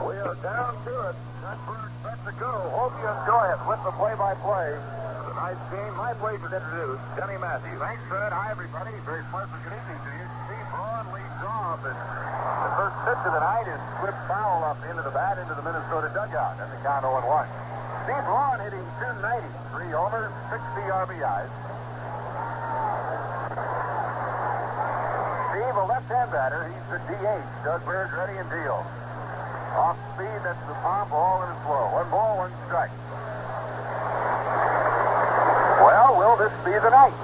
We are down to it. Pittsburgh set to go. Hope you enjoy it with the play-by-play. Tonight's game, my pleasure to introduce Denny Matthews. Thanks, Fred. Hi, everybody. Very pleasant. Good evening to you. Steve Braun leads off, and the first pitch of the night is swift foul up into the bat into the Minnesota dugout, and the count 0-1. Steve Braun hitting .290, 3 homers, 60 RBIs. Steve, a left-hand batter. He's the DH. Doug Bird ready and deal. Off speed, that's the palm ball, and it's low. 1 ball, 1 strike. Well, will this be the night?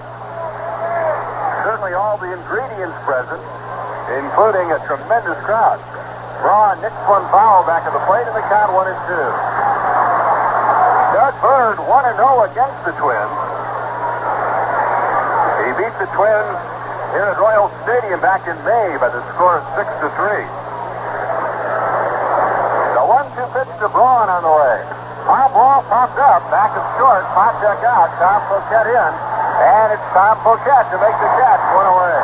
Certainly all the ingredients present, including a tremendous crowd. Braun nicks one foul back at the plate, and the count 1-2. Doug Bird 1-0 against the Twins. He beat the Twins here at Royal Stadium back in May by the score of 6-3. The 1-2 pitch to Braun on the way. Foul ball popped up, back and short, Pochek out, Tom Poquette in, and it's Tom Poquette to make the catch, 1 away.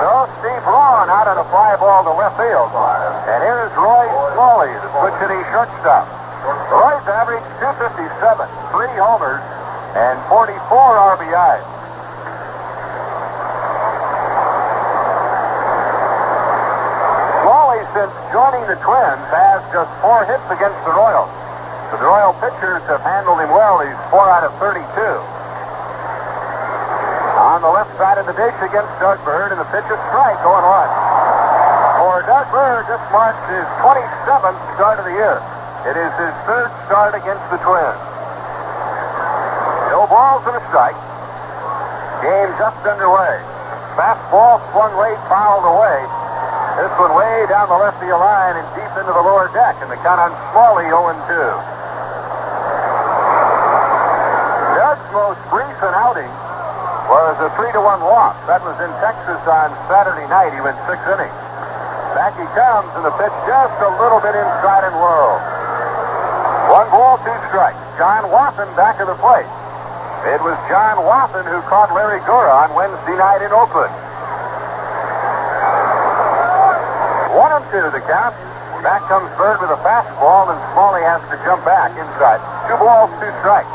So Steve Braun out on a fly ball to left field. And here's Roy Smalley, the switch-hitting shortstop. Roy's averaged .257, 3 homers, and 44 RBIs. Since joining the Twins, has just 4 hits against the Royals. So the Royal pitchers have handled him well. He's 4 out of 32. On the left side of the dish against Doug Bird, and the pitch is strike, 0-1. For Doug Bird, this marks his 27th start of the year. It is his 3rd start against the Twins. No balls and a strike. Game just underway. Fastball swung late, fouled away. This one way down the left field line and deep into the lower deck, and the count on Smalley 0-2. Doug's most recent outing was a 3-1 loss. That was in Texas on Saturday night. He went 6 innings. Back he comes, and the pitch just a little bit inside and low. 1 ball, 2 strikes. John Wathan back of the plate. It was John Wathan who caught Larry Gura on Wednesday night in Oakland. 1-2 the count. Back comes Bird with a fastball, and Smalley has to jump back inside. 2 balls, 2 strikes.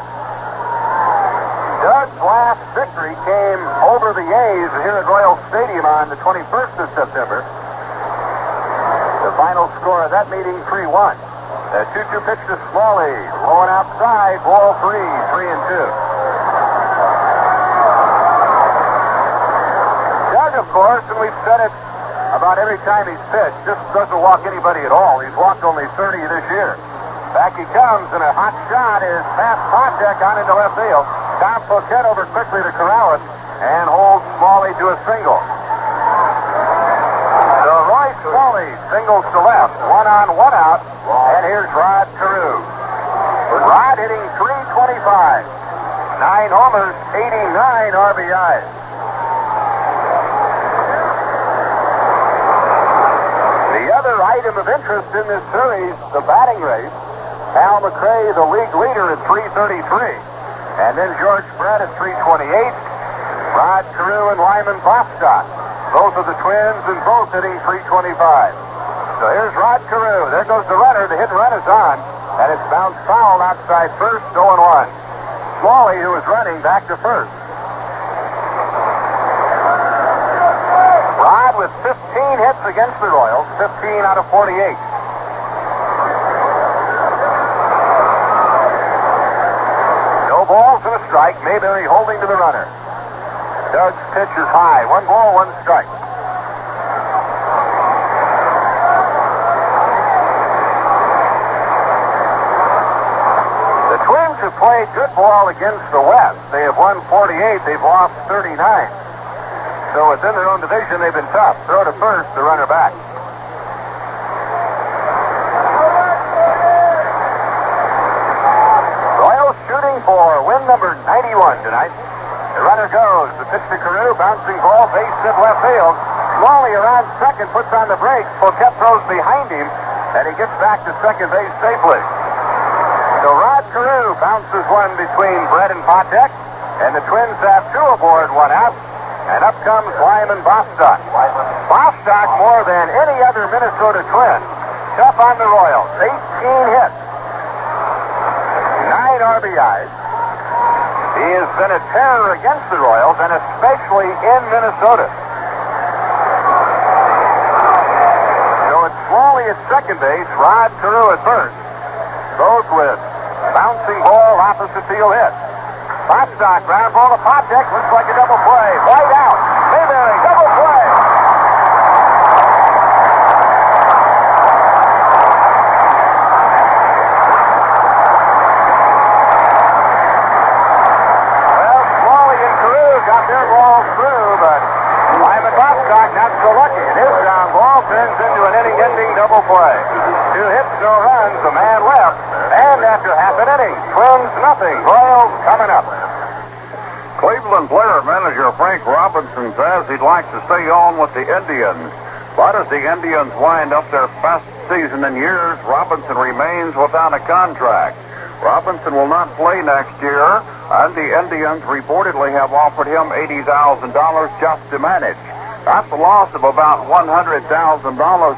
Doug's last victory came over the A's here at Royal Stadium on the 21st of September. The final score of that meeting, 3-1. The 2-2 pitch to Smalley, low and outside, ball 3, 3-2. Doug, of course, and we've said it about every time he's pitched, just doesn't walk anybody at all. He's walked only 30 this year. Back he comes, and a hot shot is past Pochek on into left field. Tom Poquette over quickly to Corrales and holds Smalley to a single. So Roy Smalley singles to left, 1 on, 1 out, and here's Rod Carew. Rod hitting .325, 9 homers, 89 RBIs. Item of interest in this series, the batting race. Al McRae, the league leader at .333. And then George Brett at .328. Rod Carew and Lyman Bostock. Both of the Twins and both hitting .325. So here's Rod Carew. There goes the runner. The hit and run is on. And it's bounced foul outside first, 0-1. Smalley, who is running, back to first. Rod with 15 hits against the Royals, 15 out of 48. No balls and a strike. Mayberry holding to the runner. Doug's pitch is high. 1 ball, 1 strike. The Twins have played good ball against the West. They have won 48. They've lost 39. So within their own division, they've been tough. Throw to first, the runner back. Royals shooting for win number 91 tonight. The runner goes. The pitch to Carew, bouncing ball, base hit left field. Smalley around second, puts on the brakes. Poquette throws behind him, and he gets back to second base safely. So Rod Carew bounces one between Brett and Pochek, and the Twins have 2 aboard, 1 out. And up comes Lyman Bostock. Bostock, more than any other Minnesota Twin, tough on the Royals. 18 hits. 9 RBIs. He has been a terror against the Royals, and especially in Minnesota. So it's Smalley at second base, Rod Carew at first. Both with bouncing ball, opposite field hit. Bostock, ground ball to Poptek, looks like a double play. White out. Mayberry, double play. Well, Smalley and Carew got their balls through, but Lyman Bostock not so lucky. And his ground ball turns into an inning-ending double play. 2 hits, no runs, a man left. And after half an inning, Twins nothing. Royals coming up. Cleveland player-manager Frank Robinson says he'd like to stay on with the Indians. But as the Indians wind up their best season in years, Robinson remains without a contract. Robinson will not play next year, and the Indians reportedly have offered him $80,000 just to manage. That's a loss of about $100,000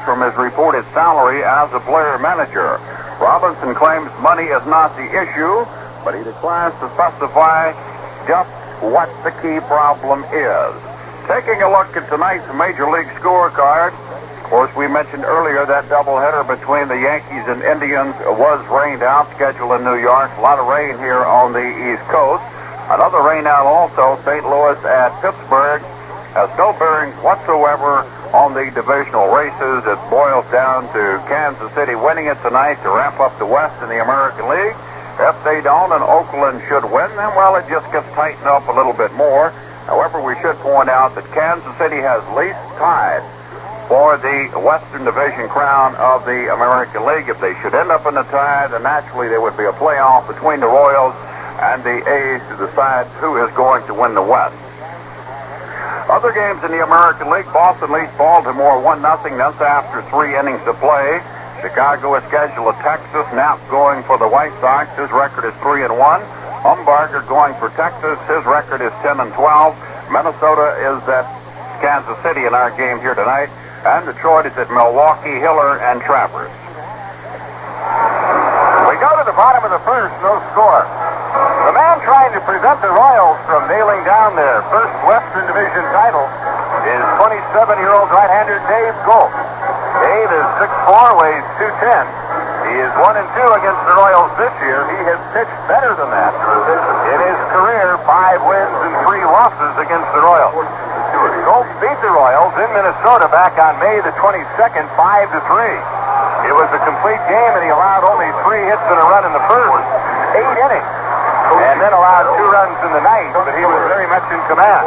from his reported salary as a player-manager. Robinson claims money is not the issue, but he declines to specify just what the key problem is. Taking a look at tonight's Major League Scorecard, of course, we mentioned earlier that doubleheader between the Yankees and Indians was rained out, scheduled in New York. A lot of rain here on the East Coast. Another rain out also, St. Louis at Pittsburgh. Has no bearing whatsoever on the divisional races. It boils down to Kansas City winning it tonight to wrap up the West in the American League. If they don't and Oakland should win, then, well, it just gets tightened up a little bit more. However, we should point out that Kansas City has least tied for the Western Division crown of the American League. If they should end up in a tie, then naturally there would be a playoff between the Royals and the A's to decide who is going to win the West. Other games in the American League, Boston leads Baltimore 1-0. That's after 3 innings to play. Chicago is scheduled at Texas. Knapp going for the White Sox. His record is 3-1. Umbarger going for Texas. His record is 10-12. Minnesota is at Kansas City in our game here tonight. And Detroit is at Milwaukee, Hiller, and Travers. We go to the bottom of the first, no score. The man trying to prevent the Royals from nailing down their first Western Division title is 27-year-old right-hander Dave Gold. Dave is 6'4", weighs 210. He is 1-2 against the Royals this year. He has pitched better than that. In his career, 5 wins and 3 losses against the Royals. Gold beat the Royals in Minnesota back on May the 22nd, 5-3. It was a complete game, and he allowed only 3 hits and a run in the first 8 innings. And then allowed 2 runs in the ninth, but he was very much in command.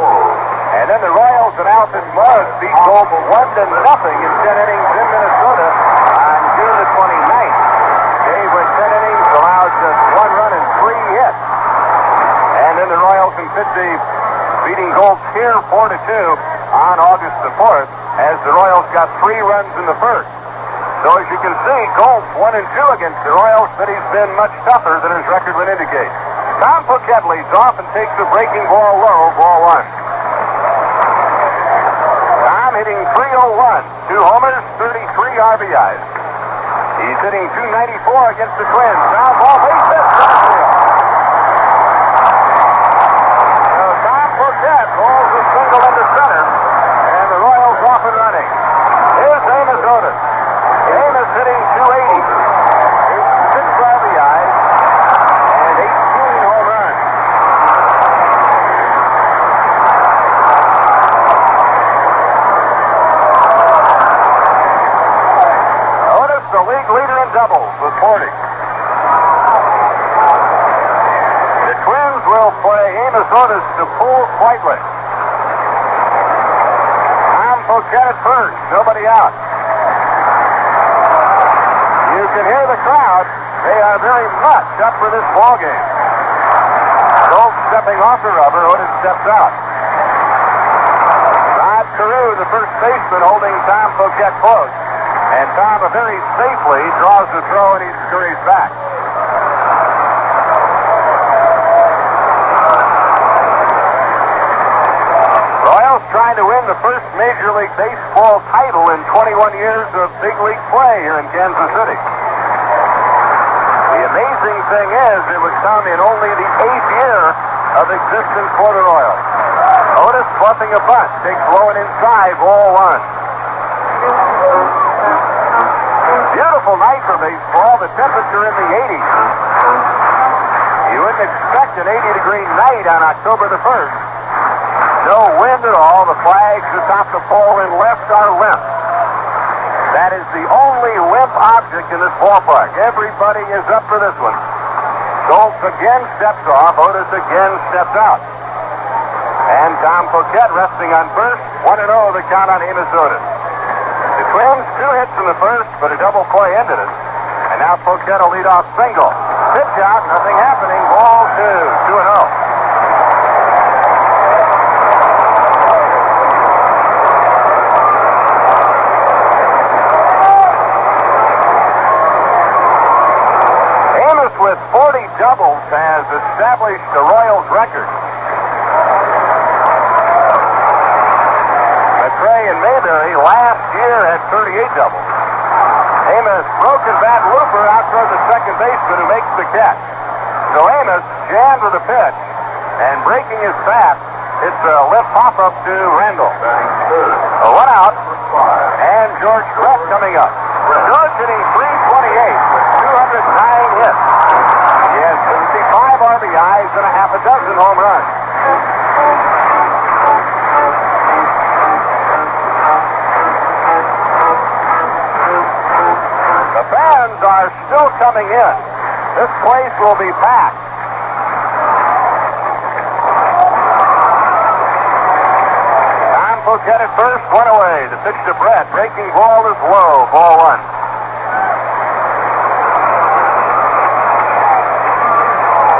And then the Royals and Alfred Mugg beat Gold 1-0 in 10 innings in Minnesota on June the 29th. Dave went 10 innings, allowed just 1 run and 3 hits. And then the Royals and Pittsy beating Gold here 4-2 on August the 4th, as the Royals got 3 runs in the first. So as you can see, Gold's 1-2 against the Royals, but he's been much tougher than his record would indicate. Tom Poquette leads off and takes the breaking ball low, ball 1. Tom hitting .301, 2 homers, 33 RBIs. He's hitting .294 against the Twins. Ground ball, base hit, center field. So Tom Poquette rolls a single into center, and the Royals off and running. Here's Amos Otis. Amos hitting .280, 6 RBIs, and 18 home runs. Otis, the league leader in doubles with 40. The Twins will play Amos Otis to pull Whiteley. Tom Poquette at first, nobody out. You can hear the crowd. They are very much up for this ball game. Gold stepping off the rubber. Otis steps out. Rod Carew, the first baseman, holding Tom Poquette close. And Tom very safely draws the throw and he scurries back. Royals trying to win the first Major League Baseball title in 21 years of big league play here in Kansas City. The amazing thing is it would come in only the 8th year of existence for the Royals. Otis bluffing a bunt, takes low and inside, ball one. Beautiful night for baseball, the temperature in the 80s. You wouldn't expect an 80-degree night on October the 1st. No wind at all. The flags atop the pole in left are limp. That is the only limp object in this ballpark. Everybody is up for this one. Schultz again steps off. Otis again steps out. And Tom Poquette resting on first. 1-0 the count on Amos Otis. The Twins 2 hits in the first, but a double play ended it. And now Poquette will lead off single. Pitch out, nothing happening. Ball 2, 2-0. Amos with 40 doubles has established the Royals record. McRae and Mayberry last year had 38 doubles. Amos broken bat looper out toward the second baseman who makes the catch. So Amos jammed with a pitch and breaking his bat, it's a lift pop-up to Randall. A one out, and George Brett coming up. George hitting .328 with 209 hits. He has 65 RBIs and a half a dozen home runs. The fans are still coming in. This place will be packed. Tom Poquette at first, one away. The pitch to Brett. Breaking ball is low. Ball one.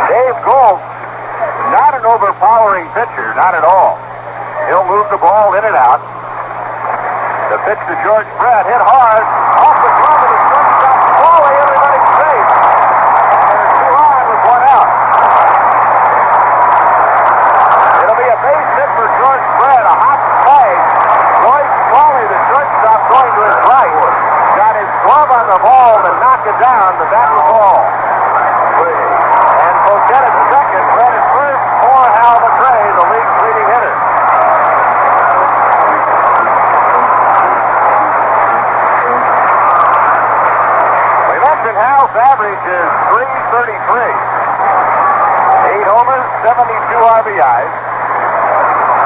Dave Gold, not an overpowering pitcher, not at all. He'll move the ball in and out. The pitch to George Brett, hit hard, off the glove of the shortstop, slowly everybody's safe. And there's 2 on with 1 out. It'll be a base hit for George Brett, a hot play. Royce Smalley, the shortstop, going to his right. Got his glove on the ball to knock it down, but that was all. And Poquette at second, Brett at first for Hal McRae, the league's leading hitter. Hal's average is .333. 8 homers, 72 RBIs.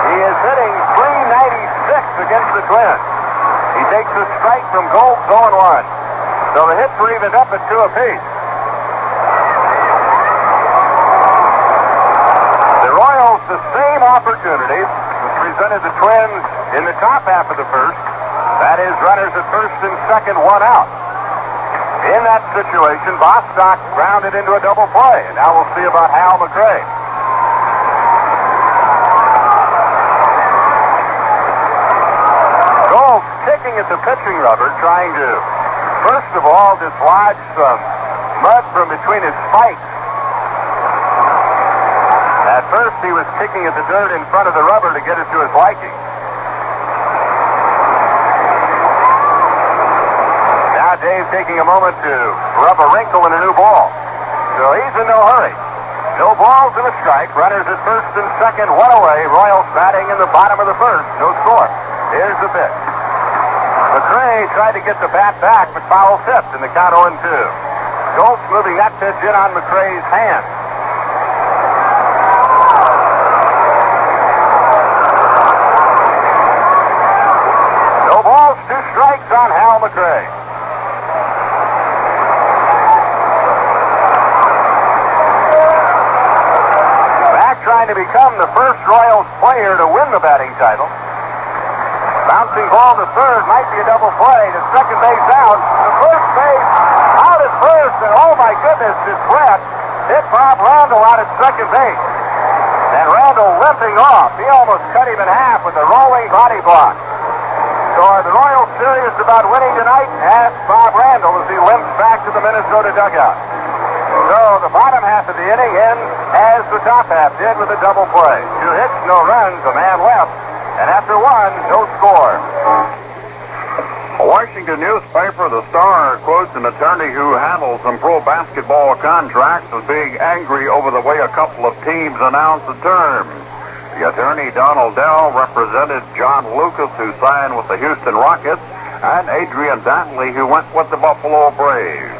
He is hitting .396 against the Twins. He takes a strike from Gold, 0-1. So the hits are evened up at 2 apiece. The Royals, the same opportunity presented the Twins in the top half of the first. That is, runners at first and second, 1 out. In that situation, Bostock grounded into a double play. And now we'll see about Hal McRae. Gold kicking at the pitching rubber, trying to, first of all, dislodge some mud from between his spikes. At first, he was kicking at the dirt in front of the rubber to get it to his liking. Dave taking a moment to rub a wrinkle in a new ball. So he's in no hurry. No balls and a strike. Runners at first and second, 1 away. Royals batting in the bottom of the first. No score. Here's the pitch. McRae tried to get the bat back, but foul tipped in the count 0-2. Schultz moving that pitch in on McRae's hand. No balls, 2 strikes on Hal McRae. Trying to become the first Royals player to win the batting title. Bouncing ball to third, might be a double play. To second base out. To first base, out at first, and oh my goodness, this Brett hit Bob Randall out at second base. And Randall limping off. He almost cut him in half with a rolling body block. So are the Royals serious about winning tonight? Asked Bob Randall as he limps back to the Minnesota dugout. So the bottom half of the inning ends as the top half did with a double play. 2 hits, no runs, a man left. And after one, no score. A Washington newspaper, The Star, quotes an attorney who handles some pro basketball contracts as being angry over the way a couple of teams announced the terms. The attorney, Donald Dell, represented John Lucas, who signed with the Houston Rockets, and Adrian Dantley, who went with the Buffalo Braves.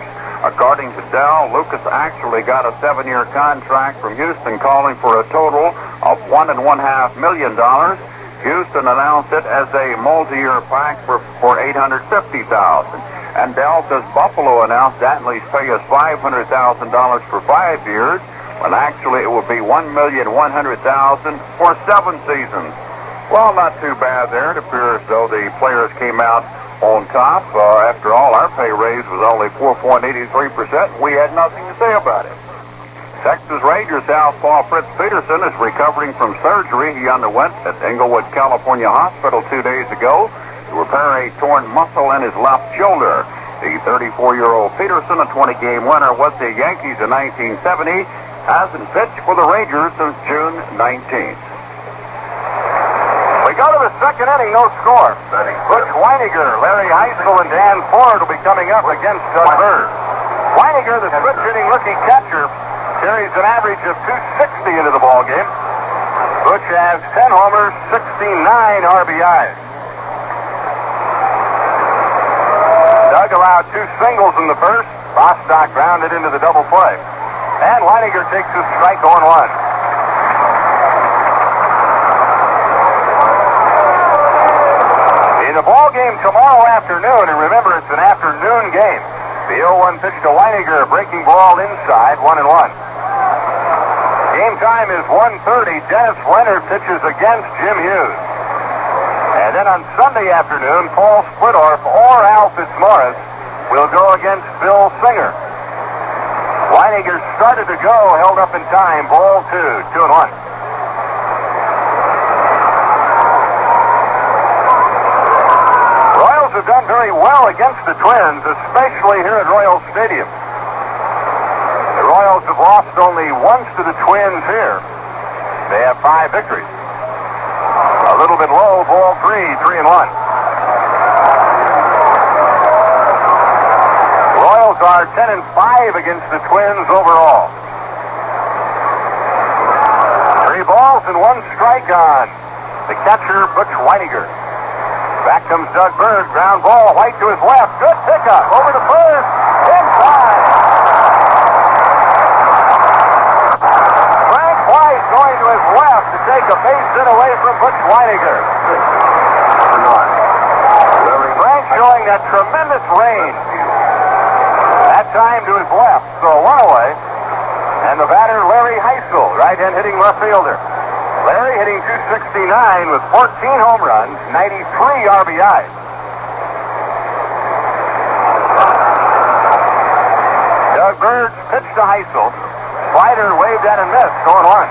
According to Dell, Lucas actually got a 7-year contract from Houston, calling for a total of $1.5 million. Houston announced it as a multi-year pact for $850,000. And Dell says Buffalo announced Dantley's pay is $500,000 for 5 years, when actually it would be $1,100,000 for 7 seasons. Well, not too bad there. It appears as though the players came out on top. After all, our pay raise was only 4.83%. We had nothing to say about it. Texas Rangers southpaw Fritz Peterson is recovering from surgery he underwent at Inglewood, California Hospital 2 days ago to repair a torn muscle in his left shoulder. The 34-year-old Peterson, a 20-game winner with the Yankees in 1970, hasn't pitched for the Rangers since June 19th. We go to the second inning, no score. Butch Weiniger, Larry Heisel, and Dan Ford will be coming up against Doug Bird. Weiniger, the switch-hitting rookie catcher, carries an average of 260 into the ballgame. Butch has 10 homers, 69 RBIs. Doug allowed 2 singles in the first. Bostock grounded into the double play. And Weiniger takes his strike 0-1. In the ball game tomorrow afternoon, and remember it's an afternoon game, the 0-1 pitch to Weiniger, breaking ball inside, 1-1. Game time is 1:30. Dennis Leonard pitches against Jim Hughes. And then on Sunday afternoon, Paul Splittorff or Al Fitzmaurice will go against Bill Singer. Weiniger started to go, held up in time, ball 2, 2-1. Royals have done very well against the Twins, especially here at Royal Stadium. The Royals have lost only once to the Twins here. They have 5 victories. A little bit low, ball 3, 3-1. Royals are 10-5 against the Twins overall. 3 balls and 1 strike on the catcher, Butch Weiniger. Back comes Doug Bird, ground ball, White to his left. Good pickup, over to first, inside. Frank White going to his left to take a base hit away from Butch Weiniger. Frank showing that tremendous range. That time to his left, so 1 away. And the batter, Larry Heisel, right-hand hitting left fielder. Larry hitting 269 with 14 home runs, 93 RBIs. Doug Bird's pitch to Heisel. Slider waved at and missed, 0-1.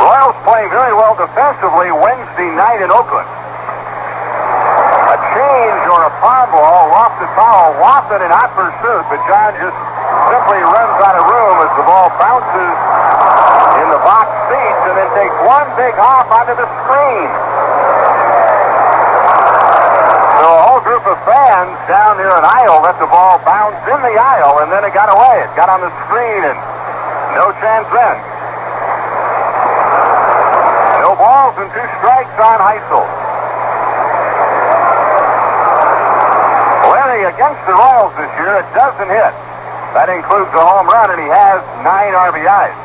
Royals playing very well defensively Wednesday night in Oakland. A change or a palm ball, lofted foul, Watson in hot pursuit, but John just simply runs out of room as the ball bounces in the box seats and then takes one big hop onto the screen. So a whole group of fans down near an aisle let the ball bounce in the aisle, and then it got away. It got on the screen, and no chance then. No balls and 2 strikes on Heisel. Larry against the Royals this year, it doesn't hit. That includes a home run, and he has 9 RBIs.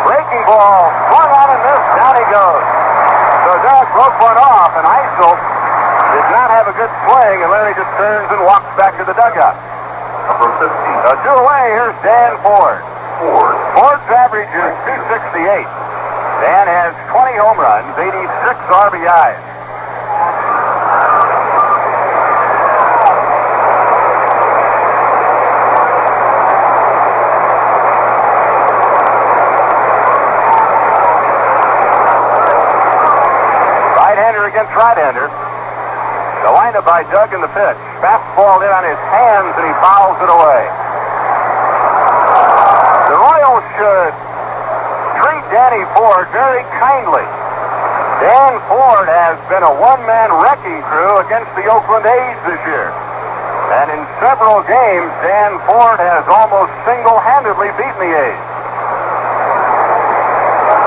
Breaking ball, swung on and missed, down he goes. So Doug broke one off, and Heisel did not have a good swing, and Larry just turns and walks back to the dugout. Number 15. So 2 away, here's Dan Ford. Ford's average is 268. Dan has 20 home runs, 86 RBIs. Right-hander against right-hander. The windup by Doug in the pitch. Fastball in on his hands, and he fouls it away. should treat Danny Ford very kindly. Dan Ford has been a one-man wrecking crew against the Oakland A's this year. And in several games, Dan Ford has almost single-handedly beaten the A's.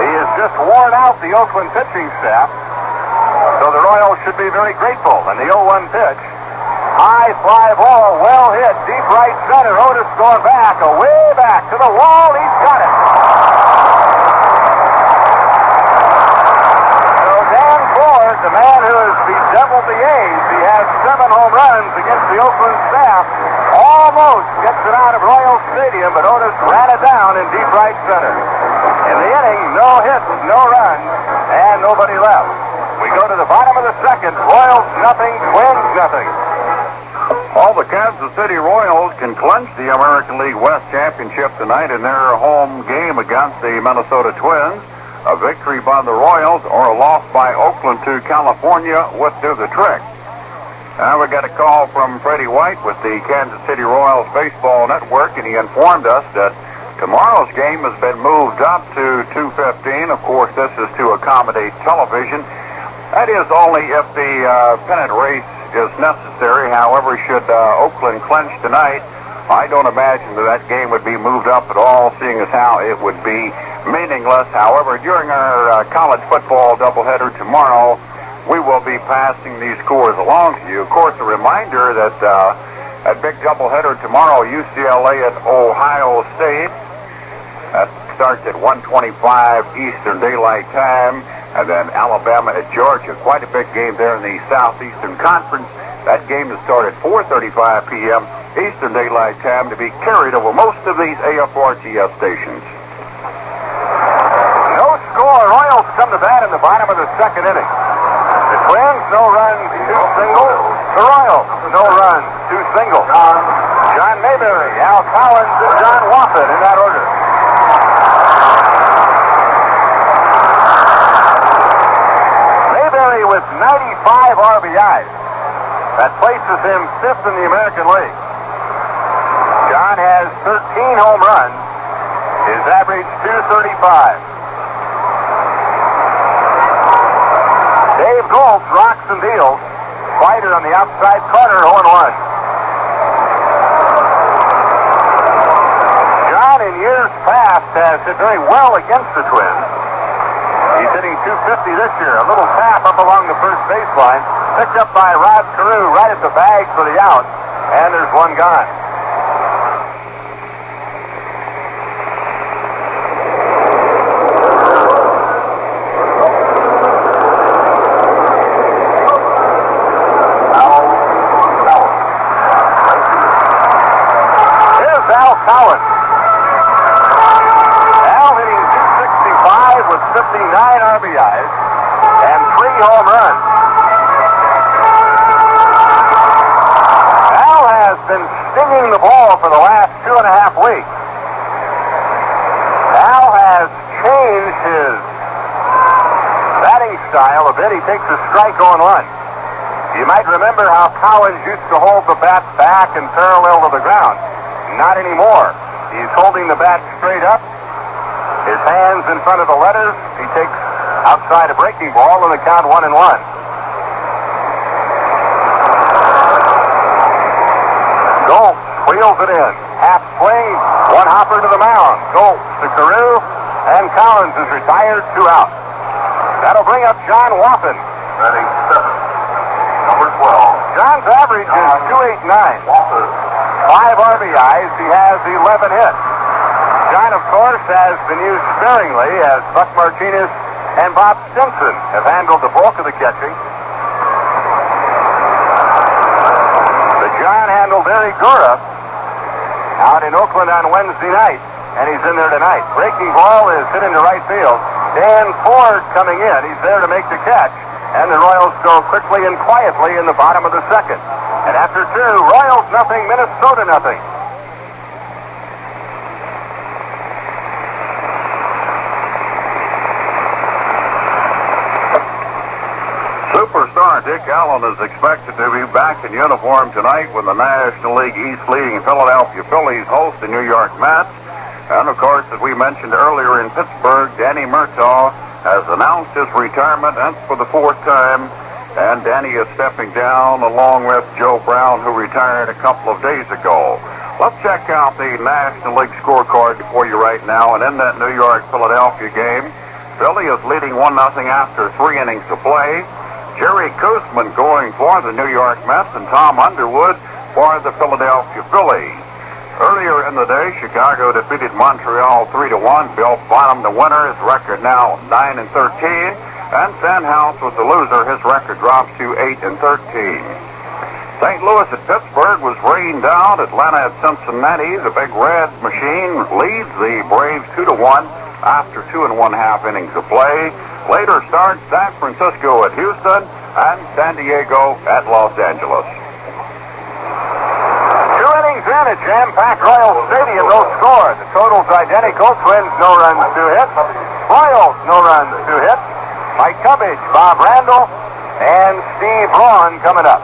He has just worn out the Oakland pitching staff, so the Royals should be very grateful. And the 0-1 pitch, high fly ball, well hit, deep right center. Otis going back, away back to the wall. He's got it. So Dan Ford, the man who has bedeviled the A's, he has 7 home runs against the Oakland staff. Almost gets it out of Royal Stadium, but Otis ran it down in deep right center. In the inning, no hits, no runs, and nobody left. We go to the bottom of the second. Royals nothing, Twins nothing. All the Kansas City Royals can clinch the American League West Championship tonight in their home game against the Minnesota Twins. A victory by the Royals or a loss by Oakland to California would do the trick. Now we got a call from Freddie White with the Kansas City Royals Baseball Network, and he informed us that tomorrow's game has been moved up to 2:15. Of course, this is to accommodate television. That is only if the pennant race is necessary. However, should Oakland clinch tonight, I don't imagine that game would be moved up at all, seeing as how it would be meaningless. However, during our college football doubleheader tomorrow, we will be passing these scores along to you. Of course, a reminder that that big doubleheader tomorrow, UCLA at Ohio State, that starts at 1:25 Eastern Daylight Time. And then Alabama at Georgia, quite a big game there in the Southeastern Conference. That game is started at 4:35 p.m. Eastern Daylight Time to be carried over most of these AFRTS stations. No score. Royals come to bat in the bottom of the second inning. The Twins, no runs, 2 singles. The Royals, no runs, 2 singles. John Mayberry, Al Collins, and John Wofford in that order. With 95 RBIs. That places him 5th in the American League. John has 13 home runs. His average 235. Dave Goltz rocks and deals. Fighter on the outside corner, 0-1. John, in years past, has hit very well against the Twins. He's hitting 250 this year. A little tap up along the first baseline. Picked up by Rod Carew right at the bag for the out. And there's one gone. Here's Al Collins. 59 RBIs and 3 home runs. Al has been stinging the ball for the last 2.5 weeks. Al has changed his batting style a bit. He takes a strike on 1. You might remember how Collins used to hold the bat back and parallel to the ground. Not anymore. He's holding the bat straight up. His hands in front of the letters. He takes outside a breaking ball and the count 1-1. Goltz wheels it in. Half swing, 1 hopper to the mound. Goltz to Carew, and Collins is retired, 2 out. That'll bring up John Wofford. Batting 7, number 12. John's average is 289. 5 RBIs. He has 11 hits. John, of course, has been used sparingly as Buck Martinez and Bob Simpson have handled the bulk of the catching. But John handled Barry Gura out in Oakland on Wednesday night, and he's in there tonight. Breaking ball is hit into right field. Dan Ford coming in. He's there to make the catch, and the Royals go quickly and quietly in the bottom of the second. And after 2, Royals nothing, Minnesota nothing. Superstar Dick Allen is expected to be back in uniform tonight when the National League East leading Philadelphia Phillies host the New York Mets. And of course, as we mentioned earlier in Pittsburgh, Danny Murtaugh has announced his retirement, and for the fourth time. And Danny is stepping down along with Joe Brown, who retired a couple of days ago. Let's check out the National League scorecard for you right now. And in that New York-Philadelphia game, Philly is leading 1-0 after 3 innings to play. Jerry Koosman going for the New York Mets and Tom Underwood for the Philadelphia Phillies. Earlier in the day, Chicago defeated Montreal 3-1. Bill Bonham, the winner, his record now 9-13. And Sandhouse was the loser. His record drops to 8-13. St. Louis at Pittsburgh was rained out. Atlanta at Cincinnati. The Big Red Machine leads the Braves 2-1 after 2 1/2 innings of play. Later starts San Francisco at Houston and San Diego at Los Angeles. 2 innings in at jam-packed Royal Stadium. No score. The total's identical. Twins, no runs, 2 hits. Royals, no runs, 2 hits. Mike Cubbage, Bob Randall, and Steve Braun coming up.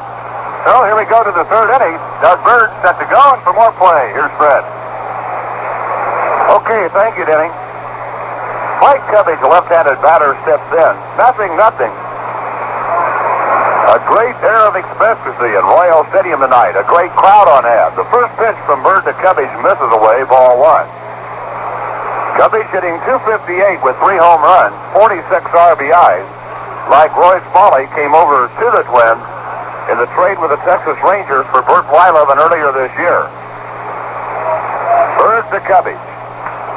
So here we go to the 3rd inning. Doug Bird set to go, and for more play, here's Fred. Okay, thank you, Denny. Mike Cubbage, a left-handed batter, steps in. Nothing. A great air of expectancy in Royal Stadium tonight. A great crowd on hand. The first pitch from Bird to Cubbage misses away, ball 1. Cubbage hitting .258 with 3 home runs, 46 RBIs. Like Royce Foley came over to the Twins in the trade with the Texas Rangers for Burt Weileven earlier this year. Bird to Cubbage.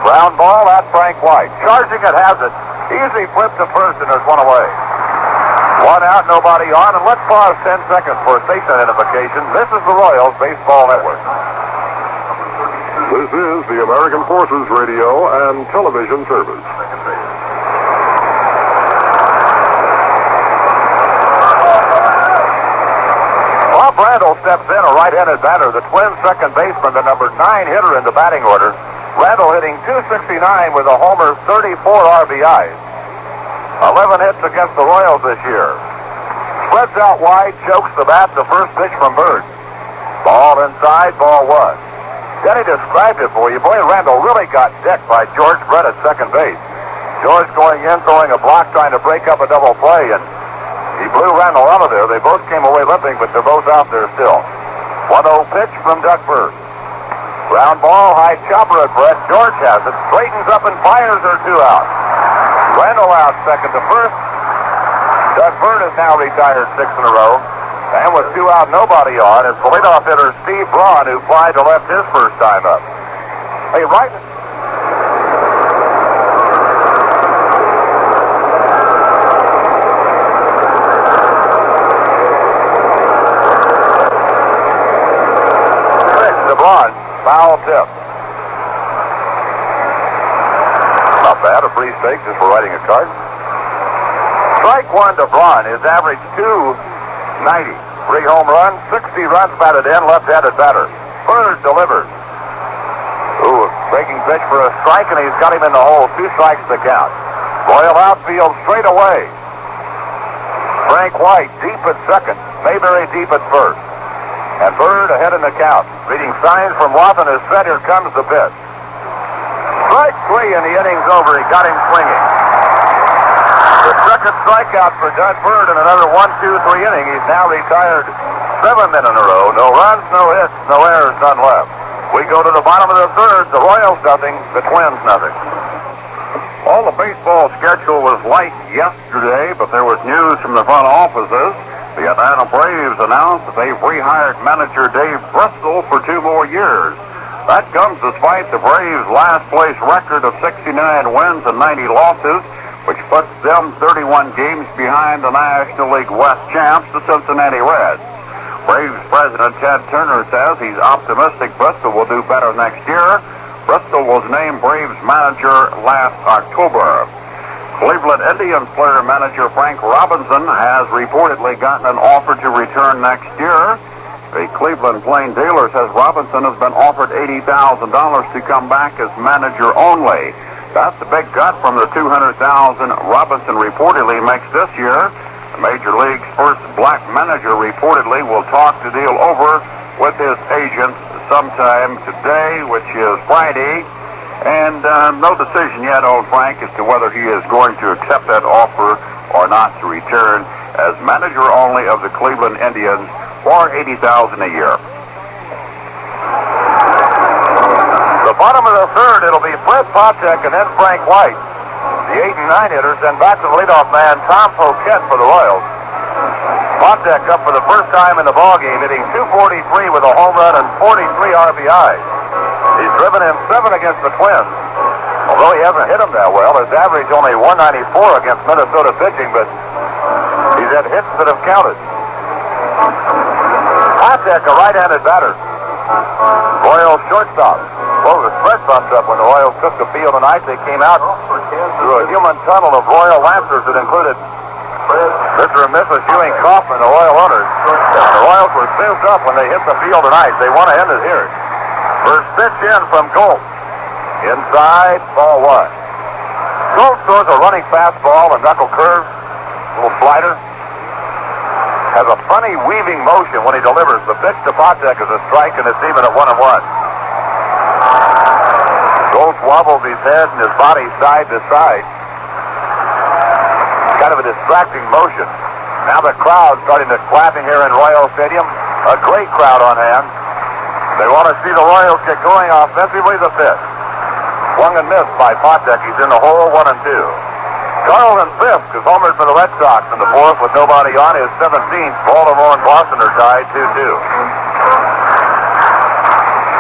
Ground ball at Frank White. Charging it, has it. Easy flip to first, and there's 1 away. 1 out, nobody on, and let's pause 10 seconds for station identification. This is the Royals Baseball Network. This is the American Forces Radio and Television Service. Bob Randall steps in, a right-handed batter. The Twins' second baseman, the number 9 hitter in the batting order. Randall hitting .269 with a homer, 34 RBIs. 11 hits against the Royals this year. Spreads out wide, chokes the bat. The first pitch from Bird. Ball inside, ball 1. Denny described it for you. Boy, Randall really got decked by George Brett at second base. George going in, throwing a block, trying to break up a double play, and he blew Randall out of there. They both came away limping, but they're both out there still. 1-0 pitch from Doug Bird. Ground ball, high chopper at Brett. George has it, straightens up and fires her 2 out. Randall out second to first. Doug Bird has now retired 6 in a row. And with 2 out, nobody on, is the leadoff hitter Steve Braun, who flied to left his first time up. Hey, right. Braun, foul tip. Not bad, a free steak just for writing a card. Strike 1 to Braun. His average .290. 3 home runs, 60 runs batted in, left-handed batter. Bird delivers. Ooh, breaking pitch for a strike, and he's got him in the hole. 2 strikes to count. Royal outfield straight away. Frank White deep at second. Mayberry deep at first. And Bird ahead in the count. Reading signs from Watson is set. Here comes the pitch. Strike 3 and the inning's over. He got him swinging. The second strikeout for Doug Bird in another 1-2-3 inning. He's now retired 7 men in a row. No runs, no hits, no errors, none left. We go to the bottom of the 3rd. The Royals nothing, the Twins nothing. Well, the baseball schedule was light yesterday, but there was news from the front offices. The Atlanta Braves announced that they've rehired manager Dave Bristol for 2 more years. That comes despite the Braves' last-place record of 69 wins and 90 losses, which puts them 31 games behind the National League West champs, the Cincinnati Reds. Braves President Ted Turner says he's optimistic Bristol will do better next year. Bristol was named Braves manager last October. Cleveland Indians player-manager Frank Robinson has reportedly gotten an offer to return next year. The Cleveland Plain Dealer says Robinson has been offered $80,000 to come back as manager only. That's a big cut from the $200,000 Robinson reportedly makes this year. The Major League's first black manager reportedly will talk the deal over with his agent sometime today, which is Friday. And no decision yet on Frank as to whether he is going to accept that offer or not to return as manager only of the Cleveland Indians for $80,000 a year. The bottom of the third, it'll be Fred Potek and then Frank White. The 8 and 9 hitters, then back to the leadoff man, Tom Poquette for the Royals. Potek up for the first time in the ballgame, hitting .243 with a home run and 43 RBIs. He's driven in 7 against the Twins. Although he hasn't hit them that well, his average only 194 against Minnesota pitching, but he's had hits that have counted. Potek, a right-handed batter. Royals shortstop. Well, the spread bumped up when the Royals took the field tonight. They came out through a human tunnel of Royal Lancers that included Mr. and Mrs. Ewing Kaufman, the Royal owners. The Royals were souped up when they hit the field tonight. They want to end it here. First pitch in from Gold. Inside, ball 1. Gold throws a running fastball, a knuckle curve, little slider. Has a funny weaving motion when he delivers. The pitch to Potek is a strike, and it's even at 1-1. Gold wobbles his head and his body side to side. Kind of a distracting motion. Now the crowd starting to clapping here in Royal Stadium. A great crowd on hand. They want to see the Royals get going offensively. The pitch. Swung and missed by Potek. He's in the hole, 1-2. Carlton Fisk has homered for the Red Sox in the fourth with nobody on. His 17th. Baltimore and Boston are tied 2-2.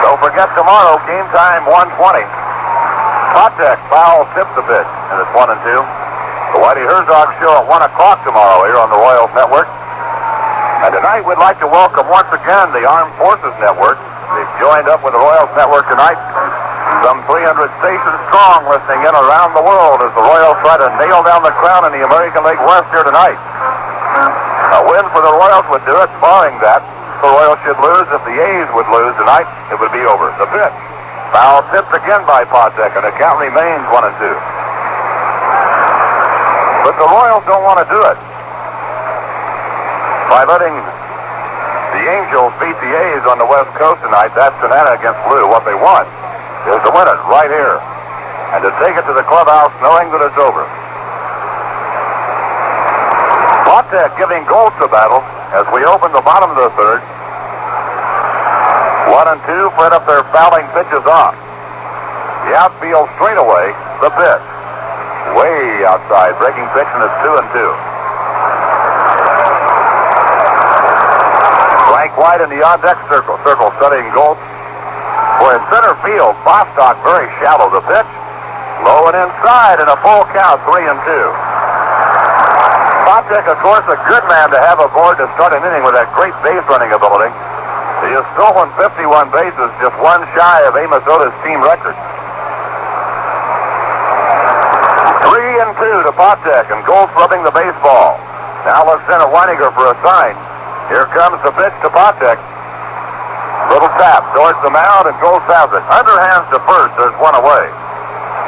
Don't forget tomorrow, game time 1:20. Potek foul tips the pitch, and it's 1-2. The Whitey Herzog show at 1 o'clock tomorrow here on the Royals Network. And tonight we'd like to welcome once again the Armed Forces Network. They've joined up with the Royals Network tonight. Some 300 stations strong listening in around the world as the Royals try to nail down the crown in the American League West here tonight. A win for the Royals would do it. Barring that, the Royals should lose. If the A's would lose tonight, it would be over. The pitch. Foul tipped again by Potek, and the count remains 1-2. But the Royals don't want to do it by letting the Angels beat the A's on the West Coast tonight. That's banana against blue. What they want is to win it right here and to take it to the clubhouse knowing that it's over. Potek giving Gold a battle as we open the bottom of the third. 1-2. Fred up there fouling pitches off. The outfield straightaway. The pitch. Way outside. Breaking pitch, and it's 2-2. Frank White in the on-deck circle studying Gold. For in center field, Bostock very shallow. The pitch. Low and inside, and a full count, 3-2. Potek, of course, a good man to have aboard to start an inning with that great base running ability. He has stolen 51 bases, just one shy of Amos Otis' team record. 3-2 to Potek, and Gold rubbing the baseball. Now looks in at Weiniger for a sign. Here comes the pitch to Potek. Little tap towards the mound, and Gold has it. Underhands to first, there's one away.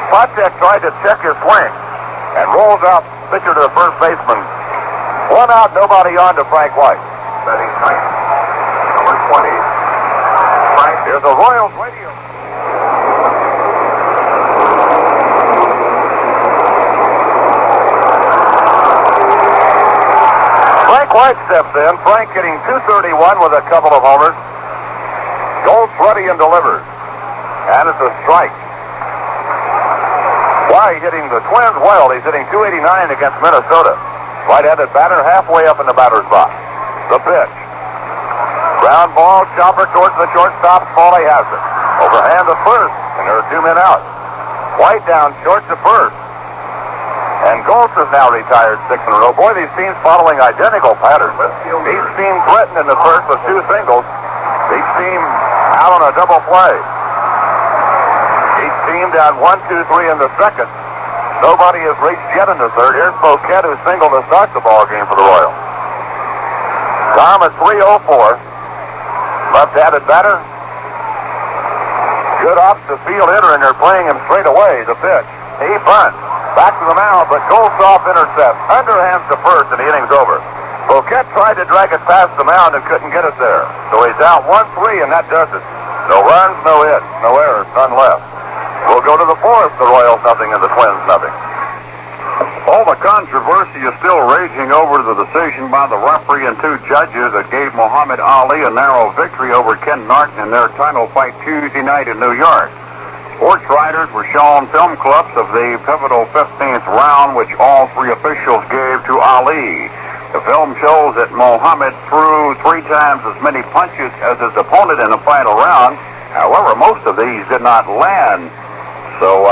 Potek tried to check his swing and rolls out pitcher to the first baseman. One out, nobody on to Frank White. Betting ninth, number 20. Frank, here's the Royals radio. Frank White steps in. Frank hitting .231 with a couple of homers. Gold's ready and delivers. And it's a strike. White hitting the Twins well. He's hitting .289 against Minnesota. Right-handed batter halfway up in the batter's box. The pitch. Ground ball, chopper towards the shortstop. Smalley has it. Overhand to first, and there are 2 men out. White down short to first. And Goltz is now retired 6 in a row. Boy, these teams following identical patterns. Each team threatened in the first with 2 singles. Each team out on a double play. Each team down 1-2-3 in the second. Nobody has reached yet in the third. Here's Poquette, who singled to start the ball game for the Royals. Tom at 3-0-4. Left-handed batter. Good opposite field hitter, and they're playing him straight away. The pitch. He bunts. Back to the mound, but Goldsoft intercepts. Underhands to first, and the inning's over. Poquette tried to drag it past the mound and couldn't get it there. So he's out 1-3, and that does it. No runs, no hits, no errors, none left. We'll go to the fourth. The Royals nothing and the Twins nothing. All the controversy is still raging over the decision by the referee and two judges that gave Muhammad Ali a narrow victory over Ken Norton in their title fight Tuesday night in New York. Sports writers were shown film clips of the pivotal 15th round, which all three officials gave to Ali. The film shows that Muhammad threw 3 times as many punches as his opponent in the final round. However, most of these did not land. So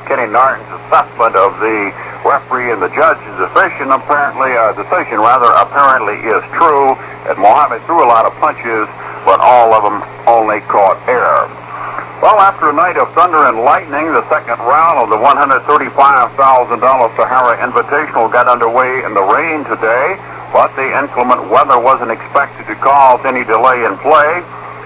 Kenny Norton's assessment of the referee and the judge's decision apparently is true, that Muhammad threw a lot of punches, but all of them only caught air. Well, after a night of thunder and lightning, the second round of the $135,000 Sahara Invitational got underway in the rain today, but the inclement weather wasn't expected to cause any delay in play.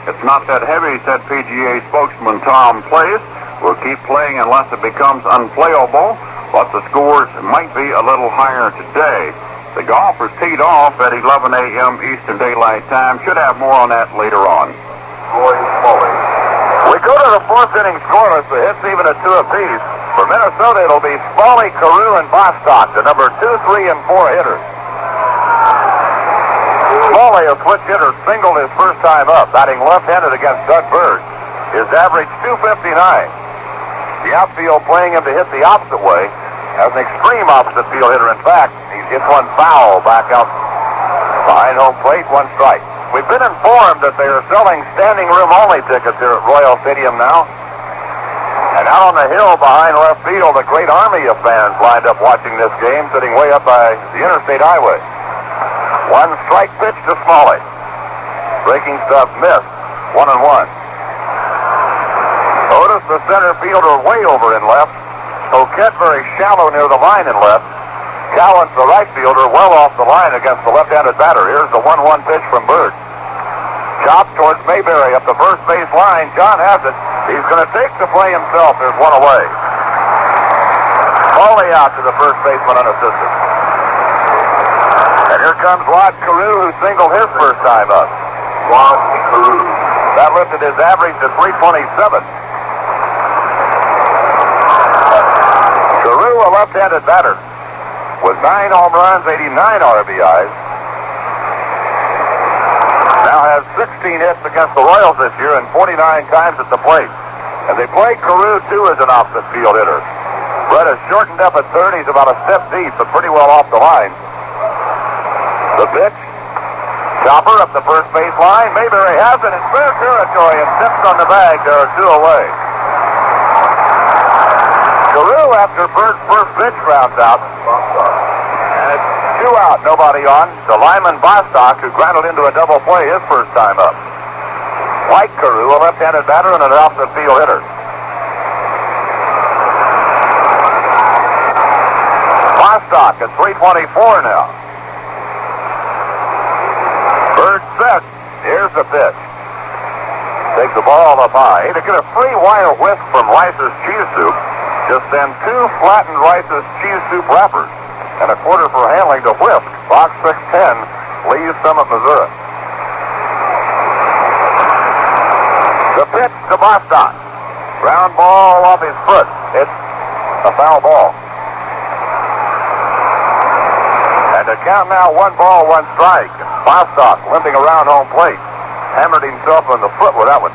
It's not that heavy, said PGA spokesman Tom Place. We'll keep playing unless it becomes unplayable, but the scores might be a little higher today. The golfers teed off at 11 a.m. Eastern Daylight Time. Should have more on that later on. We go to the fourth inning scoreless. The hits even at 2 apiece. For Minnesota, it'll be Smalley, Carew, and Bostock, the number 2, 3, and 4 hitters. Smalley, a switch hitter, singled his first time up, batting left-handed against Doug Bird. His average .259. The outfield playing him to hit the opposite way. As an extreme opposite field hitter, in fact, he hits one foul back out behind home plate, 1 strike. We've been informed that they are selling standing room only tickets here at Royal Stadium now. And out on the hill behind left field, a great army of fans lined up watching this game, sitting way up by the interstate highway. 1 strike pitch to Smalley. Breaking stuff missed. 1-1. Otis, the center fielder, way over in left. Toquette very shallow near the line in left. Cowens, the right fielder, well off the line against the left-handed batter. Here's the 1-1 pitch from Bird. Chop towards Mayberry up the first base line. John has it. He's going to take the play himself. There's one away. Foley out to the first baseman unassisted. And here comes Rod Carew, who singled his first time up. Rod Carew. That lifted his average to 327. Carew, a left-handed batter, with 9 home runs, 89 RBIs. Now has 16 hits against the Royals this year and 49 times at the plate. And they play Carew, too, as an opposite field hitter. Brett is shortened up at third. He's about a step deep, but pretty well off the line. The pitch. Chopper up the first base line. Mayberry has it in fair territory and tips on the bag. There are 2 away. Carew, after Bird's first pitch, grounds out. And it's 2 out, nobody on. To Lyman Bostock, who grounded into a double play his first time up. Like Carew, a left-handed batter and an opposite field hitter. Bostock at 324 now. Bird set. Here's the pitch. Takes the ball up high. To get a free wire whisk from Rice's Cheese Soup, just send 2 flattened Rice's Cheese Soup wrappers and a quarter for handling to Whisk. Box 610, Lee Summit, Missouri. The pitch to Bostock. Ground ball off his foot. It's a foul ball. And to count now, 1 ball, 1 strike. Bostock limping around home plate. Hammered himself on the foot with that one.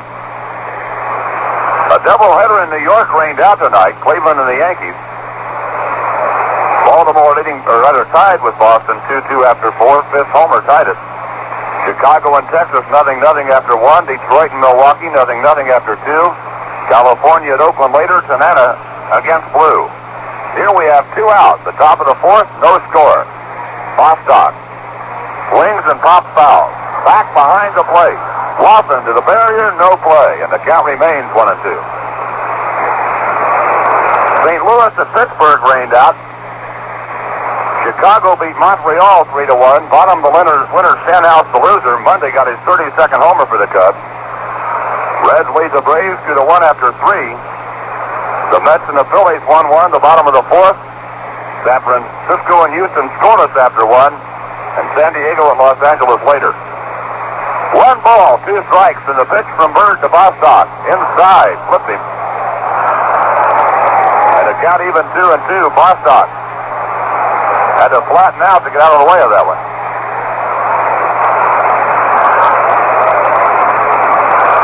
A doubleheader in New York rained out tonight. Cleveland and the Yankees. Baltimore tied with Boston 2-2 after 4. 5th homer tied it. Chicago and Texas 0-0 after 1. Detroit and Milwaukee 0-0 after 2. California at Oakland later. Tanana against Blue. Here we have 2 out. The top of the 4th, no score. Bostock swings and pops foul. Back behind the plate. Lawson to the barrier, no play, and the count remains 1-2. St. Louis at Pittsburgh rained out. Chicago beat Montreal 3-1. Bottom the winner Stenhouse, the loser. Monday got his 32nd homer for the Cubs. Reds lead the Braves 2-1 after 3. The Mets and the Phillies 1-1. The bottom of the 4th. San Francisco and Houston scoreless after 1. And San Diego and Los Angeles later. 1 ball, 2 strikes, and the pitch from Bird to Bostock. Inside, flipped him. count even 2-2. Bostock had to flatten out to get out of the way of that one.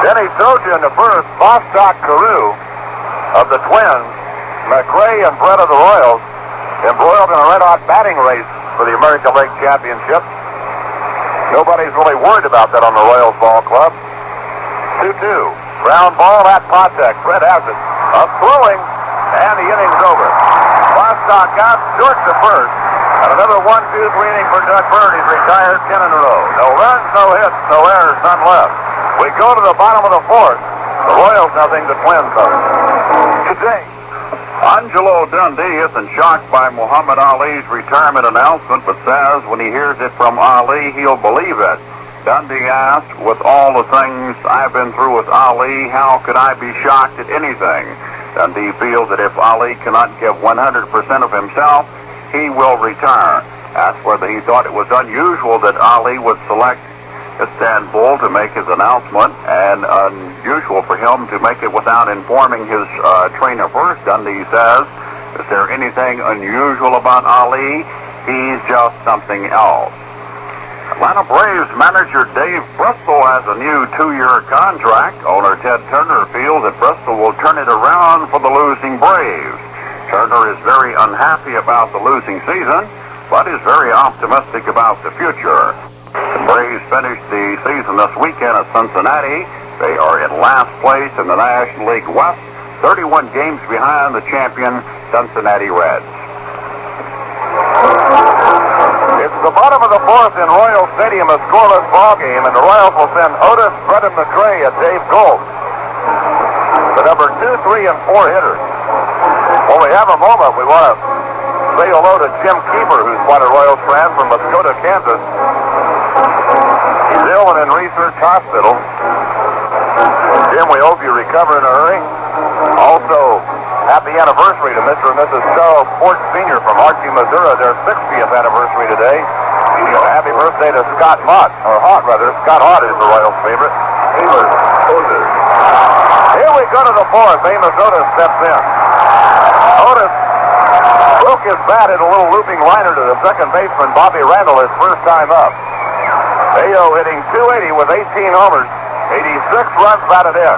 Denny told you in the first, Bostock Carew of the Twins, McRae and Brett of the Royals, embroiled in a red-hot batting race for the American League Championship. Nobody's really worried about that on the Royals ball club. 2-2. Ground ball at Potek. Fred has it. Up throwing, and the inning's over. Bostock out, short to first. And another 1-2-3 inning for Doug Bird. He's retired 10 in a row. No runs, no hits, no errors, none left. We go to the bottom of the fourth. The Royals nothing, the Twins nothing. Today, Angelo Dundee isn't shocked by Muhammad Ali's retirement announcement, but says when he hears it from Ali, he'll believe it. Dundee asked, with all the things I've been through with Ali, how could I be shocked at anything? Dundee feels that if Ali cannot give 100% of himself, he will retire. Asked whether he thought it was unusual that Ali would select Istanbul to make his announcement, and unusual for him to make it without informing his trainer first. Dundee says, is there anything unusual about Ali? He's just something else. Atlanta Braves manager Dave Bristol has a new 2-year contract. Owner Ted Turner feels that Bristol will turn it around for the losing Braves. Turner is very unhappy about the losing season, but is very optimistic about the future. The Braves finished the season this weekend at Cincinnati. They are in last place in the National League West, 31 games behind the champion Cincinnati Reds. it's the bottom of the fourth in Royal Stadium, a scoreless ball game, and the Royals will send Otis, Fred, and McRae and Dave Gold, the number 2, 3, and 4 hitters. When we have a moment, we want to say hello to Jim Keeper, who's quite a Royals fan from Muskota, Kansas. He's ill and in research hospital. Jim, we hope you recover in a hurry. Also, happy anniversary to Mr. and Mrs. Charles Fort Sr. from Archie, Missouri, their 60th anniversary today. Happy birthday to Scott Mott, or Hott rather. Scott Hott is the Royals' favorite. Here we go to the fourth. Amos Otis steps in. Otis broke his bat in a little looping liner to the second baseman, Bobby Randall, his first time up. Ayo hitting .280 with 18 homers, 86 runs batted in.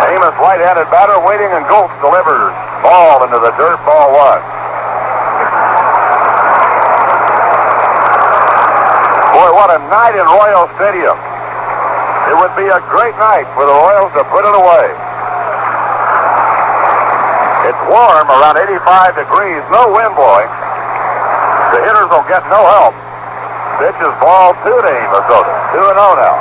Amos, right-handed batter, waiting, and Goltz delivers. Ball into the dirt, ball one. Boy, what a night in Royal Stadium. It would be a great night for the Royals to put it away. It's warm, around 85 degrees, no wind blowing. The hitters will get no help. Pitch is ball 2 to Amos Otis. 2-0 now.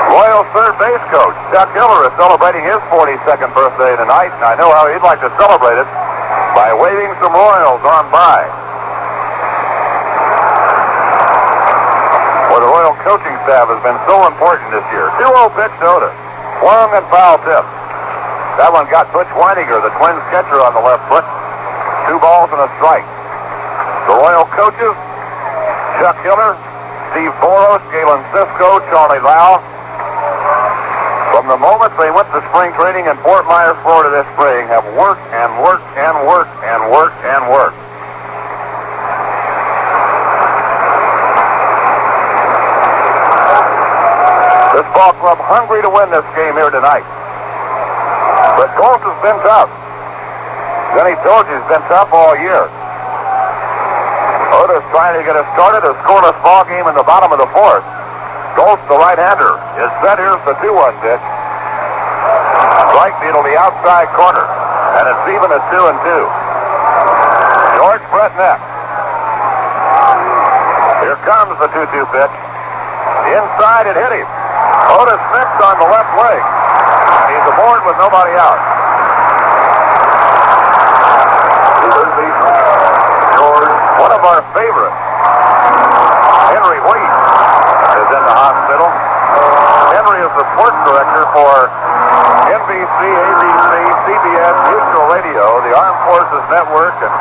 Royals third base coach Chuck Hiller is celebrating his 42nd birthday tonight, and I know how he'd like to celebrate it by waving some Royals on by. Well, the Royal coaching staff has been so important this year. 2-0 pitch to Otis. Swung and foul tip. That one got Butch Weininger, the Twins catcher, on the left foot. 2 balls and a strike. The Royal coaches, Chuck Hiller, Steve Boros, Galen Cisco, Charlie Lau. From the moment they went to spring training in Fort Myers, Florida this spring, have worked and worked and worked and worked and worked. This ball club hungry to win this game here tonight. But Goltz has been tough. Then he told you he's been tough all year. Otis trying to get us started, a scoreless ball game in the bottom of the fourth. Goltz, the right-hander, is set. Here's the 2-1 pitch. Strike needle the outside corner, and it's even at 2-2. George Brett next. Here comes the 2-2 pitch. Inside, it hit him. Otis fixed on the left leg. He's aboard with nobody out. George, one of our favorites, Henry Wheat, is in the hospital. Henry is the sports director for NBC, ABC, CBS, Mutual Radio, the Armed Forces Network, and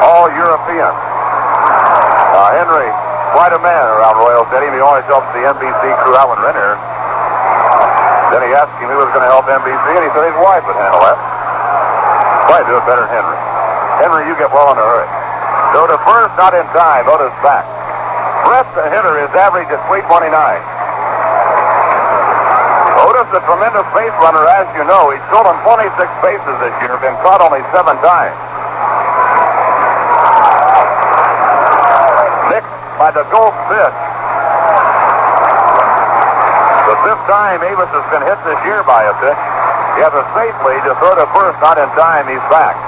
all European. Henry, quite a man around Royal Stadium. He always helps the NBC crew out when they're in here. Then he asked him who was going to help NBC, and he said his wife would handle that. Probably do it better than Henry. Henry, you get well in a hurry. So to first, not in time. Otis back. Brett, the hitter, is average at 329. Otis, a tremendous base runner, as you know. He's stolen 26 bases this year, been caught only 7 times. Mixed by the Ghost pitch. The 5th time Avis has been hit this year by a pitch. He has a safe lead to throw to first, not in time. He's back.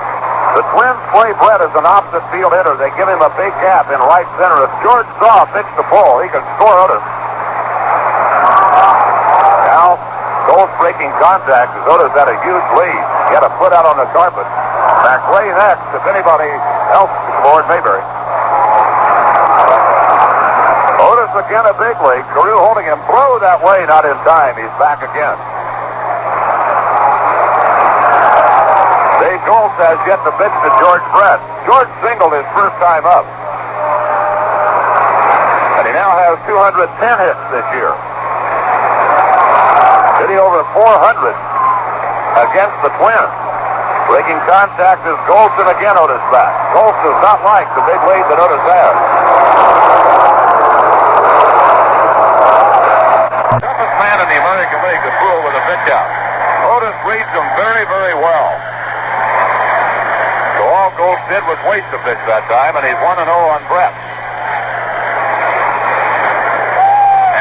The Twins play Brett as an opposite field hitter. They give him a big gap in right center. If George Shaw pitched the ball, he could score Otis. Now, Ghost breaking contact as Otis had a huge lead. He had a foot out on the carpet. McRae next. If anybody else is aboard, Mayberry. Otis again a big league. Carew holding him. Throw that way, not in time. He's back again. Dave Gold has yet to pitch to George Brett. George singled his first time up. And he now has 210 hits this year. Hitting over 400 against the Twins. Breaking contact is Golson again. Otis back. Golson does not like the big lead that Otis has. Toughest man in the American League to fool with a pitch out. Otis reads him very, very well. So all Gold did was waste a pitch that time, and he's 1-0 on Brett.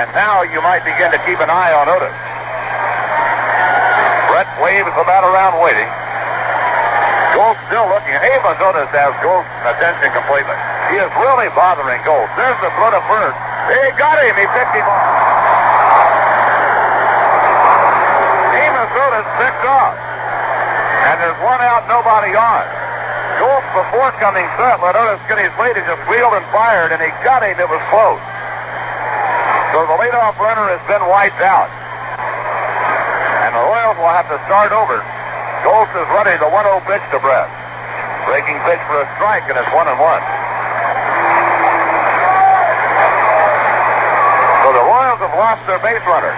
And now you might begin to keep an eye on Otis. Brett waves the bat around waiting. Gold still looking. Amos Otis has Gold's attention completely. He is really bothering Gold. There's the throw to first. He got him. He picked him off. Amos Otis picked off. And there's one out, nobody on. Gold, before coming set, let Otis get his lead. He just wheeled and fired, and he got him. It was close. So the leadoff runner has been wiped out. And the Royals will have to start over. Gold is ready, the 1-0 pitch to Brett. Breaking pitch for a strike, and it's 1-1. So the Royals have lost their base runner.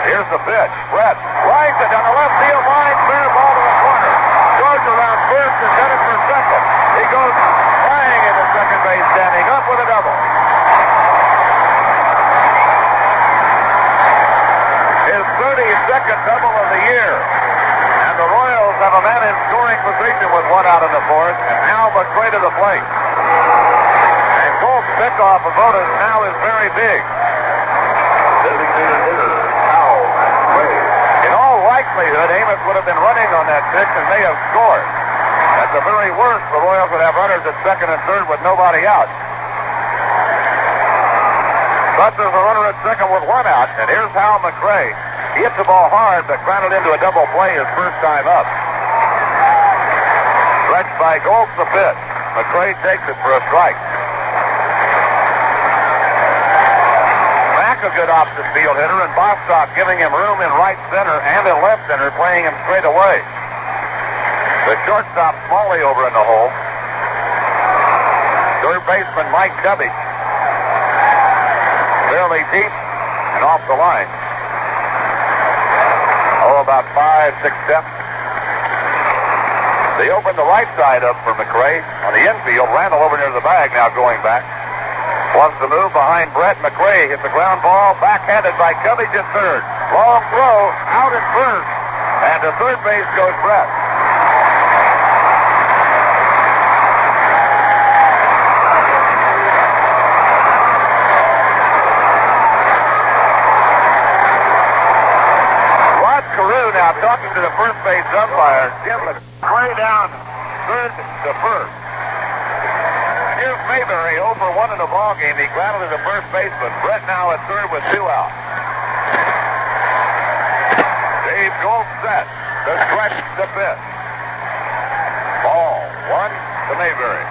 Here's the pitch. Brett rides it down the left field line, fair ball to the corner. George around first and headed for second. He goes flying into second base, standing up with a double. His 32nd double of the year. And the Royals have a man in scoring position with one out in the fourth, and Al McRae to the plate. And Gold's pickoff of Otis now is very big. Designated hitter, Al McRae. In all likelihood, Amos would have been running on that pitch and may have scored. At the very worst, the Royals would have runners at second and third with nobody out. But there's a runner at second with one out, and here's Hal McRae. He hit the ball hard, but grounded into a double play his first time up. Stretched by Gold the pitch. McRae takes it for a strike. Mack, a good opposite field hitter, and Bostock giving him room in right center and in left center, playing him straight away. The shortstop, Smalley, over in the hole. Third baseman, Mike Cubby. Fairly deep and off the line. Oh, about 5-6 steps. They opened the right side up for McRae. On the infield, Randall over near the bag now going back. Wants to move behind Brett. McRae hits the ground ball, backhanded by Cubby to third. Long throw, out at first. And to third base goes Brett. Now talking to the first base umpire, Jim McRae down third to first. And here's Mayberry over 1 in the ball game. He grounded to the first baseman. Brett now at third with 2 out. Dave Gold set. The stretch to pitch. Ball 1 to Mayberry.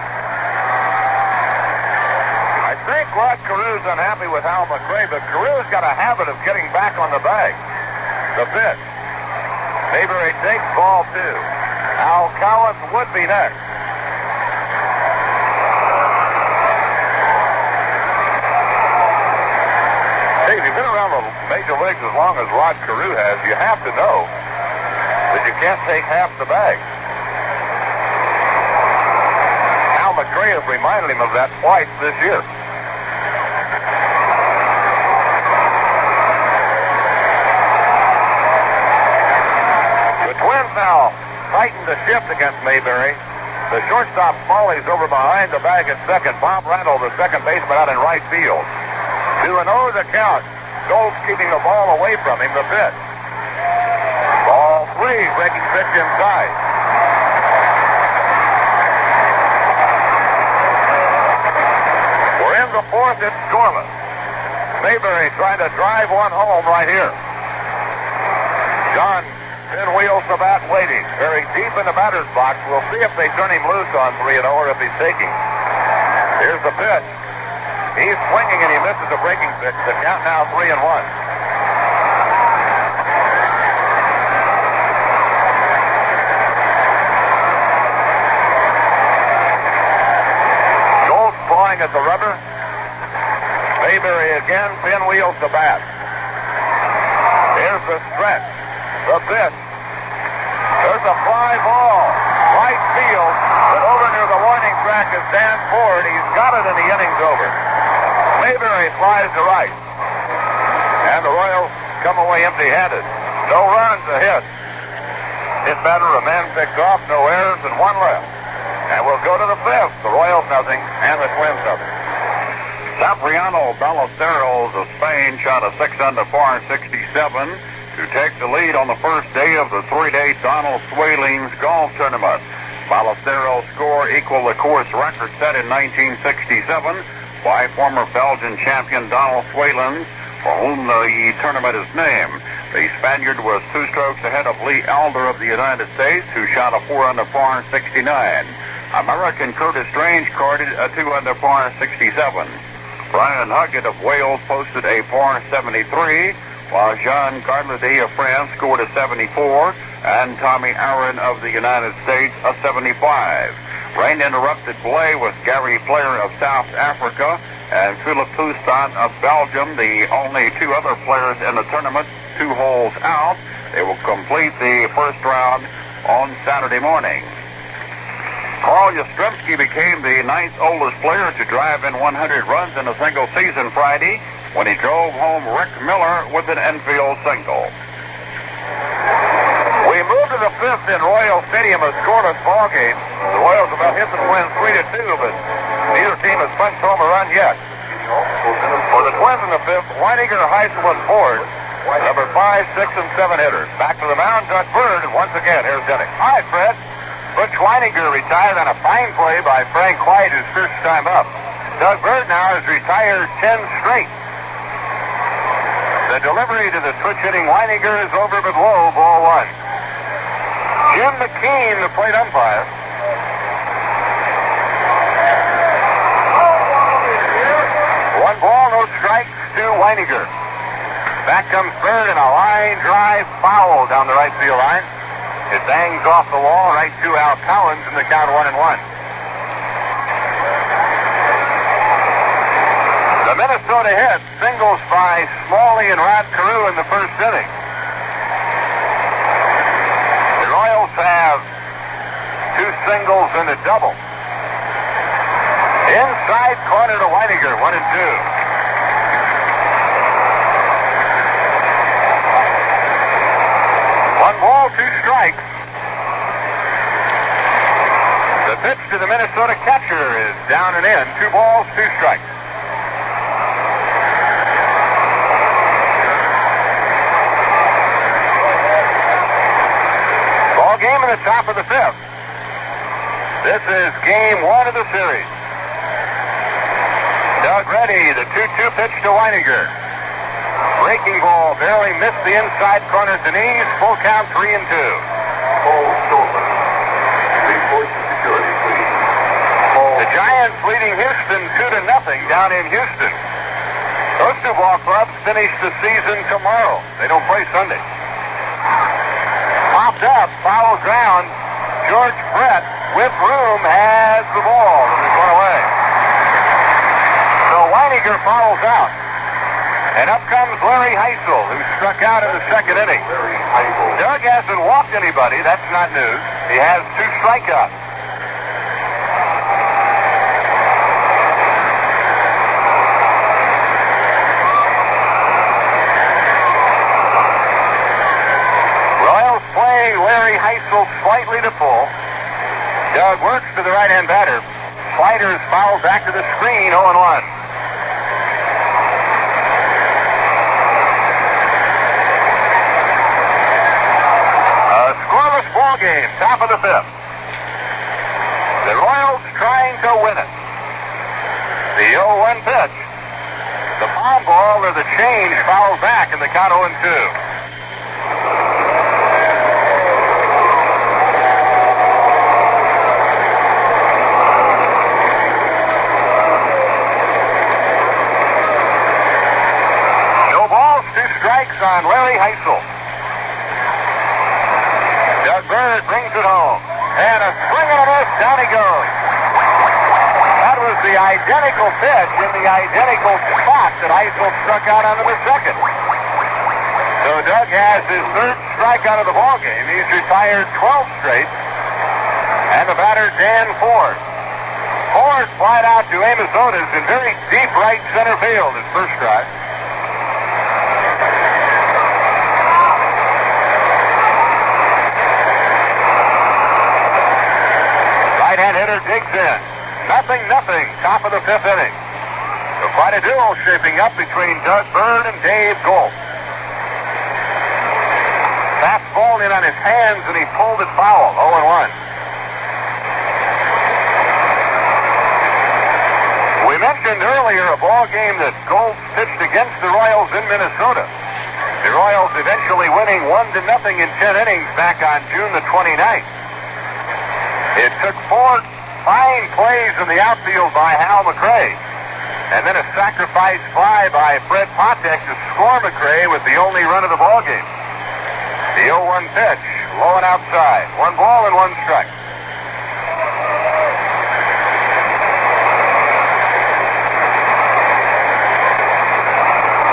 I think Rod Carew's unhappy with Hal McRae, but Carew's got a habit of getting back on the bag. The pitch. Mayberry takes ball 2. Al Collins would be next. Hey, if you've been around the major leagues as long as Rod Carew has, you have to know that you can't take half the bag. Al McRae has reminded him of that twice this year. The Twins now tighten the shift against Mayberry. The shortstop Smalley's over behind the bag at second. Bob Randall, the second baseman, out in right field. 2-0 the count. Gold's keeping the ball away from him. The pitch. Ball 3, breaking pitch inside. We're in the fourth. It's scoreless. Mayberry trying to drive one home right here. John pinwheels the bat, waiting. Very deep in the batter's box. We'll see if they turn him loose on 3-0 or if he's taking. Here's the pitch. He's swinging and he misses a breaking pitch. The count now 3-1. Gold clawing at the rubber. Mayberry again pinwheels the bat. Here's the stretch. The pitch. There's a fly ball. Right field. But over near the warning track is Dan Ford. He's got it and the inning's over. Mayberry flies to right. And the Royals come away empty-handed. No runs, a hit. Hit batter, a man picked off, no errors, and one left. And we'll go to the fifth. The Royals nothing, and the Twins nothing. Cipriano Ballesteros of Spain shot a 6-under par 67 to take the lead on the first day of the 3-day Donald Swailings golf tournament. Ballesteros' score equaled the course record set in 1967 by former Belgian champion Donald Swailings, for whom the tournament is named. The Spaniard was 2 strokes ahead of Lee Elder of the United States, who shot a 4-under par 69. American Curtis Strange carded a 2-under par 67. Brian Huggett of Wales posted a par 73, while Jean Garledy of France scored a 74, and Tommy Aaron of the United States a 75. Rain interrupted play with Gary Player of South Africa and Philip Toussaint of Belgium, the only 2 other players in the tournament, 2 holes out. They will complete the first round on Saturday morning. Carl Yastrzemski became the 9th oldest player to drive in 100 runs in a single season Friday when he drove home Rick Miller with an infield single. We move to the fifth in Royal Stadium, a scoreless ball game. The Royals about hit the Twins 3-2, but neither team has punched home a run yet. For the Twins in the fifth, Weiniger, Heisel, and Ford, number 5, 6, and 7 hitters. Back to the mound, Doug Bird, and once again, here's Denny. Hi, Fred. Butch Weiniger retired on a fine play by Frank White his first time up. Doug Bird now has retired 10 straight. The delivery to the switch-hitting Weiniger is over but low, ball 1. Jim McKean, the plate umpire. One ball, no strikes to Weiniger. Back comes Bird and a line drive foul down the right field line. It bangs off the wall right to Al Collins in the count 1-1. The Minnesota hit singles by Smalley and Rod Carew in the first inning. The Royals have 2 singles and a double. Inside corner to Weiniger, 1-2. 1 ball, 2 strikes. The pitch to the Minnesota catcher is down and in. 2 balls, 2 strikes. Ball game in the top of the fifth. This is game 1 of the series. Doug Reddy, the 2-2 pitch to Weiniger. Breaking ball barely missed the inside corner to knees. Full count 3-2. The Giants leading Houston 2-0 down in Houston. Those 2 ball clubs finish the season tomorrow. They don't play Sunday. Popped up, foul ground. George Brett with room has the ball and it's run away. So Weiniger fouls out. And up comes Larry Heisel, who struck out in the second inning. Doug hasn't walked anybody. That's not news. He has 2 strikeouts. Royals playing Larry Heisel slightly to full. Doug works to the right-hand batter. Slider is fouled back to the screen, 0-1. Scoreless ball game, top of the 5th. The Royals trying to win it. The 0-1 pitch. The foul ball or the change fouled back in the count 0-2. On Larry Heisel. Doug Bird brings it home. And a swing and a miss. Down he goes. That was the identical pitch in the identical spot that Heisel struck out on in the second. So Doug has his 3rd strikeout of the ballgame. He's retired 12 straight. And the batter, Dan Ford. Ford flied out to Amos Otis in very deep right center field his first drive. Hitter digs in. 0-0, top of the 5th inning. So quite a duel shaping up between Doug Bird and Dave Gold. Fastball in on his hands, and he pulled it foul. 0-1. We mentioned earlier a ball game that Gold pitched against the Royals in Minnesota. The Royals eventually winning 1-0 in 10 innings back on June the 29th. It took 4 fine plays in the outfield by Hal McRae, and then a sacrifice fly by Fred Patek to score McRae with the only run of the ballgame. The 0-1 pitch, low and outside. 1 ball and 1 strike.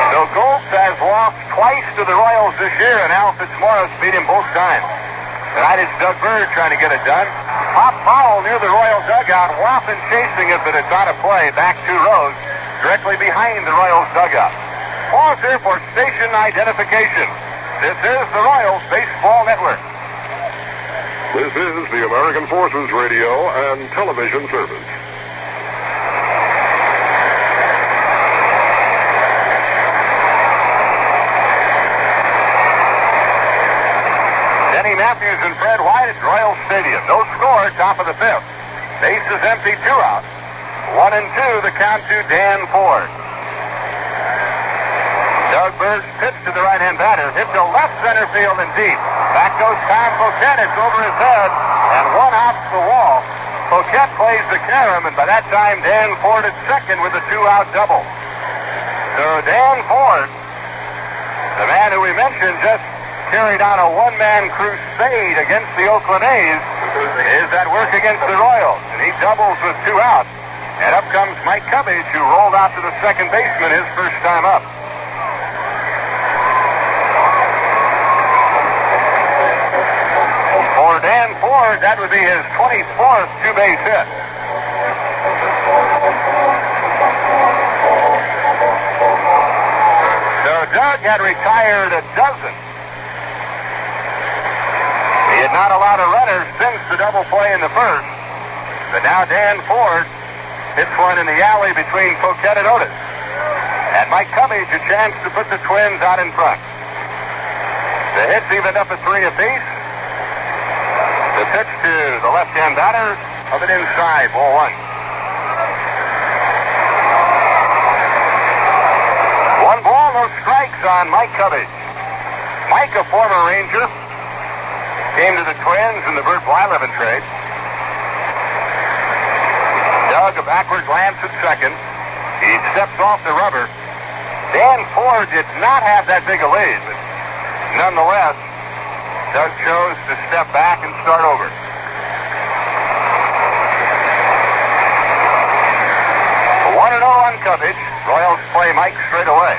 So Goltz has lost twice to the Royals this year, and Al Fitzmaurice beat him both times. Tonight it's Doug Bird trying to get it done. Pop foul near the Royal dugout. Waffen chasing it, but it's out of play. Back 2 rows, directly behind the Royals dugout. Pause here for station identification. This is the Royals Baseball Network. This is the American Forces Radio and Television Service. Matthews and Fred White at Royal Stadium. No score, top of the 5th. Bases empty, 2 out. 1-2, the count to Dan Ford. Doug Bird's pitch to the right-hand batter. Hit to left center field and deep. Back goes Tom Poquette. It's over his head. And 1 out to the wall. Poquette plays the carom, and by that time, Dan Ford at second with a 2-out double. So Dan Ford, the man who we mentioned just carried on a one-man crusade against the Oakland A's, is at work against the Royals. And he doubles with 2 outs. And up comes Mike Cubbage, who rolled out to the second baseman his first time up. For Dan Ford, that would be his 24th 2-base hit. So Doug had retired a dozen. He had not allowed a runner since the double play in the first. But now Dan Ford hits one in the alley between Poquette and Otis. And Mike Cubbage a chance to put the Twins out in front. The hits evened up at 3 apiece. The pitch to the left-hand batter of it inside, ball 1. 1 ball, no strikes on Mike Cubbage. Mike, a former Ranger, came to the Twins in the Bert Blyleven trade. Doug, a backward glance at second. He steps off the rubber. Dan Ford did not have that big a lead, but nonetheless, Doug chose to step back and start over. 1-0 on Cubbage. Royals play Mike straight away.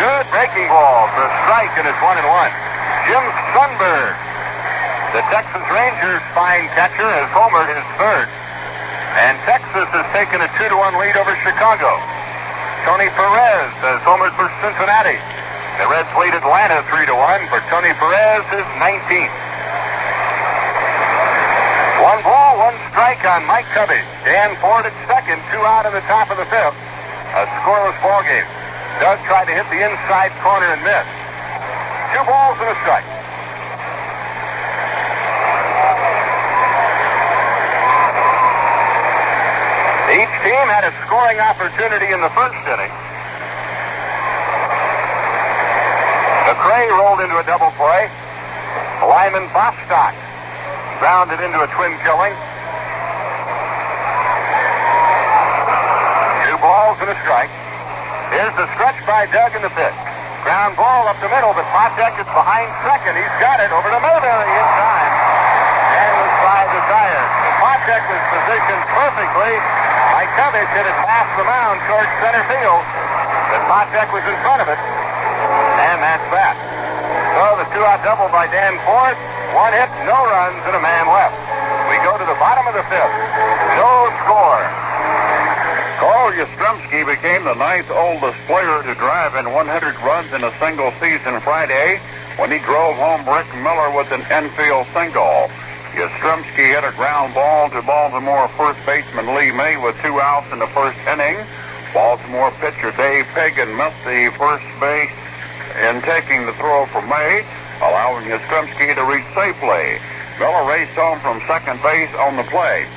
Good breaking ball for a strike, and it's 1-1. Jim Sundberg, the Texas Rangers' fine catcher, has homered his third. And Texas has taken a 2-1 lead over Chicago. Tony Perez has homered for Cincinnati. The Reds lead Atlanta 3-1 for Tony Perez, his 19th. 1 ball, 1 strike on Mike Covey. Dan Ford at second, 2 out in the top of the fifth. A scoreless ball game. Doug tried to hit the inside corner and missed. 2 balls and a strike. Each team had a scoring opportunity in the first inning. McRae rolled into a double play. Lyman Bostock grounded into a twin killing. 2 balls and a strike. Here's the stretch by Doug in the pitch. Ground ball up the middle, but Patek is behind second. He's got it over to Mayberry in time. And was by the tire. Patek was positioned perfectly. Covey hit it past the mound towards center field. But Patek was in front of it. And that's that. So the 2-out double by Dan Ford. 1 hit, no runs, and a man left. We go to the bottom of the fifth. No score. Carl Yastrzemski became the 9th oldest player to drive in 100 runs in a single season Friday when he drove home Rick Miller with an infield single. Yastrzemski hit a ground ball to Baltimore first baseman Lee May with 2 outs in the first inning. Baltimore pitcher Dave Pagan missed the first base in taking the throw from May, allowing Yastrzemski to reach safely. Miller raced home from second base on the play.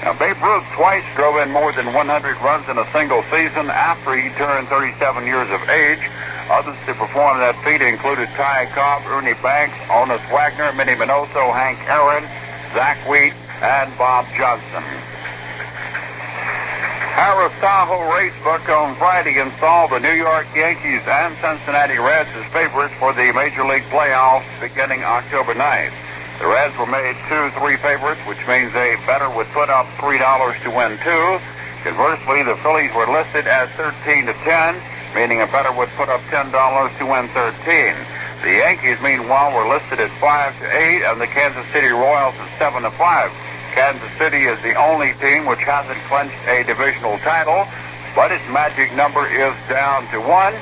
Now, Babe Ruth twice drove in more than 100 runs in a single season after he turned 37 years of age. Others to perform that feat included Ty Cobb, Ernie Banks, Honus Wagner, Minnie Minoso, Hank Aaron, Zach Wheat, and Bob Johnson. Harris Tahoe Racebook on Friday installed the New York Yankees and Cincinnati Reds as favorites for the Major League playoffs beginning October 9th. The Reds were made 2-3 favorites, which means a bettor would put up $3 to win 2. Conversely, the Phillies were listed as 13-10, meaning a bettor would put up $10 to win 13. The Yankees, meanwhile, were listed at 5-8, and the Kansas City Royals at 7-5. Kansas City is the only team which hasn't clinched a divisional title, but its magic number is down to 1.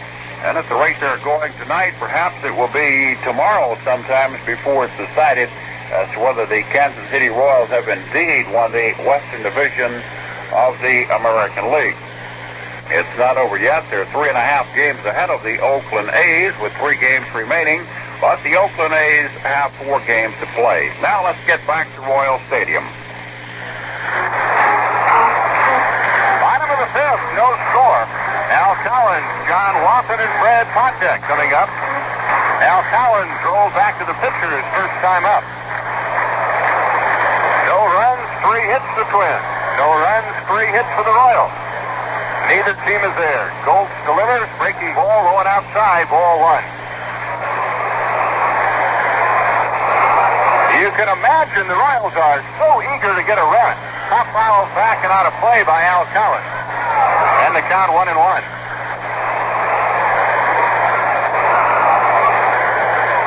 And at the rate they're going tonight, perhaps it will be tomorrow sometimes before it's decided as to whether the Kansas City Royals have indeed won the Western Division of the American League. It's not over yet. They're 3.5 games ahead of the Oakland A's with 3 games remaining, but the Oakland A's have 4 games to play. Now let's get back to Royal Stadium. Bottom of the fifth, no score. Al Collins, John Watson, and Brad Patek coming up. Al Collins rolls back to the pitcher his first time up. No runs, 3 hits the Twins. No runs, 3 hits for the Royals. Neither team is there. Goltz delivers, breaking ball, low and outside, ball 1. You can imagine the Royals are so eager to get a run. Top fouls back and out of play by Al Collins. And the count 1-1.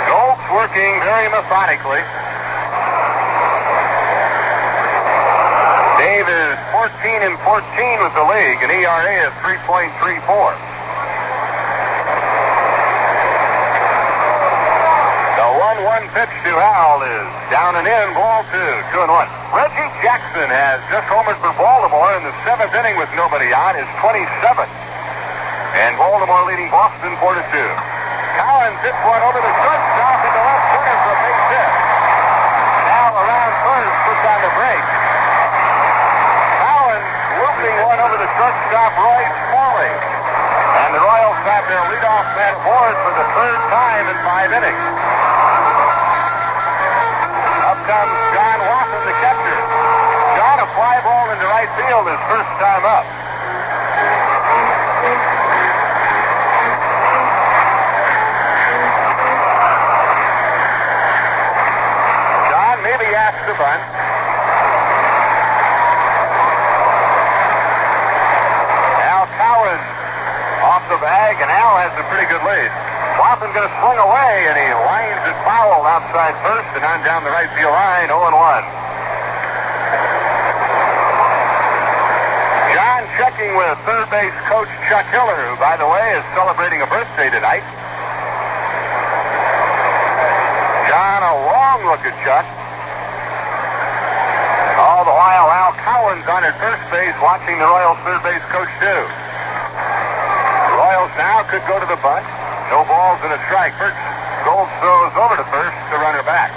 Goltz working very methodically. Dave is 14-14 with the league, an ERA of 3.34. The 1-1 pitch to Al is down and in, ball 2, 2-1. Reggie Jackson has just homered for Baltimore in the 7th inning with nobody on, his 27th. And Baltimore leading Boston 4-2. Collins hits one over the shortstop into left center for a base hit. Now around first, puts on the brake. Looping one over the shortstop, Roy Smalley. And the Royals have their leadoff man aboard for the 3rd time in 5 innings. Up comes John Watson, the catcher. John, a fly ball into right field his first time up. John maybe asked the bunt. Off the bag, and Al has a pretty good lead. Watson going to swing away, and he lines it foul outside first and on down the right field line, 0-1. John checking with third base coach Chuck Hiller, who, by the way, is celebrating a birthday tonight. John, a long look at Chuck. All the while, Al Collins on at first base watching the Royals third base coach too. The Royals now could go to the bunt. No balls and a strike. First, Gold throws over to first to runner back.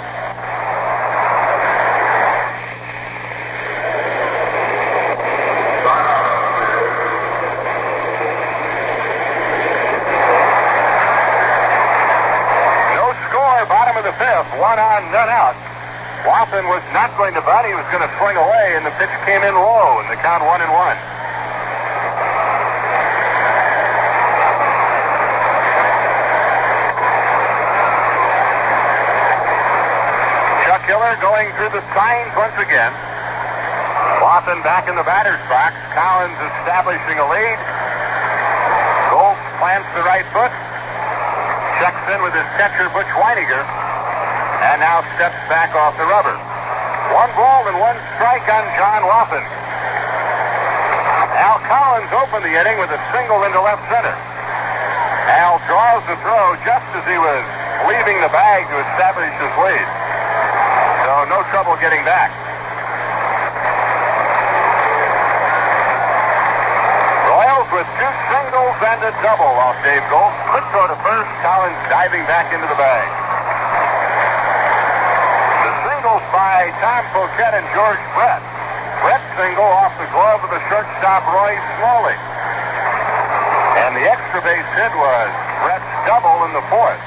No score, bottom of the fifth. 1 on, none out. Watson was not going to bunt. He was going to swing away, and the pitch came in low, and the count 1-1. Chuck Hiller going through the signs once again. Watson back in the batter's box. Collins establishing a lead. Gold plants the right foot. Checks in with his catcher, Butch Weiniger. And now steps back off the rubber. 1 ball and 1 strike on John Watson. Al Collins opened the inning with a single into left center. Al draws the throw just as he was leaving the bag to establish his lead. So no trouble getting back. Royals with 2 singles and a double off Dave Gold. Quick throw to first. Collins diving back into the bag. Singles by Tom Poquette and George Brett. Brett single off the glove of the shortstop Roy Smalley. And the extra base hit was Brett's double in the 4th.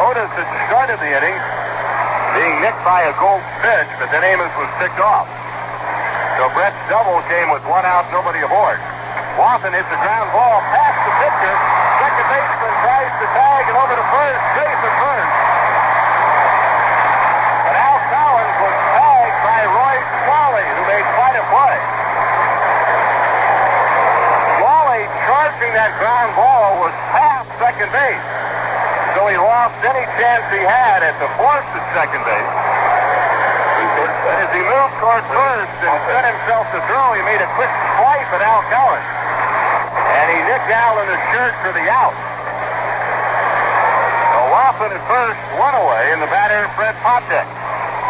Otis had started the inning being nicked by a Gold pitch, but then Amos was picked off. So Brett's double came with 1 out, nobody aboard. Watson hits a ground ball past the pitcher. Second baseman tries to tag and over to first. Safe at first. That ground ball was past second base. So he lost any chance he had at the force at second base. And as he moved toward first and set himself to throw, he made a quick swipe at Al Collins. And he nicked Al in the shirt for the out. So Watson at first, 1 away, and the batter, Fred Potek.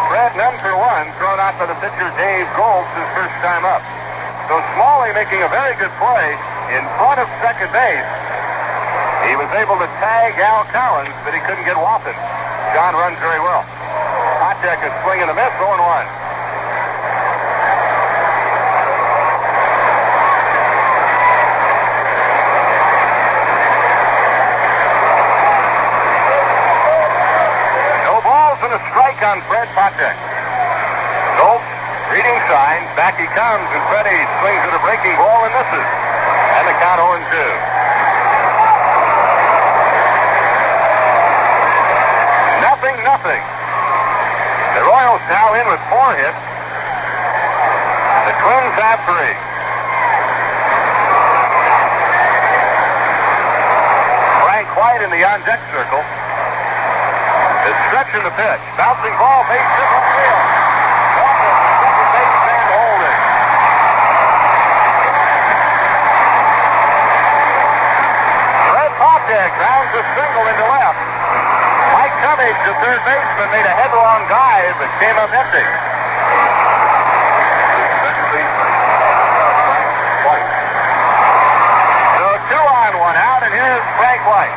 Fred, none for 1, thrown out by the pitcher, Dave Gold, his first time up. So Smalley making a very good play in front of second base. He was able to tag Al Collins, but he couldn't get Watson. John runs very well. Potek is swinging a miss, 0-1. No balls and a strike on Fred Potek. Gold reading signs, back he comes, and Freddie swings at a breaking ball and misses. And the count 0-2. Nothing. The Royals now in with 4 hits. The Twins have 3. Frank White in the on-deck circle is stretching the pitch. Bouncing ball, base hit left field. Second baseman holding. Fred Potek grounds a single into left. Mike Cummings, the third baseman, made a headlong dive but came up empty. So 2 on, 1 out, and here's Frank White.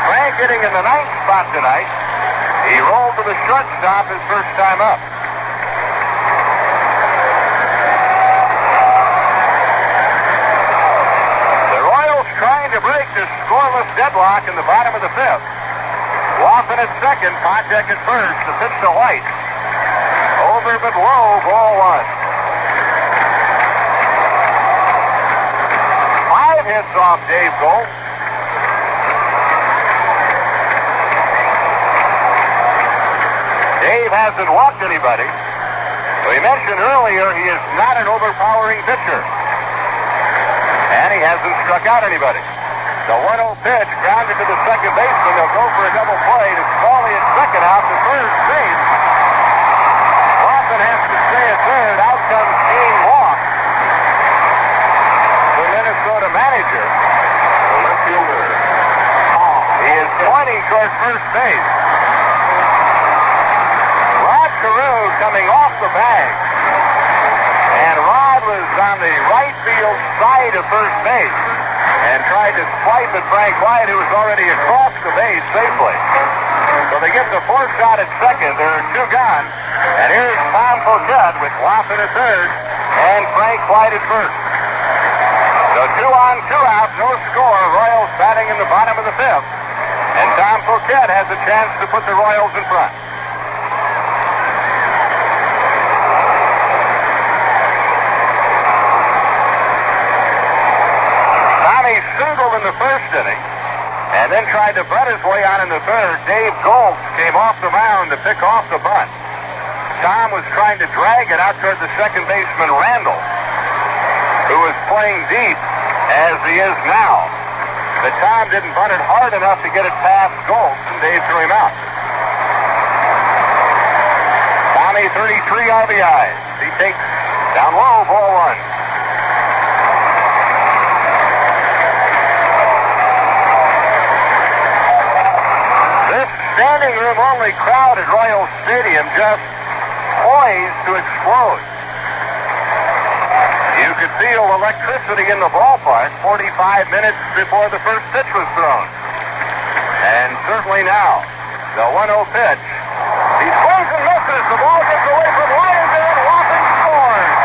Frank hitting in the 9th spot tonight. He rolled to the shortstop his first time up. The Royals trying to break this scoreless deadlock in the bottom of the 5th. Watson at second, Potek at first. The pitch to White. Over but low, ball 1. 5 hits off Dave Gold. Dave hasn't walked anybody. We mentioned earlier he is not an overpowering pitcher. And he hasn't struck out anybody. The 1-0 pitch grounded to the second baseman. They'll go for a double play to Smalley at second, out to third base. Watson has to stay at third. Out comes Gene Walk, the Minnesota manager. The left fielder. He is pointing toward first base. Rod Carew coming off the bag. And Rod was on the right field side of first base and tried to swipe at Frank White, who was already across the base safely. So they get the fourth shot at second. There are two gone. And here's Tom Pochette with Watson at third and Frank White at first. So 2 on, 2 out, no score. Royals batting in the bottom of the fifth. And Tom Pochette has a chance to put the Royals in front. Tommy singled in the first inning and then tried to butt his way on in the third. Dave Goltz came off the mound to pick off the bunt. Tom was trying to drag it out toward the second baseman, Randall, who was playing deep as he is now. But Tom didn't bunt it hard enough to get it past Goltz, and Dave threw him out. Tommy, 33 RBIs. He takes down low, ball one. This standing room only crowd at Royal Stadium just poised to explode. You could feel electricity in the ballpark 45 minutes before the first pitch was thrown. And certainly now, the 1-0 pitch. He swings and misses. The ball gets away from Washington, and Watson scores.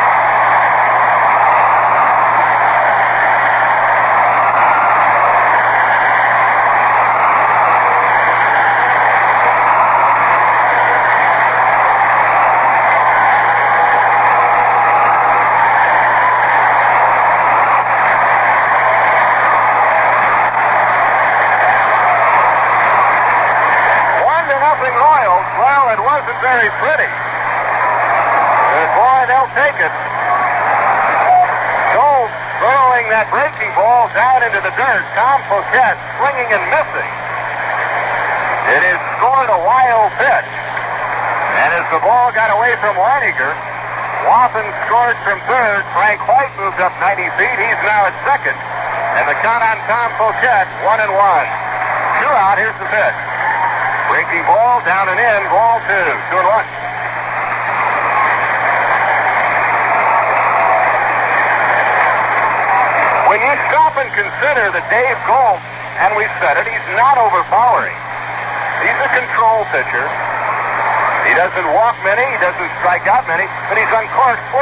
Royals, well, it wasn't very pretty. But boy, they'll take it. Gold throwing that breaking ball down into the dirt. Tom Pochette swinging and missing. It is scored a wild pitch. And as the ball got away from Leininger, Watson scored from third. Frank White moved up 90 feet. He's now at second. And the count on Tom Pochette, 1-1. 2 out, here's the pitch. Breaking ball, down and in, ball 2, 2-1. When you stop and consider that Dave Goltz, and we said it, he's not overpowering. He's a control pitcher. He doesn't walk many, he doesn't strike out many, but he's uncorked 14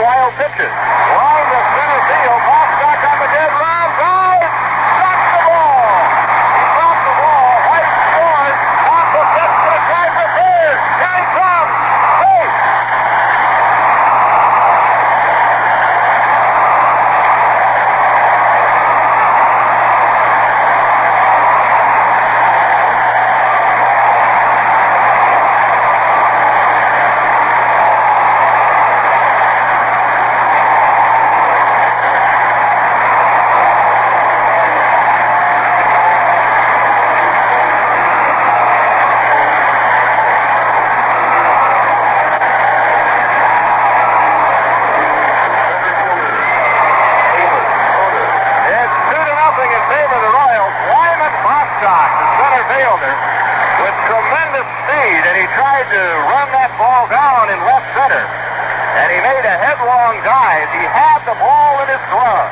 wild pitches. Line to center field, Bostock on the dead run, drive, drops the ball. He dropped the ball, White scores. Pochette's going to try for third. Here he comes. Hey! The center fielder, with tremendous speed, and he tried to run that ball down in left center, and he made a headlong dive. He had the ball in his glove,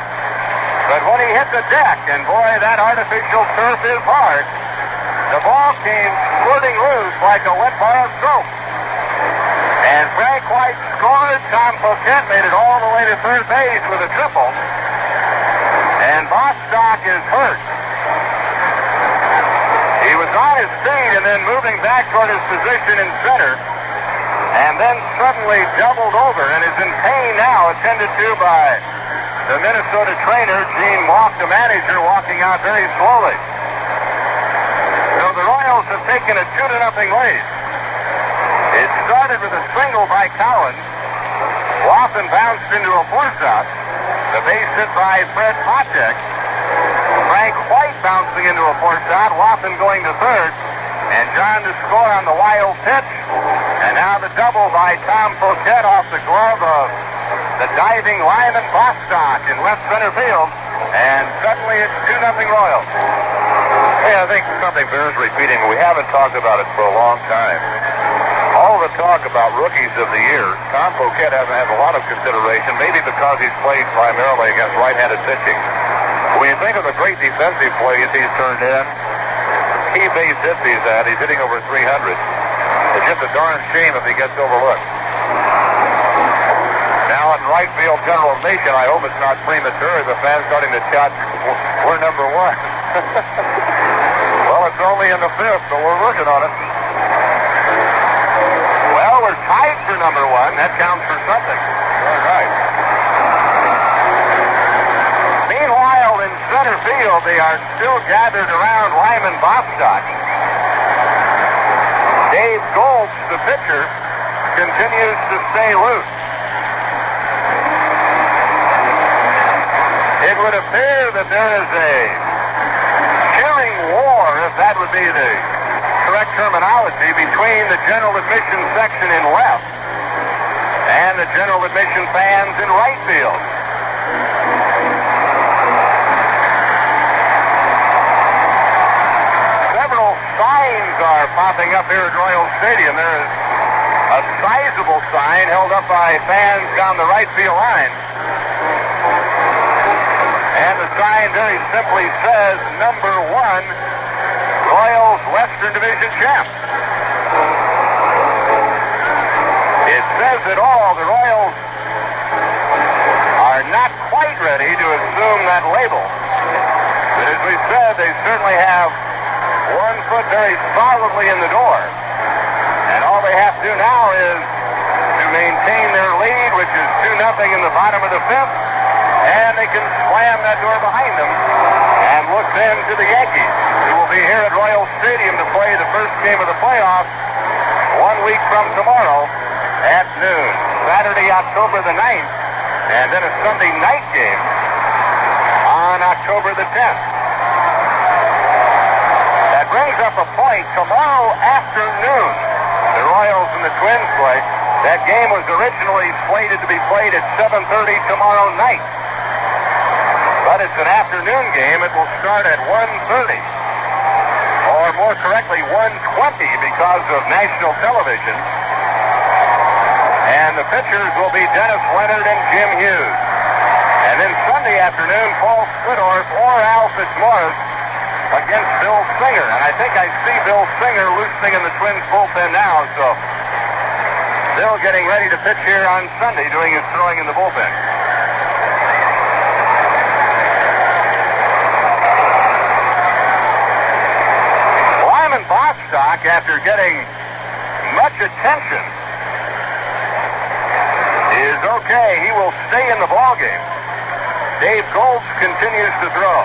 but when he hit the deck, and boy, that artificial turf is hard, the ball came squirting loose like a wet bar of soap. And Frank White scored. Tom Pochette made it all the way to third base with a triple, and Bostock is hurt. He was on his feet and then moving back toward his position in center, and then suddenly doubled over and is in pain now, attended to by the Minnesota trainer, Gene Walk, the manager, walking out very slowly. So the Royals have taken a 2-0 lead. It started with a single by Collins. Watson bounced into a force out. The base hit by Fred Patek. Frank White bouncing into a force out. Watson going to third. And John to score on the wild pitch. And now the double by Tom Poquette off the glove of the diving Lyman Bostock in left center field. And suddenly it's 2-0 Royals. Hey, I think something bears repeating. We haven't talked about it for a long time. All the talk about rookies of the year, Tom Poquette hasn't had a lot of consideration, maybe because he's played primarily against right-handed pitching. When you think of the great defensive plays he's turned in, key base hits he's had, he's hitting over 300. It's just a darn shame if he gets overlooked. Now in right field general nation, I hope it's not premature as the fans starting to shout, we're number one. Well, it's only in the fifth, but we're working on it. Well, we're tied for number one. That counts for something. All right. Meanwhile, in center field, they are still gathered around Lyman Bostock. Dave Goltz, the pitcher, continues to stay loose. It would appear that there is a cheering war, if that would be the correct terminology, between the general admission section in left and the general admission fans in right field. Several signs are popping up here at Royal Stadium. There is a sizable sign held up by fans down the right field line. And the sign very simply says, number one, Royals Western Division champs. It says it all. The Royals are not quite ready to assume that label. But as we said, they certainly have one foot very solidly in the door. And all they have to do now is to maintain their lead, which is 2-0 in the bottom of the fifth. And they can slam that door behind them and look then to the Yankees, who will be here at Royal Stadium to play the first game of the playoffs 1 week from tomorrow at noon. Saturday, October the 9th, and then a Sunday night game on October the 10th. That brings up a point. Tomorrow afternoon, the Royals and the Twins play. That game was originally slated to be played at 7:30 tomorrow night. But it's an afternoon game. It will start at 1:30. Or more correctly, 1:20 because of national television. And the pitchers will be Dennis Leonard and Jim Hughes. And then Sunday afternoon, Paul Swidorf or Al Fitzmaurice against Bill Singer. And I think I see Bill Singer loosening in the Twins bullpen now. So Bill getting ready to pitch here on Sunday, doing his throwing in the bullpen. Lyman Bostock, after getting much attention, is okay. He will stay in the ballgame. Dave Goltz continues to throw.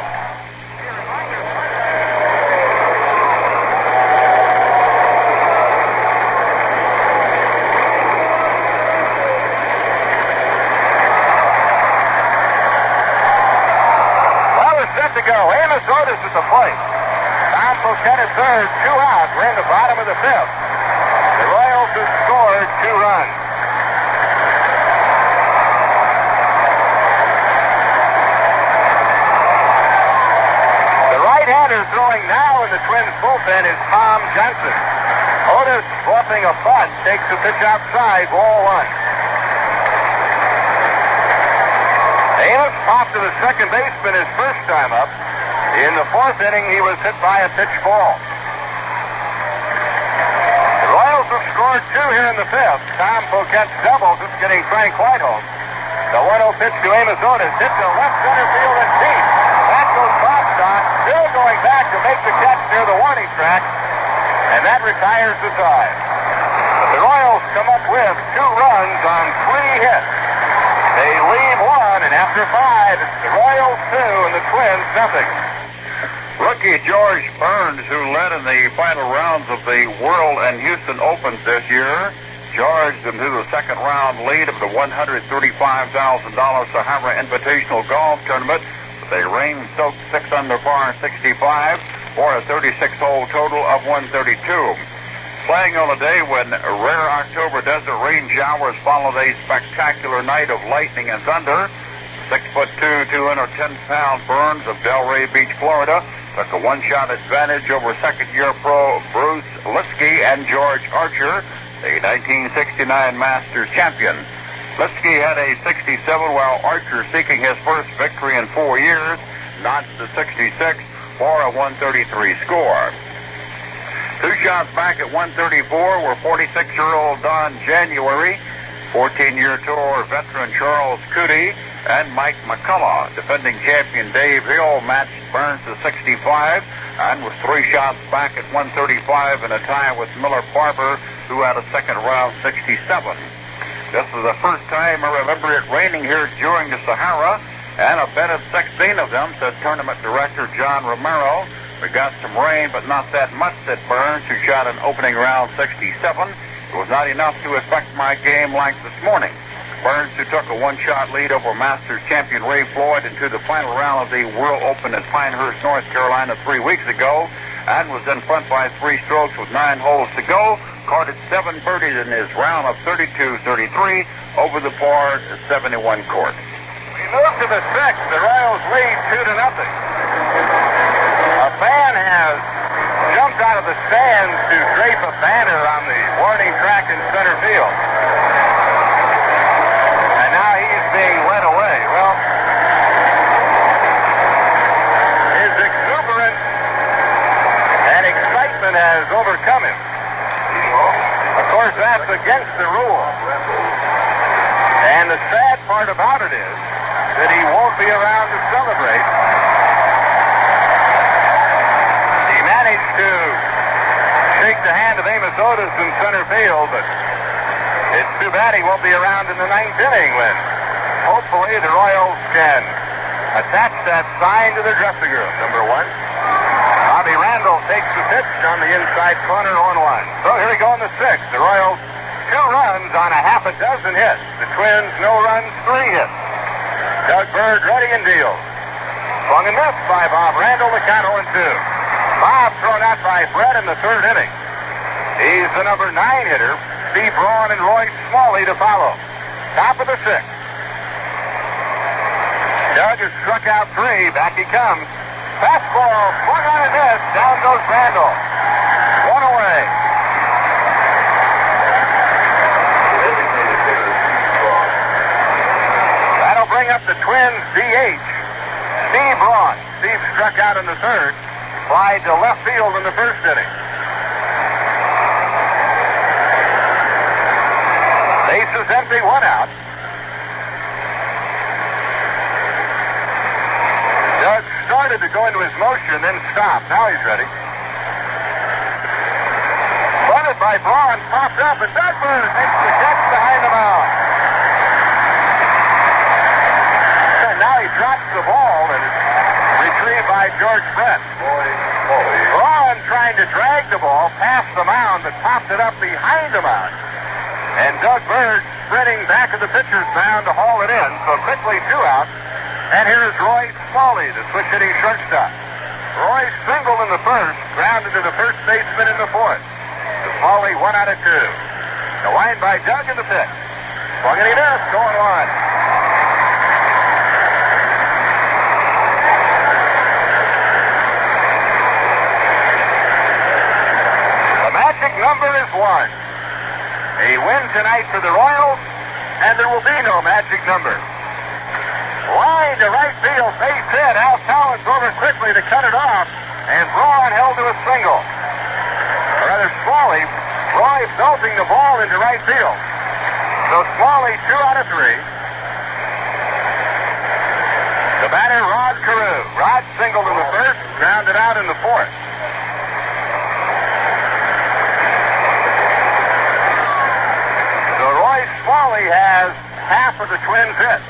To go. Amos Otis at the plate. Tom Poquette at third, 2 out. We're in the bottom of the fifth. The Royals have scored 2 runs. The right-hander throwing now in the Twins bullpen is Tom Johnson. Otis bluffing a bunt, takes the pitch outside, ball 1. Amos popped to the second baseman his first time up. In the 4th inning, he was hit by a pitch ball. The Royals have scored 2 here in the 5th. Tom Poquette's double, just getting Frank White home. The 1-0 pitch to Amos Otis, hit to left center field and deep. Back goes Bostock, still going back to make the catch near the warning track, and that retires the tie. The Royals come up with 2 runs on 3 hits. They leave 1, and after 5, it's the Royals 2 and the Twins nothing. Rookie George Burns, who led in the final rounds of the World and Houston Opens this year, charged into the second round lead of the $135,000 Sahara Invitational Golf Tournament. They rain-soaked 6 under par 65 for a 36-hole total of 132. Playing on a day when rare October desert rain showers followed a spectacular night of lightning and thunder, 6'2", 210-pound Burns of Delray Beach, Florida, took a one-shot advantage over second-year pro Bruce Liskey and George Archer, the 1969 Masters champion. Liskey had a 67, while Archer, seeking his first victory in 4 years, notched the 66 for a 133 score. 2 shots back at 134 were 46-year-old Don January, 14-year tour veteran Charles Cootie, and Mike McCullough. Defending champion Dave Hill matched Burns to 65 and was 3 shots back at 135 in a tie with Miller Barber, who had a second-round 67. This is the first time I remember it raining here during the Sahara, and I've been at 16 of them, said tournament director John Romero. We got some rain, but not that much, said Burns, who shot an opening round 67. It was not enough to affect my game like this morning. Burns, who took a one-shot lead over Masters champion Ray Floyd into the final round of the World Open at Pinehurst, North Carolina 3 weeks ago, and was in front by 3 strokes with 9 holes to go, carded 7 birdies in his round of 32-33 over the par 71 course. We move to the 6th. The Royals lead 2-0. A fan has jumped out of the stands to drape a banner on the warning track in center field. And now he's being led away. Well, his exuberance and excitement has overcome him. Of course, that's against the rule. And the sad part about it is that he won't be around to celebrate. He managed to shake the hand of Amos Otis in center field, but it's too bad he won't be around in the 9th inning when hopefully the Royals can attach that sign to their dressing room. Number 1. Bobby Randall takes the pitch on the inside corner, 0-1. So here we go in the 6th. The Royals 2 runs on a half a dozen hits. The Twins, no runs, 3 hits. Doug Bird ready and deals. Swung and missed by Bob Randall, the count 0-2. Bob thrown out by Brett in the 3rd inning. He's the number 9 hitter. Steve Braun and Roy Smalley to follow. Top of the 6th. Doug has struck out 3. Back he comes. Fastball, swung on and missed. Down goes Randall. 1 away. That'll bring up the Twins' DH, Steve Braun. Steve struck out in the 3rd. Fly to left field in the 1st inning. Bases empty, 1 out. Doug started to go into his motion, then stopped. Now he's ready. Bunted by Braun, popped up, and Doug Bird makes the catch behind the mound. And now he drops the ball, and it's retrieved by George Brett. Braun trying to drag the ball past the mound, but popped it up behind the mound. And Doug Bird sprinting back to the pitcher's mound to haul it in. So quickly 2 out. And here is Roy Smalley, the switch-hitting shortstop. Roy singled in the 1st, grounded to the first baseman in the 4th. To Smalley, 1 out of 2. The line by Doug in the 5th. Swung and he missed, going 1. The magic number is 1. A win tonight for the Royals, and there will be no magic number. Line to right field, base hit. Al Collins over quickly to cut it off, and Braun held to a single. Or rather, Smalley, Roy belting the ball into right field. So Smalley 2 out of 3. The batter, Rod Carew. Rod singled in the 1st, grounded out in the 4th. Smalley has half of the Twins' hits.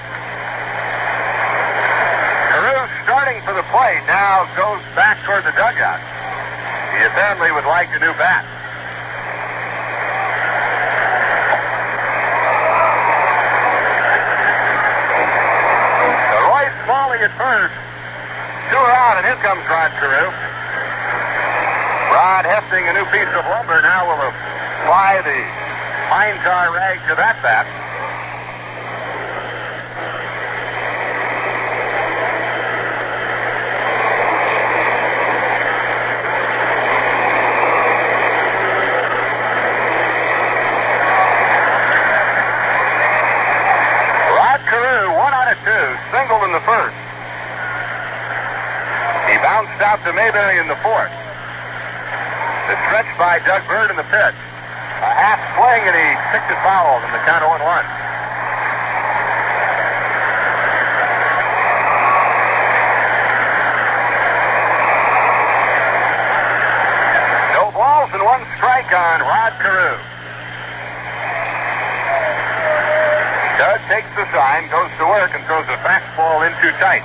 Carew starting for the plate now goes back toward the dugout. He apparently would like a new bat. Roy Smalley at first, here comes Rod Carew. Rod hefting a new piece of lumber now will apply the pine tar rag to that bat. Single in the first. He bounced out to Mayberry in the fourth. The stretch by Doug Bird in the pitch. A half swing, and he kicked it foul in the count 0-1. No balls and one strike on Rod Carew. Doug takes the sign, goes to work, and throws a fastball in too tight.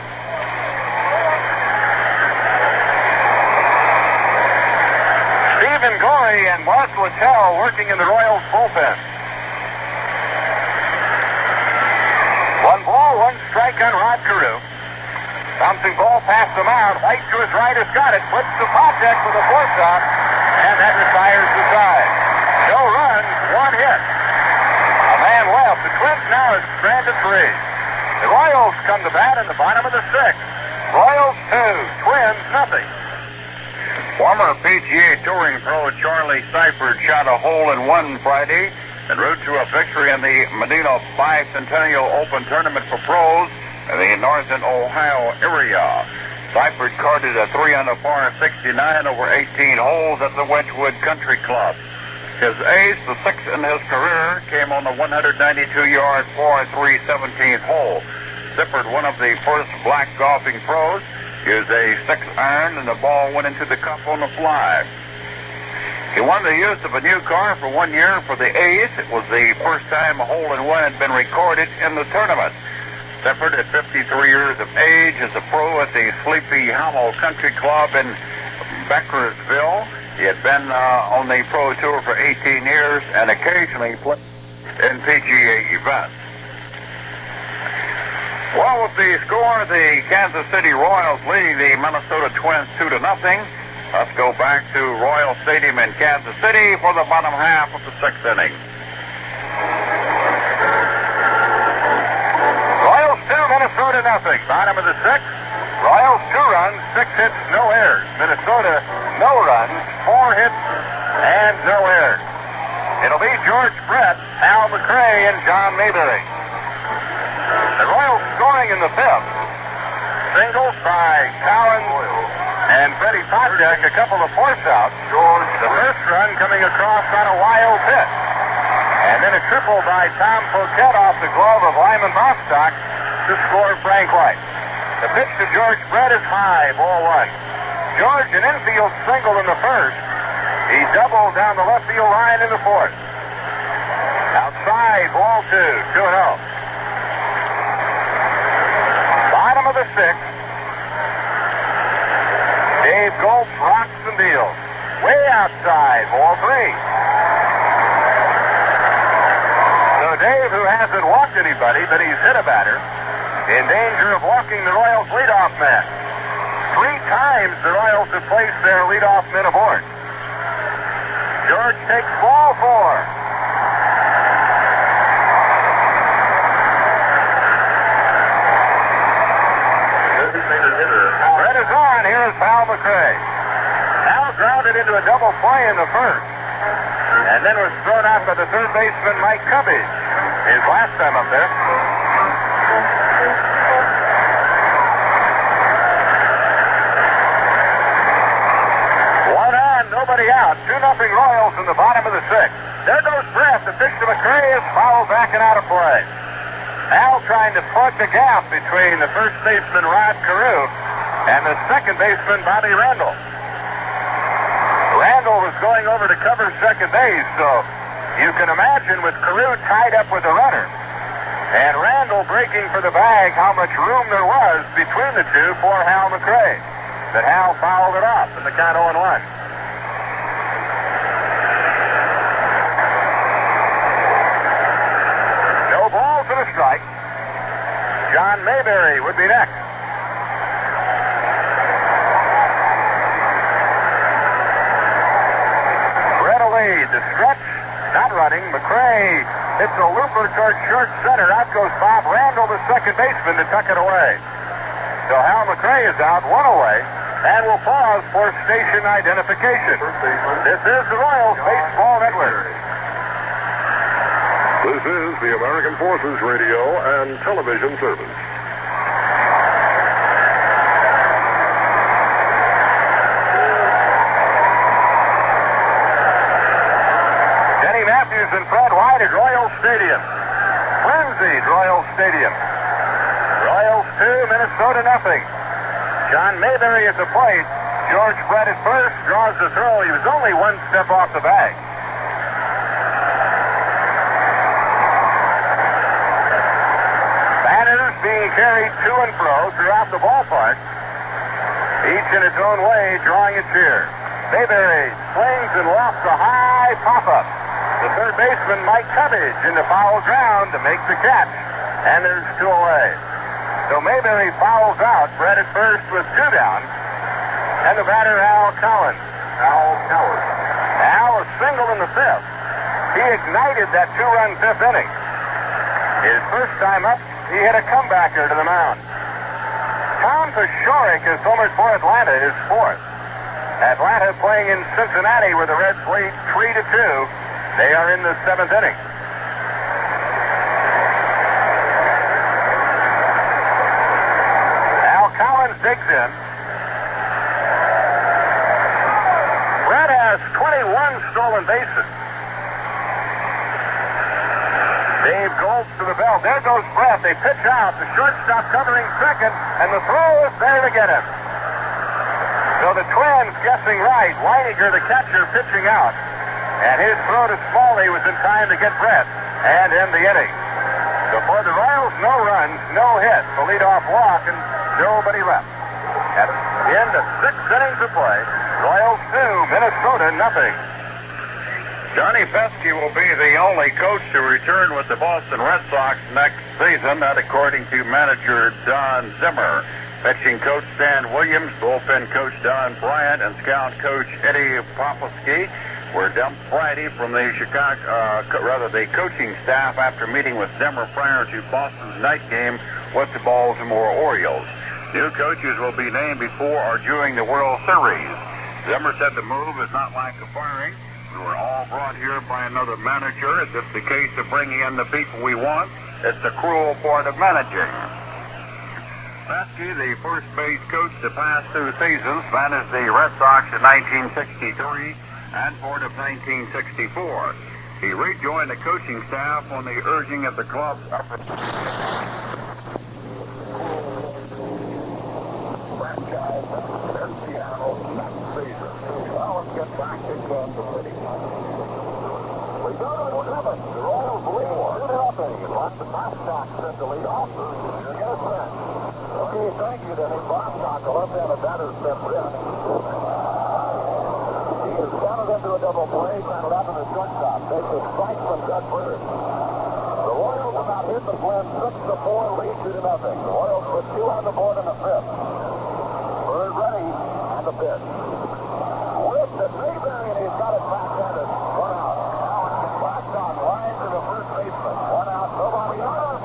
Stephen Gorey and Mark Littell working in the Royals bullpen. 1 ball, 1 strike on Rod Carew. Bouncing ball past the mound. White to his right has got it. Flips to Poptek with a force out, and that retires the side. No runs, 1 hit. Man left. The Twins now is stranded 3. The Royals come to bat in the bottom of the 6th. Royals 2, Twins nothing. Former PGA Touring pro Charlie Seifert shot a hole-in-one Friday en route to a victory in the Medina Bicentennial Open Tournament for pros in the Northern Ohio area. Seifert carded a 3-under-par 69 over 18 holes at the Wedgwood Country Club. His ace, the 6th in his career, came on the 192-yard par 3/17th hole. Sifford, one of the first black golfing pros, used a 6-iron, and the ball went into the cup on the fly. He won the use of a new car for 1 year for the ace. It was the first time a hole-in-one had been recorded in the tournament. Sifford, at 53 years of age, is a pro at the Sleepy Hollow Country Club in Beckersville. He had been on the Pro Tour for 18 years and occasionally played in PGA events. Well, with the score, the Kansas City Royals leading the Minnesota Twins 2-0. Let's go back to Royal Stadium in Kansas City for the bottom half of the 6th inning. Royals 2, Minnesota nothing. Bottom of the 6th. Royals 2 runs, 6 hits, no errors. Minnesota, no runs, 4 hits, and no errors. It'll be George Brett, Al McRae, and John Mayberry. The Royals scoring in the 5th. Singles by Cowan and Freddie Poptek, a couple of force outs. The first run coming across on a wild pitch. And then a triple by Tom Poquette off the glove of Lyman Bostock to score Frank White. The pitch to George Brett is high, ball 1. George, an infield single in the first. He doubled down the left field line in the 4th. Outside, ball 2, 2-0. Bottom of the 6th. Dave Goltz rocks and deals. Way outside, ball 3. So Dave, who hasn't walked anybody, but he's hit a batter, in danger of walking the Royals' leadoff man. 3 times the Royals have placed their leadoff men aboard. George takes ball 4. Brett is on. Here's Al McRae. Al grounded into a double play in the first, and then was thrown out by the third baseman Mike Cubby, his last time up there. Nobody out. 2-0 Royals in the bottom of the 6th. There goes Brett. The pitch to McRae is fouled back and out of play. Al trying to plug the gap between the first baseman Rod Carew and the second baseman Bobby Randall. Randall was going over to cover second base, so you can imagine with Carew tied up with the runner and Randall breaking for the bag how much room there was between the two for Hal McRae. But Hal fouled it off in the count 0-1. A strike. John Mayberry would be next. not running. McRae hits a looper towards short center. Out goes Bob Randall, the second baseman, to tuck it away. So Hal McRae is out, one away, and will pause for station identification. This is the Royals Baseball Network. This is the American Forces Radio and Television Service. Denny Matthews and Fred White at Royal Stadium. Lindsay, Royal Stadium. Royals 2, Minnesota nothing. John Mayberry at the plate. George Brett at first, draws the throw. He was only one step off the bag. Banners being carried to and fro throughout the ballpark, each in its own way drawing a cheer. Mayberry swings and lofts a high pop-up. The third baseman, Mike Cubbage, into foul ground to make the catch. And there's 2 away. So Mayberry fouls out. Brett at first with 2 down. And the batter, Al Collins. Al a single in the 5th. He ignited that 2-run 5th inning. His first time up, he hit a comebacker to the mound. Tom Paciorek has homered for Atlanta, his 4th. Atlanta playing in Cincinnati where the Reds lead 3-2. They are in the 7th inning. Al Collins digs in. Brett has 21 stolen bases. Dave Golds to the belt. There goes Brett. They pitch out. The shortstop covering second, and the throw is there to get him. So the Twins guessing right. Leininger, the catcher, pitching out. And his throw to Smalley was in time to get Brett and end the inning. So for the Royals, no runs, no hits, the leadoff walk, and nobody left. At the end of 6 innings of play, Royals 2, Minnesota nothing. Johnny Pesky will be the only coach to return with the Boston Red Sox next season, that according to manager Don Zimmer. Pitching coach Stan Williams, bullpen coach Don Bryant, and scout coach Eddie Poplawski were dumped Friday from the the coaching staff after meeting with Zimmer prior to Boston's night game with the Baltimore Orioles. New coaches will be named before or during the World Series. Zimmer said the move is not like a firing. We were all brought here by another manager. It's just the case of bringing in the people we want. It's the cruel part of managing. Pesky, the first base coach to pass 2 seasons, managed the Red Sox in 1963 and part of 1964. He rejoined the coaching staff on the urging of the club's upper. Franchise in Seattle next season. Well, let's get back to Kansas City. We go to the 7th. The Royals lead 2-0. Lots of Bostock set the lead off. You're going to send. Okay, thank you, Denny. Bostock, a left-handed batter, steps in. Into a double play, battled out to the shortstop. Takes a strike from Doug Bird. The Royals about hit the Flynn 6-4 lead 2-0. The Royals put 2 on the board in the 5th. Bird ready, and the pitch. Whipped at Mayberry, and he's got it backhanded. 1 out. Now it's Bostock line to the first baseman. 1 out, nobody on.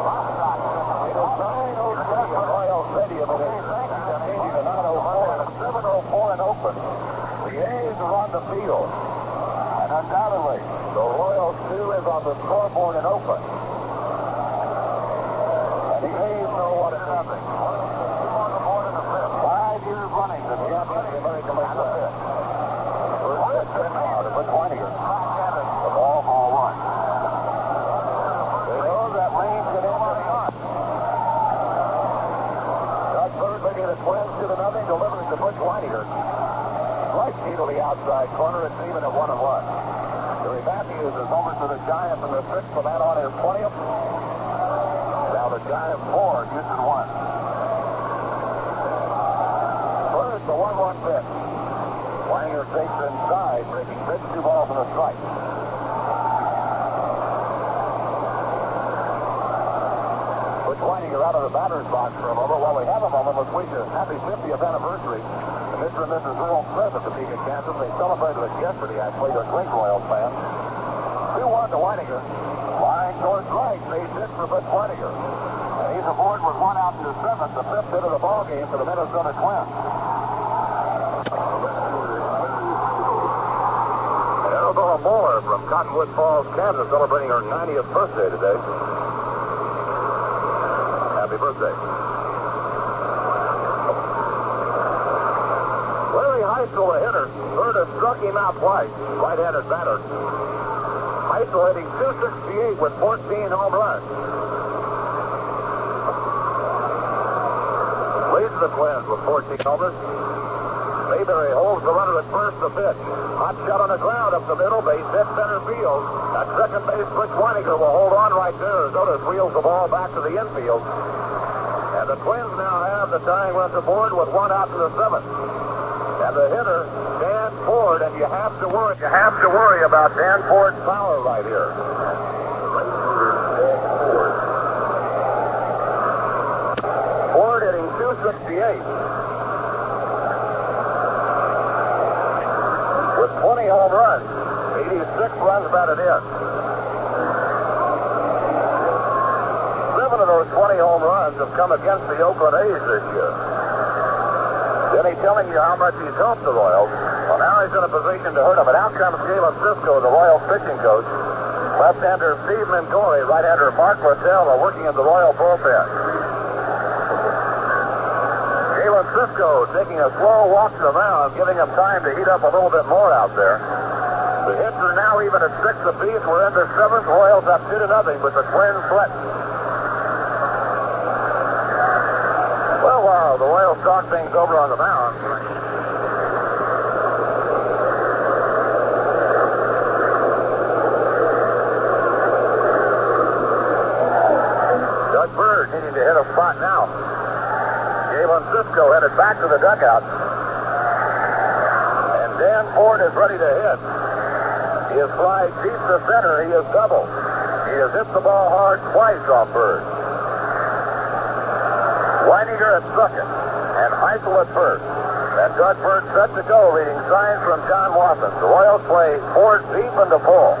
Bostock, it is 9:03 at Royal Stadium. It is 19 to 9:04. 7:04 and open. The A's are on the field. And undoubtedly, the Royals 2 is on the scoreboard and open. And the A's know what is happening. On the board in the 5th. 5 years running, the champion of the American League West. First pitch in now to Whitwaniger. The ball 1. They know that Lane's going to enter the arm. Doug Bird making it 12-0, delivering to Butch Whittier. Right knee to the outside corner. It's even at 1-1. Gary Matthews is over to the Giants in the 6th. The man on his 20th. Now the Giants 4, Houston 1. First, the 1-1 pitch. Wanger takes inside, breaking pitch, 2 balls and a strike. Butch Whittier out out of the batter's box for a moment. While we have a moment, let's wish a happy 50th anniversary to Mr. and Mrs. Earl Smith of Topeka, Kansas. They celebrated it yesterday, actually. They're great Royals fans. 2-1 to Weininger. Line towards right. Base hit for Butch Weininger. And he's aboard with 1 out in the 7th, the 5th hit of the ball game for the Minnesota Twins. Arabella Moore from Cottonwood Falls, Kansas, celebrating her 90th birthday today. Happy birthday. Larry Heisel, the hitter, Bird has struck him out twice. Right-handed batter. Heisel hitting .268 with 14 home runs. Leads the Twins with 14 homers. Mayberry holds the runner at first, the pitch. Hot shot on the ground up the middle, base hit center field. At second base, Butch Weininger will hold on right there as Otis wheels the ball back to the infield. And the Twins now have the tying runs aboard with 1 out to the 7th. And the hitter, Dan Ford, and you have to worry about Dan Ford's power right here. Ford hitting .268. With 20 home runs, 86 runs batted in. 7 of those 20 home runs have come against the Oakland A's this year. Denny telling you how much he's helped the Royals. Well, now he's in a position to hurt them. And out comes Galen Cisco, the Royals pitching coach. Left-hander Steve Mingori, right-hander Mark Littell are working in the Royal bullpen. Galen Cisco taking a slow walk to the mound, giving him time to heat up a little bit more out there. The hits are now even at 6 apiece. We're in the 7th. Royals up 2-0 with the Twins splitting. Well, while the Royals talk things over on the mound, Doug Bird needing to hit a spot now. Galen Cisco headed back to the dugout. And Dan Ford is ready to hit. He has fly deep to center. He has doubled. He has hit the ball hard twice off Bird. Weininger at second and Heisel at first. And Doug Bird set to go, reading signs from John Watson. The Royals play Ford deep into full.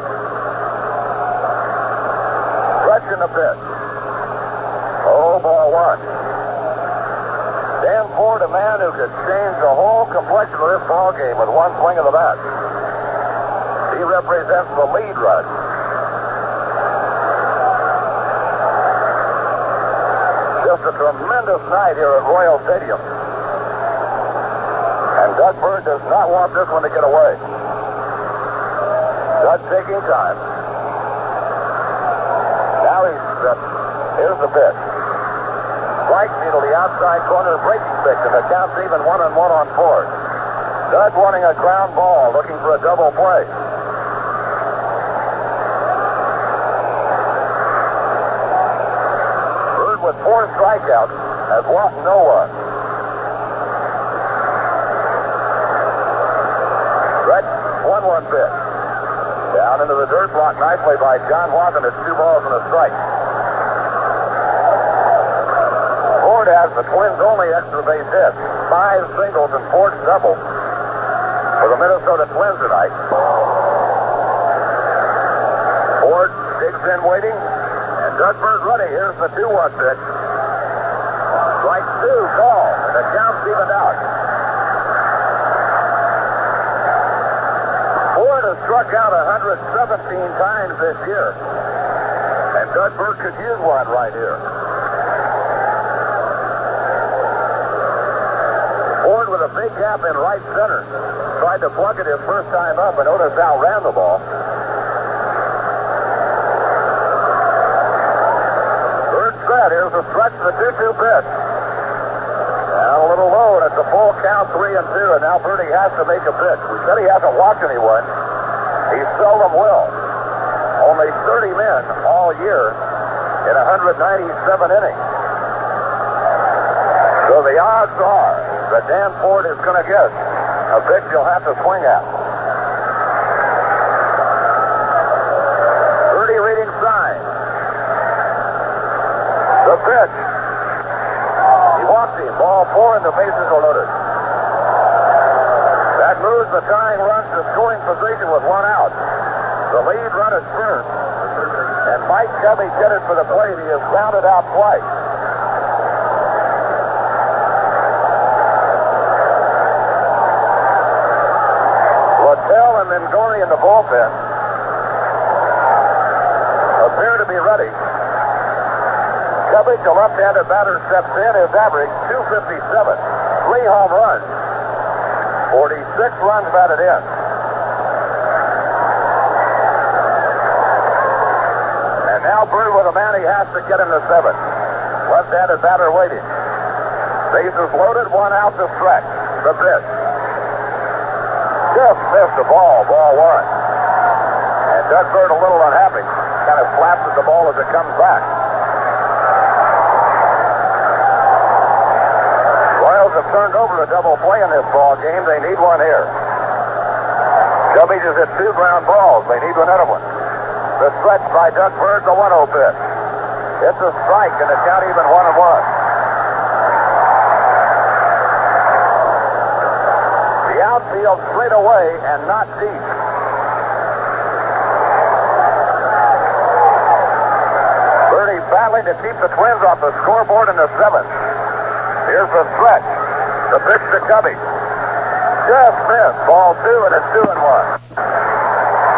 Stretch in the pitch. Oh, ball 1. Dan Ford, a man who could change the whole complexion of this ball game with one swing of the bat. He represents the lead rush. Just a tremendous night here at Royal Stadium. And Doug Bird does not want this one to get away. Doug taking time. Now here's the pitch. Strike me to the outside corner, breaking pitch, and the count's even 1-1 on Ford. Doug wanting a ground ball, looking for a double play. Bird with 4 strikeouts has walked no one. Stretch, 1-1 pitch. Down into the dirt block nicely by John Watson. It's 2 balls and a strike. Ford has the Twins' only extra base hit. 5 singles and 4 doubles for the Minnesota Twins tonight. Ford digs in waiting, and Doug Bird ready. Here's the 2-1 pitch. Strike 2, ball, and the count's evened out. Ford has struck out 117 times this year, and Doug Bird could use one right here. Ford with a big gap in right center. Tried to plug it his first time up, and Otis outran the ball. Third set. Here's a stretch to the 2-2 pitch. Down a little low, and it's a full count, 3-2, and now Birdie has to make a pitch. We said he hasn't walked anyone. He seldom will. Only 30 men all year in 197 innings. So the odds are that Dan Ford is going to get a pitch he'll have to swing at. 30 reading sign. The pitch. 4 and the bases are loaded. That moves the tying run to scoring position with 1 out. The lead run is first. And Mike Covey headed for the plate. He has grounded out twice. Littell and Mingori in the bullpen appear to be ready. Covey, the left-handed batter, steps in. His average, 257. 3 home runs. 46 runs batted in. And now Bird with a man, he has to get him to 7. Left-handed batter waiting. Bases loaded, 1 out to stretch. The pitch. Just missed the ball. Ball 1. And Doug Bird a little unhappy. Kind of flaps at the ball as it comes back. Royals have turned over a double play in this ball game. They need one here. Covey just hit 2 ground balls. They need another one. The stretch by Doug Bird, the 1-0 pitch. It's a strike, and the count even 1-1. The outfield straight away and not deep. Birdie battling to keep the Twins off the scoreboard in the 7th. Here's the stretch. The pitch to Covey. Just missed. Ball 2, and it's 2-1.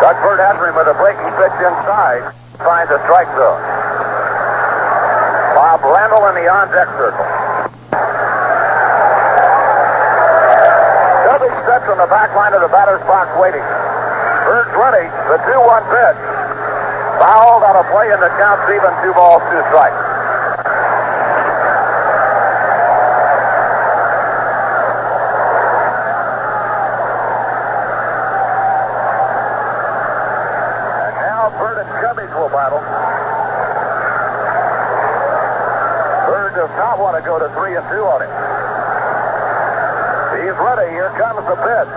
Doug Bird after him with a breaking pitch inside. Finds a strike zone. Bob Randall in the on-deck circle. Covey sits on the back line of the batter's box waiting. Bird's ready. The 2-1 pitch. Fouled on a play, and the count's even. 2 balls, 2 strikes. Battle. Bird does not want to go to 3-2 on him. He's ready. Here comes the pitch.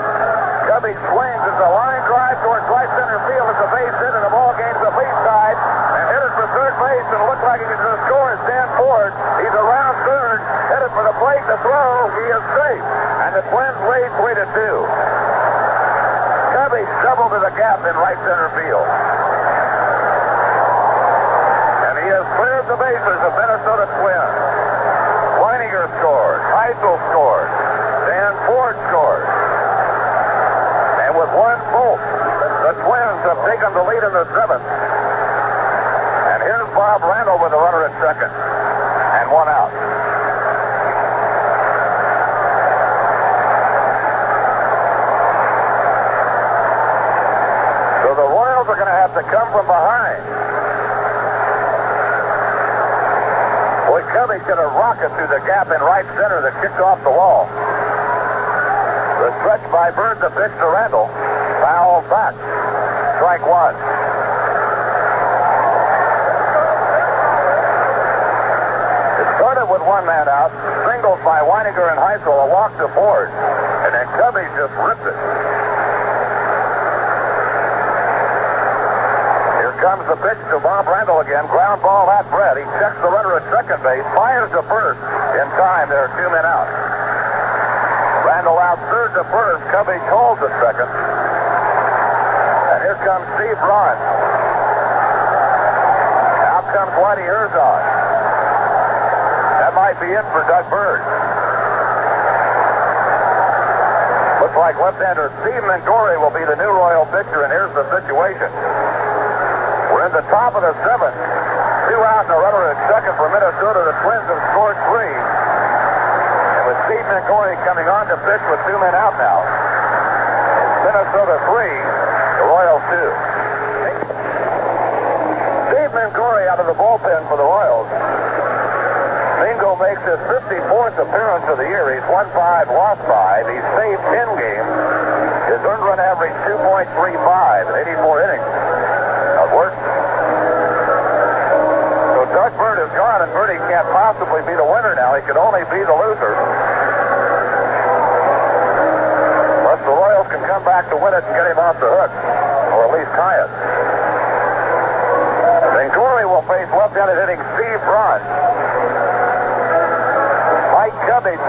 Covey swings as a line drive towards right center field. It's a base hit, and the ball game's the lead side. And headed for third base, and it looks like he's going to score is Dan Ford. He's around third, headed for the plate to throw. He is safe. And the Twins lead 3-2. Covey shoveled to the gap in right center field. Clears the bases of Minnesota Twins. Weininger scored. Heisel scored. Dan Ford scored. And with 1 bolt, the Twins have taken the lead in the 7th. And here's Bob Randall with a runner at second. And 1 out. So the Royals are going to have to come from behind. Covey could have rocket through the gap in right center that kicked off the wall. The stretch by Bird, the pitch to Randall. Foul back. Strike 1. It started with 1 man out. Singles by Weininger and Heisel. A walk to Ford. And then Covey just ripped it. Comes the pitch to Bob Randall again. Ground ball at Brett. He checks the runner at second base. Fires to first. In time, there are 2 men out. Randall out third to first. Covey holds at second. And here comes Steve Braun. Out comes Whitey Herzog. That might be it for Doug Bird. Looks like left-hander Steve Mingori will be the new Royal pitcher, and here's the situation. We're in the top of the 7th. 2 out and a runner at second for Minnesota. The Twins have scored 3. And with Steve Mingori coming on to pitch with 2 men out now. It's Minnesota 3, the Royals 2. Steve Mingori out of the bullpen for the Royals. Mingo makes his 54th appearance of the year. He's won 5, lost 5. He's saved 10 games. His earned run average 2.35 in 84 innings. Work. So Doug Bird is gone, and Birdie can't possibly be the winner now. He could only be the loser. Unless the Royals can come back to win it and get him off the hook, or at least tie it. Mingori will face left-handed hitting Steve Braun. Mike Covey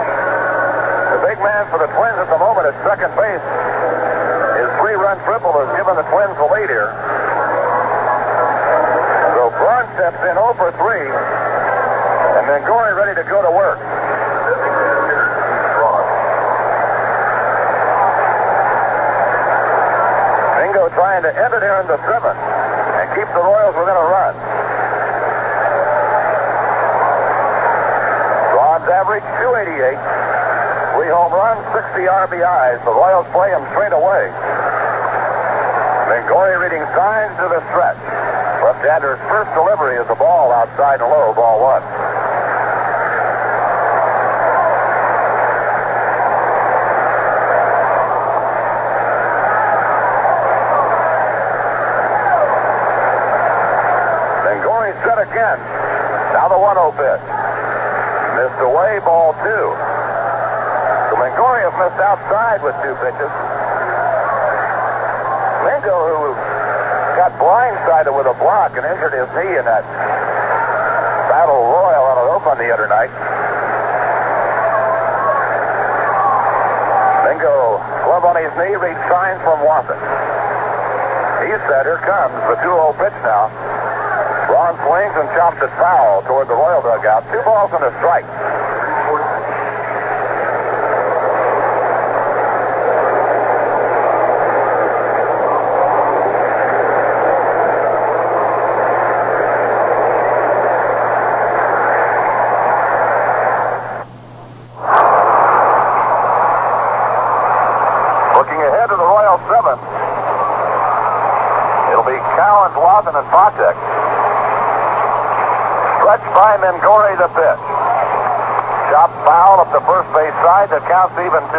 chance for the Twins at the moment at second base. His 3-run triple has given the Twins the lead here. So Braun steps in 0 for 3. And then Gory ready to go to work. Mingo trying to end it here in the 7th and keep the Royals within a run. Braun's average 288. 3 home runs, 60 RBIs. The Royals play him straight away. Gory reading signs to the stretch. Left-hander's first delivery is a ball outside and low, ball 1. Then Gory set again. Now the 1-0 pitch. Missed away, ball 2. So Gory has missed outside with 2 pitches. Mingo, who got blindsided with a block and injured his knee in that battle royal out of Oakland the other night. Mingo, glove on his knee, reads signs from Watson. He said, here comes the 2-0 pitch now. Braun swings and chops it foul toward the Royal dugout. 2 balls and a strike. Watson and Project. Stretched by Gory the pitch. Chop foul up the first base side. The count's even 2-2.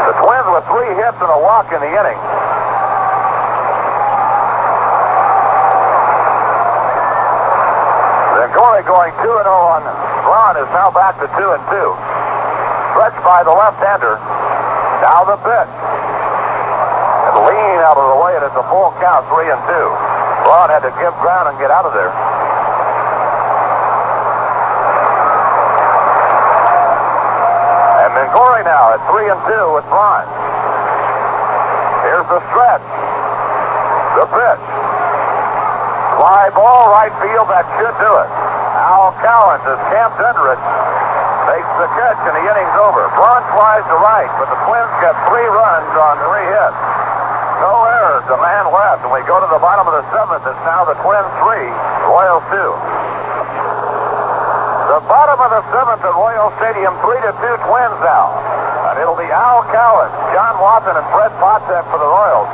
The Twins with 3 hits and a walk in the inning. Gory going 2-0 on Braun is now back to 2-2. Stretched by the left-hander. Now the pitch. And lean out of the way, and it's a full count, 3-2. Braun had to give ground and get out of there. And Gory now at 3-2 with Braun. Here's the stretch. The pitch. Fly ball, right field, that should do it. Al Cowens is camped under it. Makes the catch, and the inning's over. Braun flies to right, but the Twins get 3 runs on 3 hits. No errors, a man left, and we go to the bottom of the 7th. It's now the Twins 3, Royals 2. The bottom of the 7th at Royal Stadium, 3-2 Twins now. And it'll be Al Cowens, John Watson, and Fred Potsek for the Royals.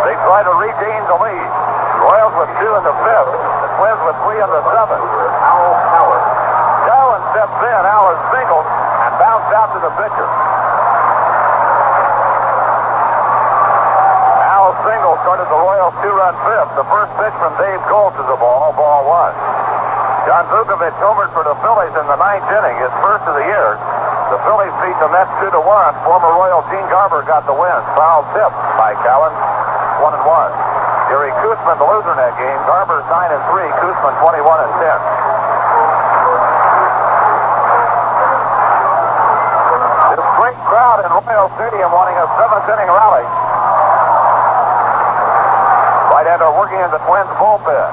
They try to regain the lead. Royals with 2 in the 5th. The Twins with 3 in the 7th. Al Cowens. Cowens steps in. Al is singled and bounced out to the pitcher. Al single started the Royals' 2-run 5th. The first pitch from Dave Colt is a ball 1. John Vukovic homered for the Phillies in the 9th inning, his first of the year. The Phillies beat the Mets 2-1. Former Royal Gene Garber got the win. Foul tip by Cowens. 1-1. Gary Koosman, the loser in that game. Garber 9-3, Koosman 21-10. This great crowd in Royal Stadium wanting a 7th-inning rally. Right-hander working in the Twins bullpen.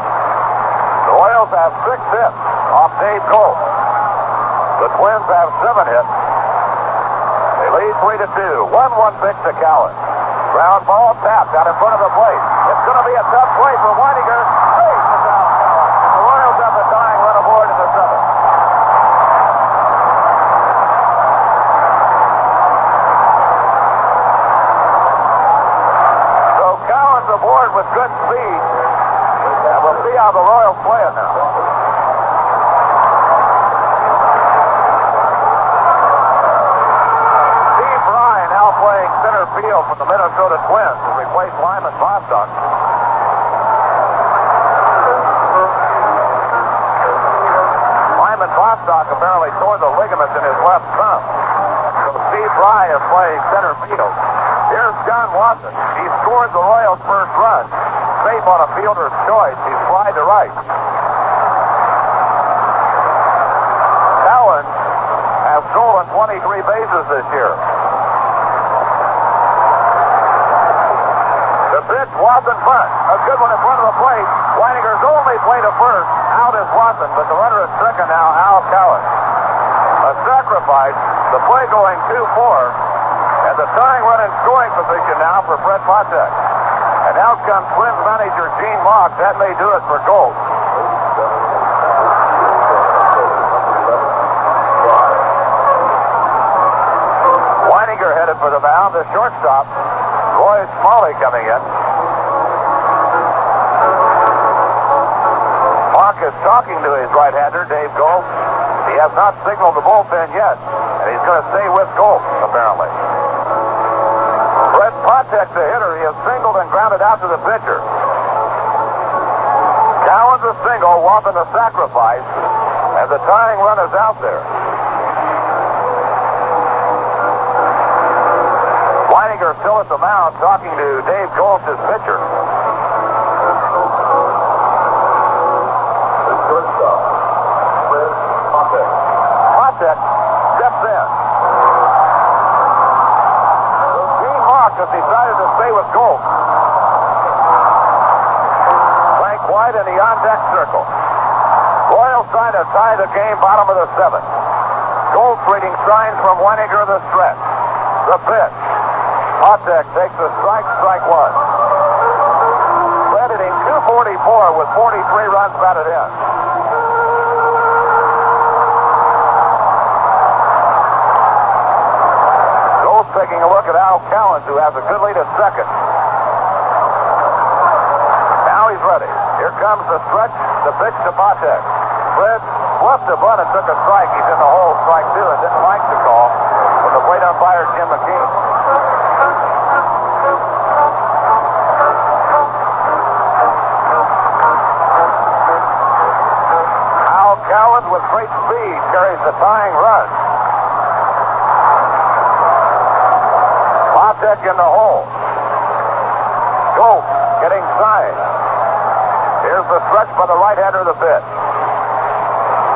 The Royals have 6 hits off Dave Colt. The Twins have 7 hits. They lead 3-2. 1-1 pitch to Cowens. Ground ball tapped out in front of the plate. It's going to be a tough play for Weidinger. Face is out. And the Royals have the tying run aboard in the 7th. So Cowens aboard with good speed. And we'll see how the Royals play it now. Field for the Minnesota Twins to replace Lyman Bostock. Lyman Bostock apparently tore the ligaments in his left thumb. So Steve Fry is playing center field. Here's John Watson. He scored the Royals' first run. safe on a fielder's choice. He's fly to right. Cowan has stolen 23 bases this year. The pitch, Watson front. A good one in front of the plate. Weininger's only play to first. Out is Watson, but the runner at second now, Al Cowan. A sacrifice. The play going 2-4. And the tying run in scoring position now for Fred Patek. And out comes Twins manager Gene Mock. That may do it for Gold. Weininger headed for the mound. The shortstop, Roy Smalley, coming in. Mock is talking to his right-hander, Dave Gold. He has not signaled the bullpen yet, and he's going to stay with Gold, apparently. Fred Patek, the hitter, he has singled and grounded out to the pitcher. Cowan's a single, Watson a sacrifice, and the tying run is out there. Weininger still at the mound talking to Dave Gold, his pitcher. Patek steps in. Gene Mock has decided to stay with Gold. Frank White in the on-deck circle. Royals trying to tie the game, bottom of the seventh. Gold reading signs from Weininger in the stretch. The pitch. Patek takes a strike one. Fred hitting .244 with 43 runs batted in. Gold taking a look at Al Cowan, who has a good lead at second. Now he's ready. Here comes the stretch, the pitch to Patek. Fred fluffed a bunt and took a strike. He's in the hole, strike two, and didn't like the call from the plate umpire, Jim McKean. Al Cowan with great speed carries the tying run. Patek in the hole. Gold getting signed. Here's the stretch by the right-hander of the pitch.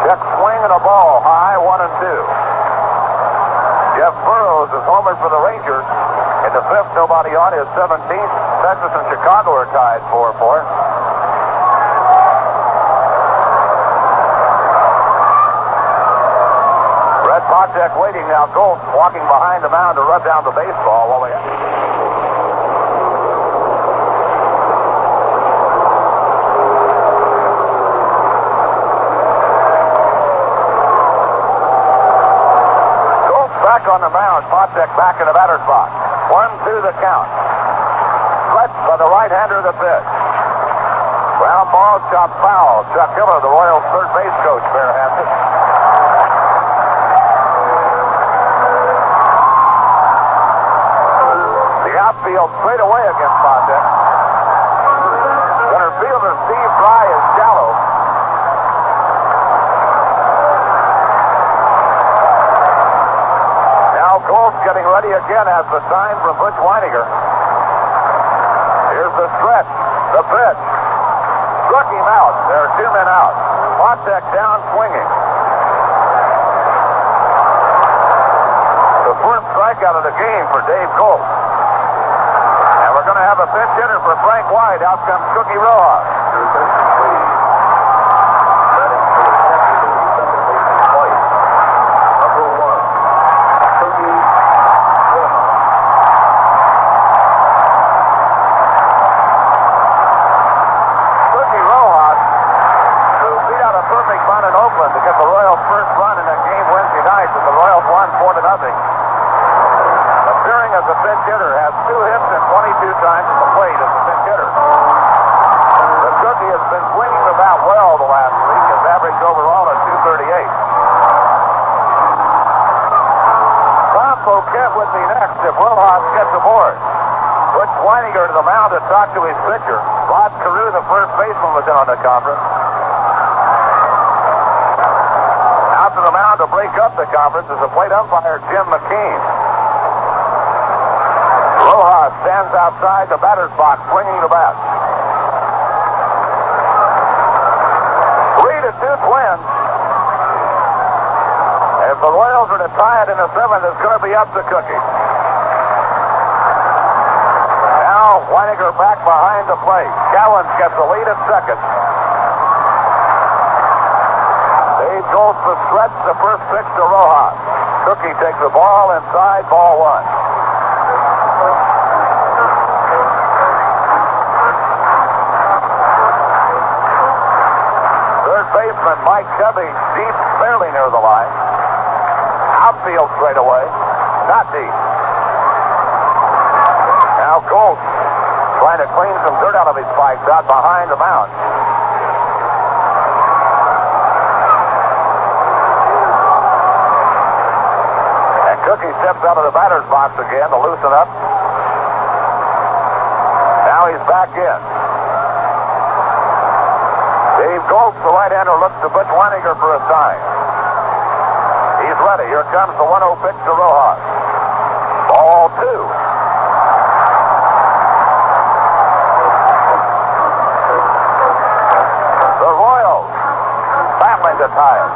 Check swing and a ball high, 1-2. Jeff Burroughs is homered for the Rangers. In the fifth, nobody on his 17th. Texas and Chicago are tied 4-4. Fred Patek waiting now. Gold walking behind the mound to rub down the baseball while they... Back on the mound, Patek back in the batter's box. 1-2 the count. Stretch by the right-hander of the pitch. Ground ball, chopped foul. Chuck Hiller, the Royals' third base coach, barehanded. The outfield straight away against Patek. Center fielder Steve Fry is shallow. Gold's getting ready again as the sign from Butch Weininger. Here's the stretch. The pitch. Struck him out. There are two men out. Patek down swinging. The first strikeout of the game for Dave Gold. And we're going to have a pinch hitter for Frank White. Out comes Cookie Rojas. To get the Royals' first run in a game Wednesday night, and the Royals won 4-0. Appearing as a pinch hitter, has 2 hits and 22 times at the plate as a pinch hitter. The Cookie has been swinging the bat well the last week, his average overall is .238. Tom Poquette with me next if Rojas gets aboard. Butch Weininger to the mound to talk to his pitcher. Rod Carew, the first baseman, was in on the conference. To the mound to break up the conference is the plate umpire, Jim McKean. Rojas stands outside the batter's box, swinging the bat. undefeated 2 Twins. If the Royals are to tie it in the 7th, it's going to be up to Cookie. Now Weiniger back behind the plate. Gallons gets the lead at second. Dave goes to stretch the first pitch to Rojas. Cookie takes the ball inside, ball 1. Third baseman Mike Chevy deep, fairly near the line. Outfield straight away, not deep. Now Gold trying to clean some dirt out of his spikes out behind the mound. And Cookie steps out of the batter's box again to loosen up. Now he's back in. Dave Goltz, the right-hander, looks to Butch Weiniger for a sign. He's ready. Here comes the 1-0 pitch to Rojas. Ball 2. The Royals battling to tie it.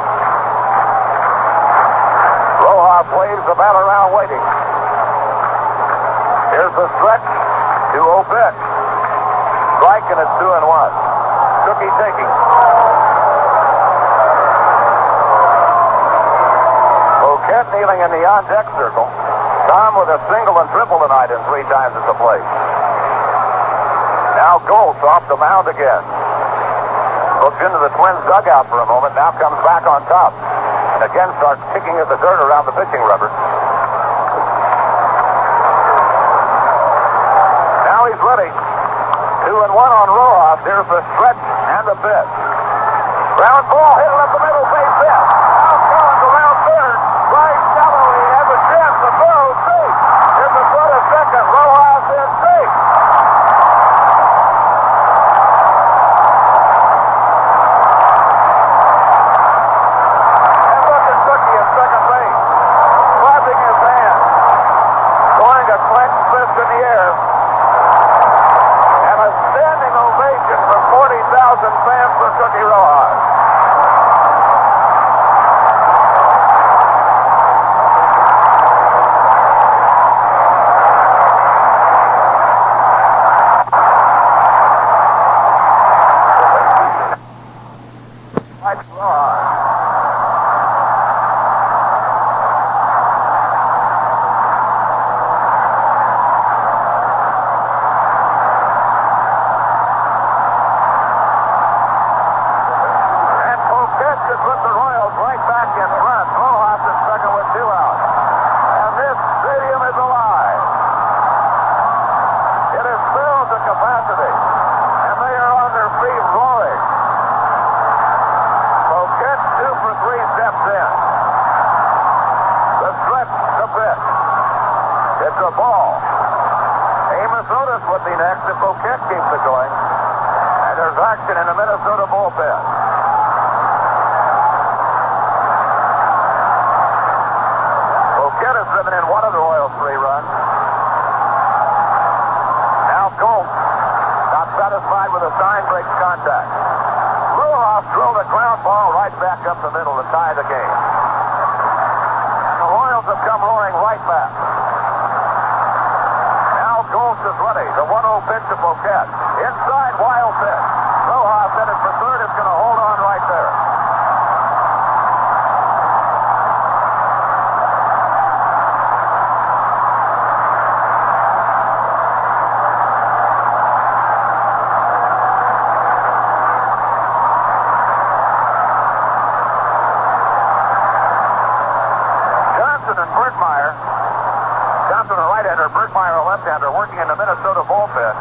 Rojas waves the bat around waiting. Here's the stretch. 2-0 pitch. Strike, and it's 2-1. Cookie taking. Boquette kneeling in the on-deck circle. Tom with a single and triple tonight and 3 times at the plate. Now Goltz off the mound again. Looks into the Twins' dugout for a moment. Now comes back on top. And again starts kicking at the dirt around the pitching rubber. Now he's ready. 2-1 on Rojas. Here's the stretch and the pitch. Ground ball hit up the middle, base hit. Now Collins around third. Right shallow. He has a chance to throw. Safe. Here's the throw to second. Rojas is safe. And look at Cookie at second base. Clapping his hands. Throwing a clenched fist in the air. And a standing ovation from 40,000 fans for Cookie Rojas. Mike Rojas. And Boquette just put the Royals right back in front. Rojas is second with 2 outs. And this stadium is alive. It is filled to capacity. And they are on their feet roaring. Boquette 2 for 3 steps in. The stretch, the pitch. It's a ball. Amos Otis would be next if Boquette keeps it going. And there's action in the Minnesota bullpen. Boquette has driven in one of the Royals' 3 runs. Now Goltz, not satisfied with a sign, breaks contact. Rojas drilled a ground ball right back up the middle to tie the game. And the Royals have come roaring right back. Now Goltz is ready. The 1-0 pitch to Boquette. Inside, wild pitch. Rojas headed for third. Is going to hold on right there. Johnson and Berkmeyer. Johnson, a right-hander, Berkmeyer, a left-hander, working in the Minnesota bullpen.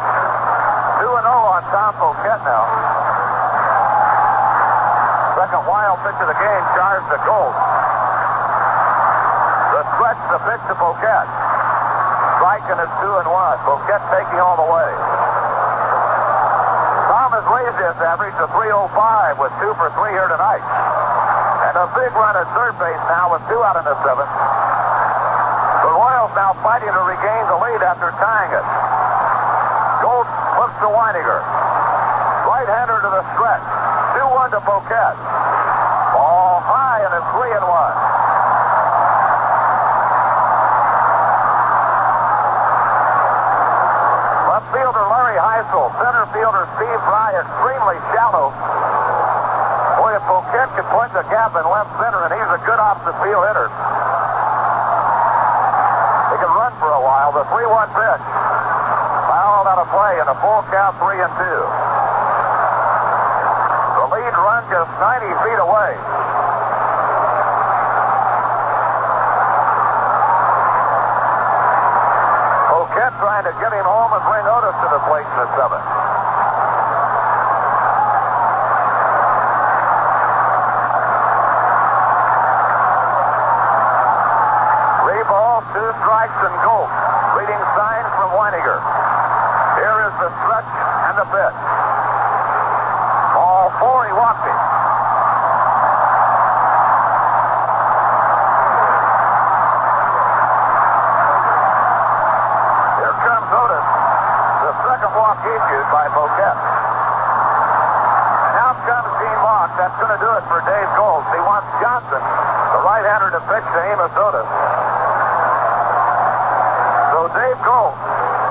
2-0 on Tom Boquette now. Second wild pitch of the game, charged to Goltz. The stretch, the pitch to Boquette. Strike, and it's 2-1. Boquette taking all the way. Tom has raised his average to 305 with 2 for 3 here tonight. And a big run at third base now with 2 out in the 7th. The Royals now fighting to regain the lead after tying it. Goltz looks to Weiniger. right-hander to the stretch. 2-1 to Poquette. Ball high and it's 3-1. Left fielder Larry Heisel, center fielder Steve Fry, extremely shallow. Boy, if Poquette could punch a gap in left center, and he's a good opposite field hitter. He can run for a while. The 3-1 pitch. Fouled out of play in a full count, 3-2. The lead run just 90 feet away. Poquette trying to get him home and bring Otis to the plate in the 7th. Two strikes and goal. Reading signs from Weiniger. Here is the stretch and the pitch. Ball 4, he walked it. Here comes Otis. The second walk issued by Poquette. And out comes Gene Locke. That's going to do it for Dave Gold. He wants Johnson, the right-hander, to pitch to Amos Otis. So Dave Gold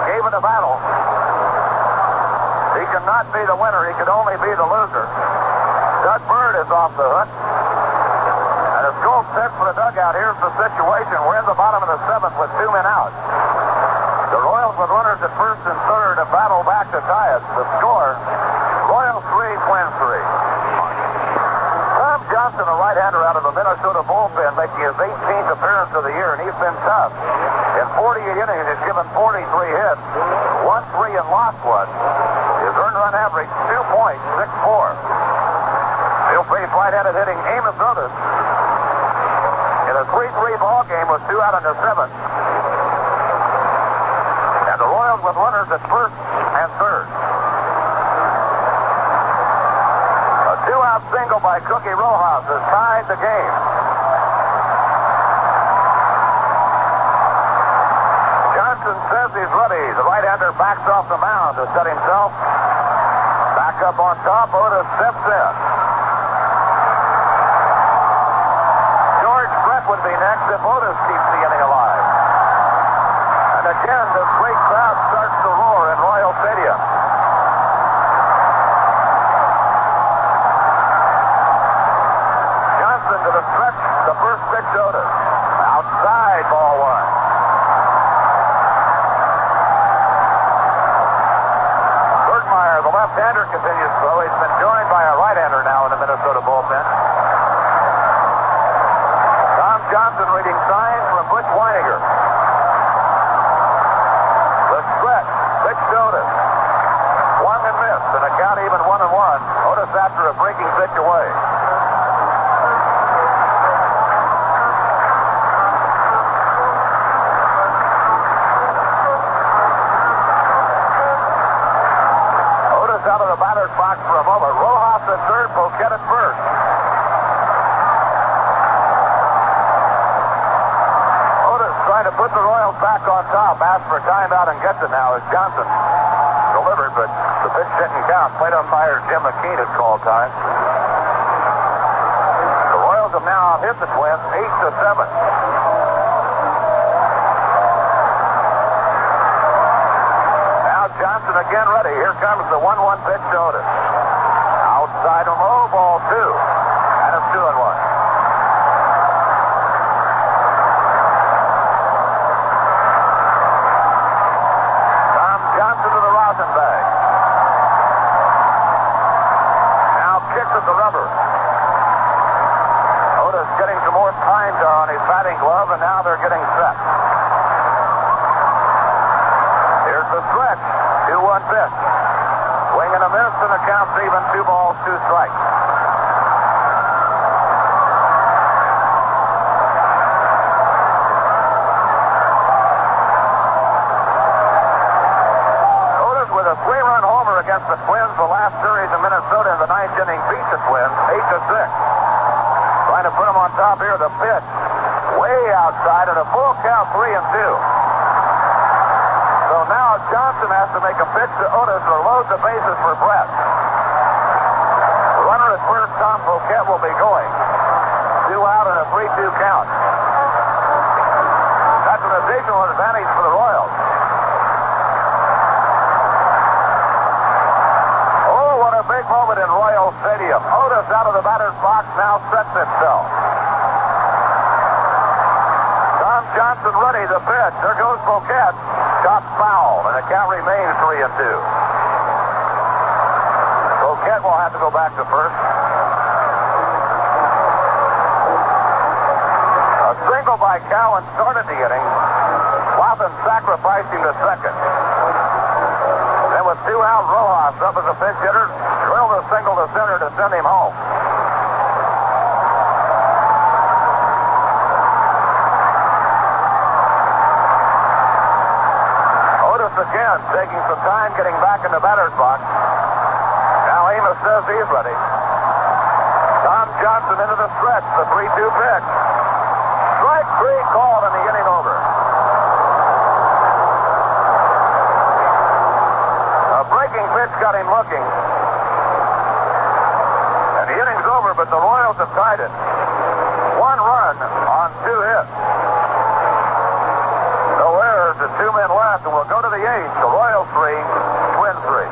gave it a battle. He cannot be the winner. He could only be the loser. Doug Bird is off the hook. And as Gold sits for the dugout, here's the situation. We're in the bottom of the 7th with 2 men out. The Royals with runners at first and third to battle back to tie it. The score, Royals 3, Twins 3. Tom Johnson, a right-hander out of the Minnesota bullpen, making his 18th appearance of the year, and he's been tough. In 48 innings, he's given 43 hits, won 3 and lost 1. His earned run average, 2.64. He'll face right-handed hitting Amos Otis in a 3-3 ball game with 2 out in the 7th. And the Royals with runners at first and third. A 2-out single by Cookie Rojas has tied the game. Johnson says he's ready. The right-hander backs off the mound to set himself back up on top. Otis steps in. George Brett would be next if Otis keeps the inning alive. And again, this great crowd starts to roar in Royal Stadium. Johnson to the stretch. The first pitch to Otis. Outside, ball 1. The left-hander continues to throw. He's been joined by a right-hander now in the Minnesota bullpen. Tom Johnson reading signs from Butch Weiniger. The stretch, pitch to Otis. Swung and missed, and a count even 1-1. Otis after a breaking pitch away. Out of the batter's box for a moment. Rojas at third, Poquette at first. Otis trying to put the Royals back on top. Asks for timeout and gets it now as Johnson delivered, but the pitch didn't count. Plate umpire Jim McKean had called time. The Royals have now hit the Twins 8-7. Johnson again ready. Here comes the 1-1 pitch to Otis. Outside a low, ball 2. And it's 2-1. Tom Johnson to the rosin bag. Now kicks at the rubber. Otis getting some more time on his batting glove, and now they're getting set. Here's the stretch. 2-1 pitch. Swing and a miss, and the count's even. 2 balls, 2 strikes. Otis with a 3-run homer against the Twins. The last series in Minnesota in the 9th inning beat the Twins 8-6. Trying to put them on top here. The pitch way outside at a full count, 3-2. So now Johnson has to make a pitch to Otis or load the bases for Brett. first, Tom Poquette will be going. 2 out and a 3-2 count. That's an additional advantage for the Royals. Oh, what a big moment in Royal Stadium. Otis out of the batter's box now sets himself. Tom Johnson ready to pitch. There goes Poquette. Shot foul, and the count remains 3-2. Poquette will have to go back to first. A single by Cowan started the inning. Floppin sacrificed him to second. Then with 2 out, Rojas up as a pinch hitter, drilled a single to center to send him home. Otis again taking some time getting back in the batter's box. Now Amos says he's ready. Tom Johnson into the stretch, the 3-2 pitch. Strike 3 called and the inning over. A breaking pitch got him looking. And the inning's over, but the Royals have tied it. 1 run on 2 hits. No errors and 2 men left, and we'll go to the 8th. The Royals 3, Twins 3.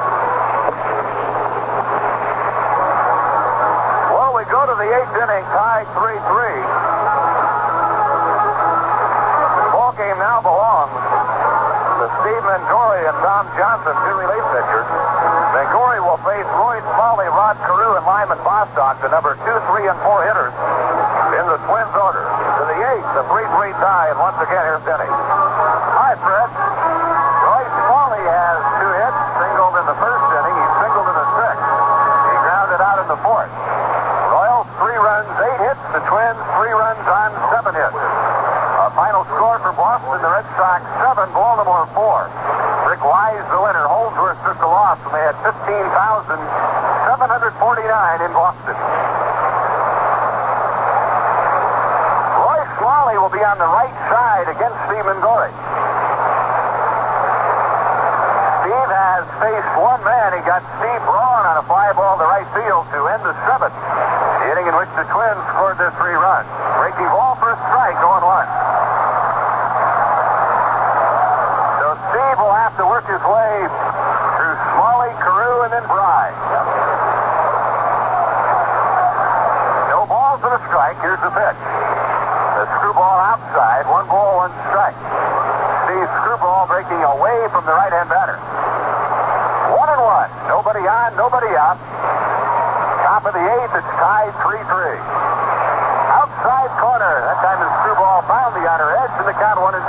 Well, we go to the 8th inning, tied 3-3. The ball game now belongs to Steve Mengori and Tom Johnson, 2 relief pitchers. Mengori will face Roy Smalley, Rod Carew, and Lyman Bostock, the number 2, 3, and 4 hitters in the Twins order. To the 8th, the 3-3 tie, and once again, here's Denny. Hi, Fred. Roy Smalley has 2 hits, singled in the first inning. He singled in the 6th. He grounded out in the 4th. Royals, 3 runs, 8 hits. The Twins, 3 runs on 7 hits. Final score for Boston, the Red Sox 7, Baltimore 4. Rick Wise, the winner. Holdsworth took the loss, and they had 15,749 in Boston. Roy Smalley will be on the right side against Steve Mengori. Steve has faced 1 man. He got Steve Braun on a fly ball to right field to end the 7th. The inning in which the Twins scored their 3 runs. Breaking ball for a strike, 0-1. Steve will have to work his way through Smalley, Carew, and then Bry. No balls and a strike. Here's the pitch. The screwball outside. 1 ball, 1 strike. Steve screwball breaking away from the right-hand batter. 1-1. Nobody on, nobody out. Top of the 8th. It's tied 3-3. Outside corner. That time the screwball found the outer edge, and the count 1-2.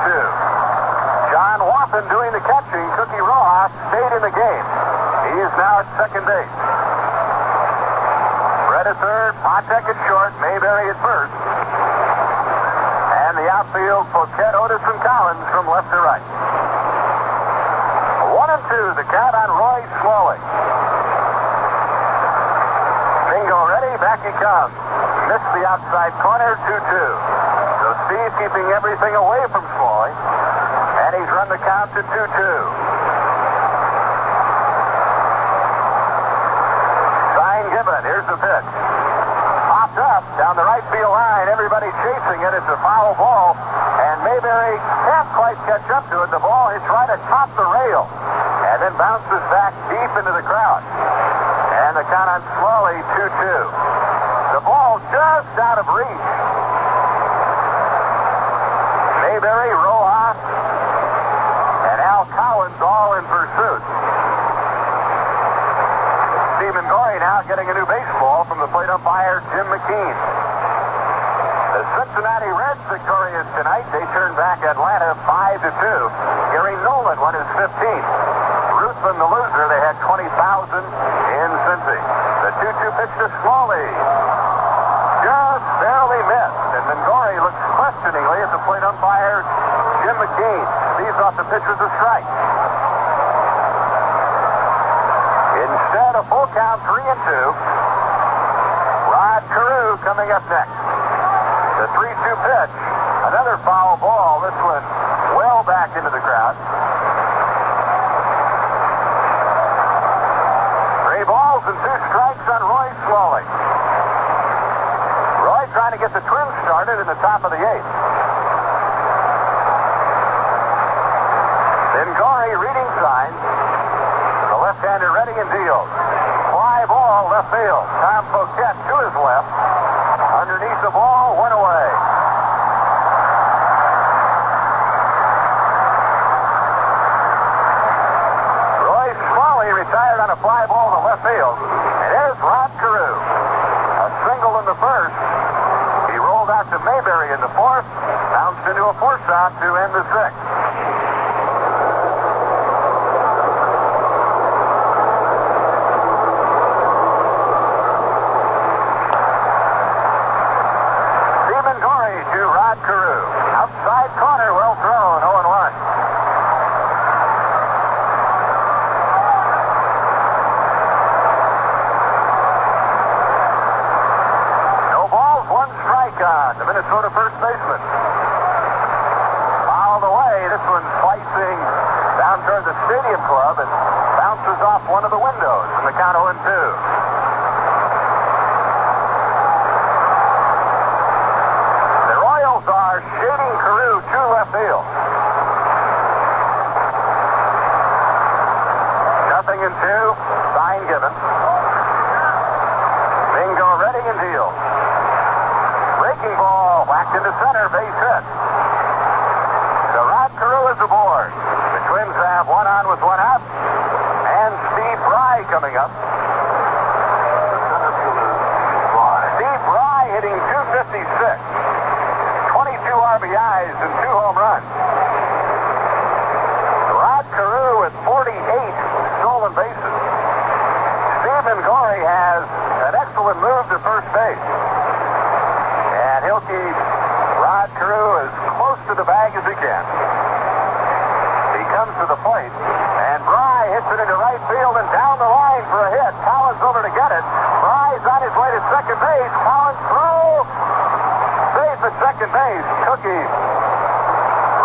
John Watson doing the catching. Cookie Rojas stayed in the game. He is now at second base. Fred at third, Pontek at short, Mayberry at first. And the outfield, Poquette, Otis, and Collins from left to right. 1-2, the count on Roy Smalley. Bingo ready, back he comes. Missed the outside corner, 2-2. So Steve keeping everything away from Smalley. And he's run the count to 2-2. Sign given. Here's the pitch. Popped up down the right field line. Everybody chasing it. It's a foul ball. And Mayberry can't quite catch up to it. The ball hits right atop the rail. And then bounces back deep into the crowd. And the count on Smalley, 2-2. The ball just out of reach. Mayberry, Rojas, and Al Collins all in pursuit. Steve Mengori now getting a new baseball from the plate umpire, Jim McKean. The Cincinnati Reds victorious tonight. They turned back Atlanta 5-2. Gary Nolan won his 15th. Ruthven, the loser, they had 20,000 in Cincy. The 2-2 pitch to Smalley. Just barely missed. And Mengori looks questioningly at the plate umpire, Jim McKean. He thought the pitch was a strike. Instead, a full count, 3-2. Rod Carew coming up next. The 3-2 pitch. Another foul ball. This one well back into the crowd. 3 balls and 2 strikes on Roy Smalley. trying to get the Twins started in the top of the 8th. Ngori reading signs. The left-hander ready and deals. Fly ball left field. Tom Poquette to his left. Underneath the ball, one away. Roy Smalley retired on a fly ball to left field. And there's Rod Carew. A single in the first. He rolled out to Mayberry in the 4th. Bounced into a force out to end the 6th. Corner, well thrown, 0-1. No balls, one strike on the Minnesota first baseman. Fouled away, this one's slicing down toward the Stadium Club and bounces off one of the windows in the count 0-2. Shading Carew to left field. 0-2. Sign given. Bingo ready and deal. Breaking ball whacked into center. Base hit. So Rod Carew is aboard. The Twins have one on with one out. And Steve Bry coming up. Steve Bry hitting .256. 22 RBIs and 2 home runs. Rod Carew with 48 stolen bases. Stephen Ngori has an excellent move to first base. And he'll keep Rod Carew as close to the bag as he can. He comes to the plate, and Bry hits it into right field and down the line for a hit. Collins over to get it. Bry's on his way to second base. Collins throw. Safe at second base. Cookie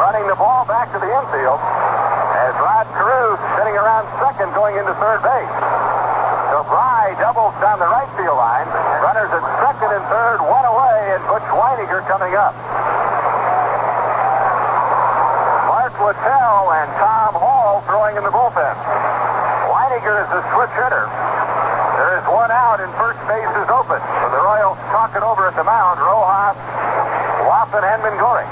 running the ball back to the infield as Rod Carew sitting around second going into third base. So Bry doubles down the right field line. Runners at second and third, one away, and Butch Weiniger coming up. Mark Littell and Tom Hall throwing in the bullpen. Weiniger is the switch hitter. There is one out and first base is open. So the Royals talk it over at the mound. Rojas, Waffen, and Ngori.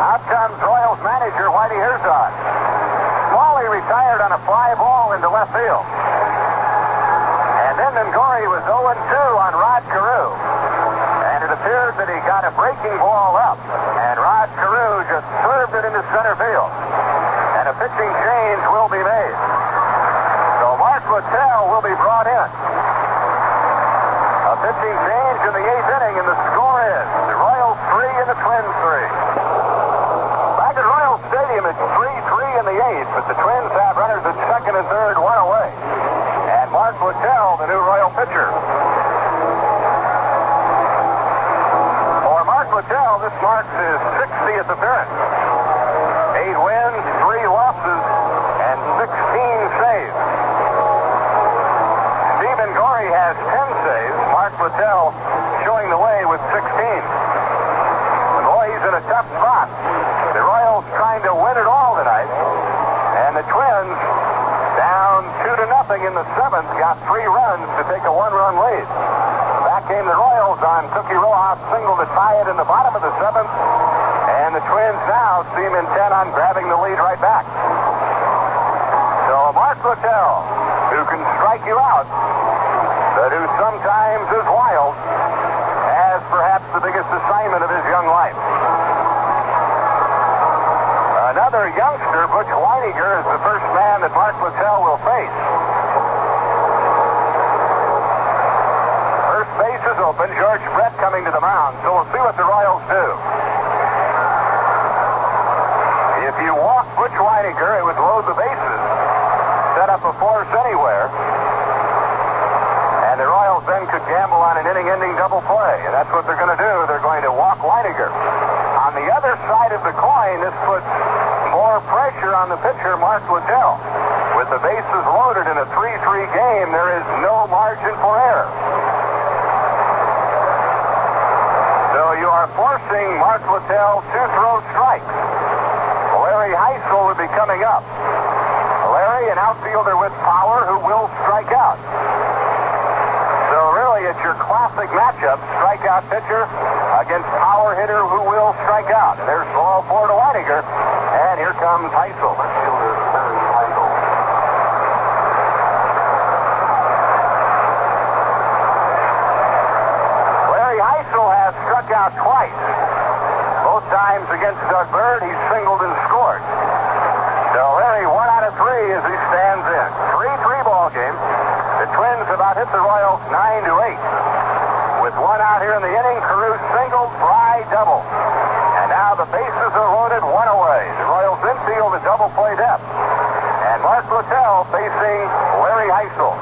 Out comes Royals manager Whitey Herzog. Smalley retired on a fly ball into left field. And then Ngori was 0-2 on Rod Carew. And it appeared that he got a breaking ball up. And Rod Carew just served it into center field. And a pitching change will be made. So Mark Littell will be brought in. A pitching change in the 8th inning, and the score is the Royals 3 and the Twins 3. Back at Royal Stadium, it's 3-3 in the 8th, but the Twins have runners at second and third, one away. And Mark Littell, the new Royal pitcher. For Mark Littell, this marks his 60th appearance. 8 wins, 3 losses, and 16 saves. Stephen Ngori has 10 saves. Mark Littell showing the way with 16. Boy, he's in a tough spot. The Royals trying to win it all tonight. And the Twins, down 2-0 in the 7th, got 3 runs to take a 1-run lead. Back came the Royals on Cookie Rojas single to tie it in the bottom of the 7th. And the Twins now seem intent on grabbing the lead right back. So Mark Littell, who can strike you out, but who sometimes is wild, has perhaps the biggest assignment of his young life. Another youngster, Butch Weiniger, is the first man that Mark Littell will face. First base is open. George Brett coming to the mound. So we'll see what the Royals do. If you walk Butch Weiniger, it would load the bases, set up a force anywhere, and the Royals then could gamble on an inning-ending double play. And that's what they're going to do. They're going to walk Weiniger. On the other side of the coin, this puts more pressure on the pitcher, Mark Littell. With the bases loaded in a 3-3 game, there is no margin for error. So you are forcing Mark Littell to throw strikes. Larry Heisel would be coming up. Larry, an outfielder with power who will strike out. So really, it's your classic matchup, strikeout pitcher against power hitter who will strike out. And there's ball 4 to Leininger, and here comes Heisel. Larry Heisel has struck out twice. Both times against Doug Bird, he singled and scored. So Larry, 1 out of 3 as he stands in. 3-3 ball game. The Twins about hit the Royals 9-8. With 1 out here in the inning, Carew singled, Fry double. And now the bases are loaded, 1 away. The Royals infield a double play depth. And Mark Littell facing Larry Heisel.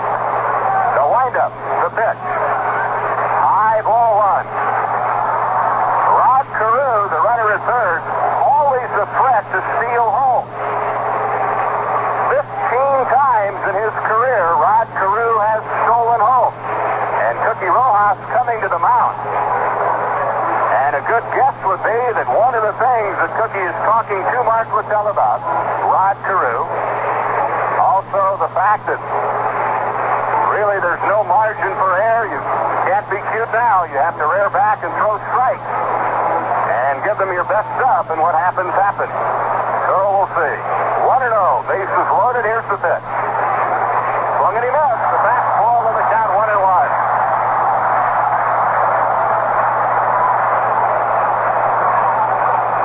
The windup, the pitch. High ball 1. Rod Carew, the runner at third, always a threat to steal home. 15 times in his career, Rod Carew has stolen home. And Cookie Rojas coming to the mound. And a good guess would be that one of the things that Cookie is talking to Mark Littell about, Rod Carew, also the fact that really there's no margin for error. You can't be cute now. You have to rear back and throw strikes. And give them your best stuff, and what happens, happens. So we'll see. 1-0, bases loaded, here's the pitch. Swung and he missed. The fastball in the count, 1-1.